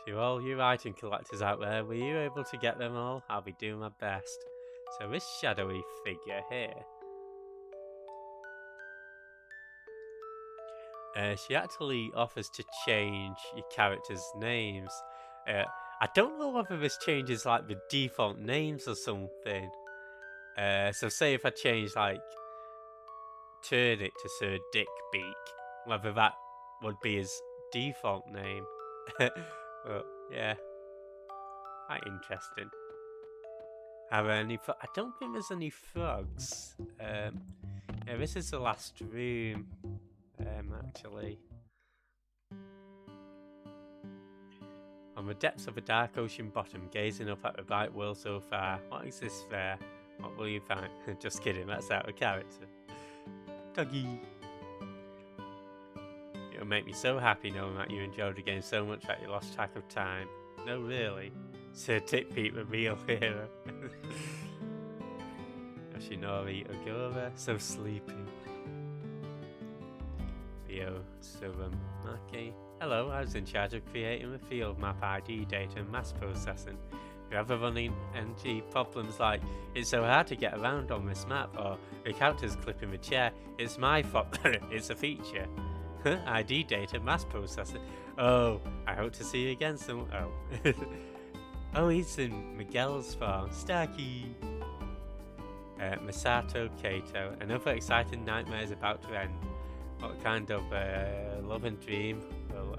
To all you item collectors out there, were you able to get them all? I'll be doing my best. So this shadowy figure here. She actually offers to change your character's names. I don't know whether this changes like the default names or something. So say if I change like turn it to Sir Dickbeak, whether that would be his default name. But yeah, quite interesting. Are there any? I don't think there's any frogs. Yeah, this is the last room. Actually, on the depths of a dark ocean bottom, gazing up at the bright world so far. What exists there? What will you find? Just kidding. That's out of character. Doggy. It'll make me so happy knowing that you enjoyed the game so much that you lost track of time. No, really. Sir Tickbeat, the real hero. Yoshinori Ogura, so sleepy. Ryo Suramaki. Hello, I was in charge of creating the field map ID data and mass processing. If you're ever running into problems like it's so hard to get around on this map or the character's clipping the chair, it's my fault. It's a feature. ID data mass processing. Oh, I hope to see you again soon. Oh. Oh, he's in Miguel's farm. Starkey. Masato Kato. Another exciting nightmare is about to end. What kind of love and dream will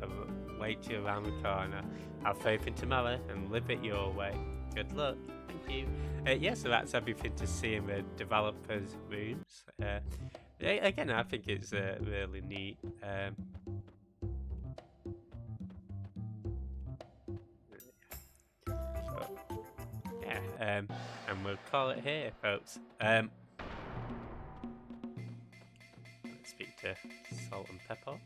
await you around the corner? Have faith in tomorrow and live it your way. Good luck. Thank you. Yeah, so that's everything to see in the developers' rooms. Again, I think it's really neat. Yeah, and we'll call it here, folks. Let's speak to Salt and Pepper.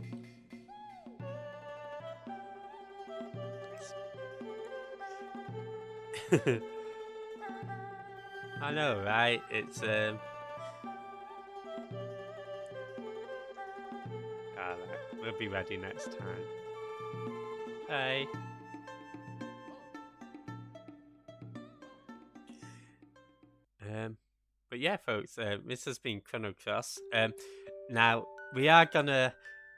I know, right? It's we'll be ready next time. Hey. But yeah, folks, this has been Chrono Cross. Now we are gonna,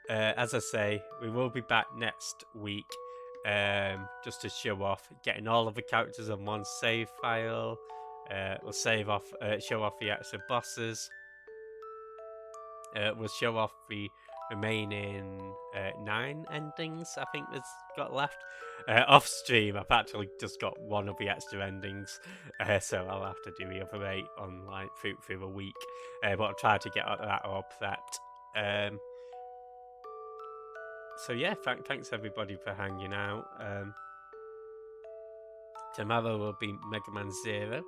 as I say, we will be back next week, just to show off getting all of the characters on one save file. We'll save off, show off the extra bosses. We'll show off the remaining 9 endings I think there's got left. Off stream, I've actually just got one of the extra endings, so I'll have to do the other 8 on like through the week. But I'll try to get that all prepped. So yeah, thanks everybody for hanging out. Tomorrow will be Mega Man Zero.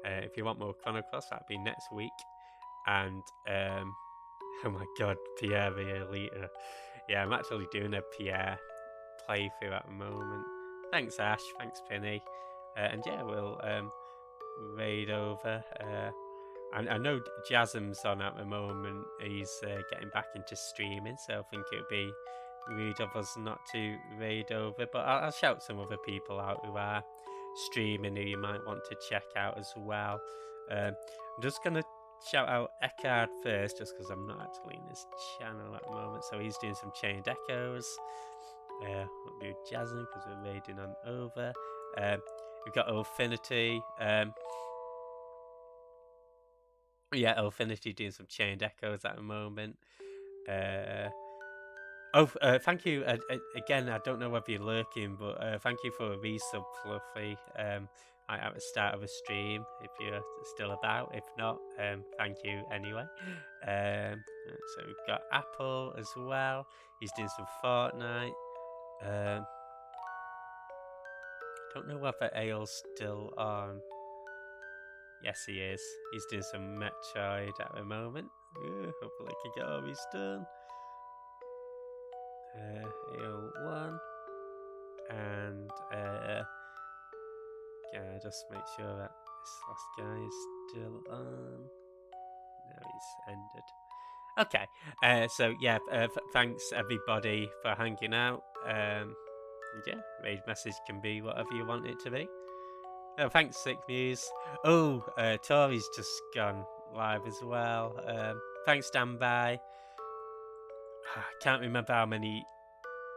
If you want more Chrono Cross, that'll be next week. And oh my god, Pierre the Elite. Yeah, I'm actually doing a Pierre playthrough at the moment. Thanks Ash, thanks Penny. And yeah, we'll raid over. I know Jasm's on at the moment. He's getting back into streaming, so I think it would be rude of us not to raid over. But I'll shout some other people out who are streaming who you might want to check out as well. I'm just going to shout out Eckhard first, just because I'm not actually in his channel at the moment. So he's doing some chained echoes. We'll do Jasmine because we're raiding on over. We've got Infinity. Yeah, Infinity doing some chained echoes at the moment. Thank you again. I don't know whether you're lurking, but thank you for a resub, Fluffy. At the start of a stream, if you're still about. If not, thank you anyway. So we've got Apple as well. He's doing some Fortnite. Don't know whether Ale's still on. Yes, he is. He's doing some Metroid at the moment. Hopefully, I can get all these done. Ale1. And yeah, just make sure that this last guy is still on. No, he's ended. Okay, so yeah, thanks everybody for hanging out. Yeah, raid message can be whatever you want it to be. Thanks, Sick Muse. Oh, Tori's just gone live as well. Thanks, Standby. I can't remember how many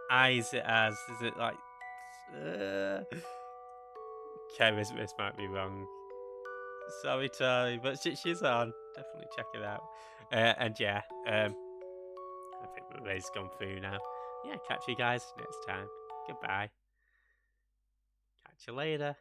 eyes it has. Is it like... Okay, this might be wrong. Sorry, Tori, but she's on. Definitely check it out. And yeah, I think the raid's gone through now. Yeah, catch you guys next time. Goodbye. Catch you later.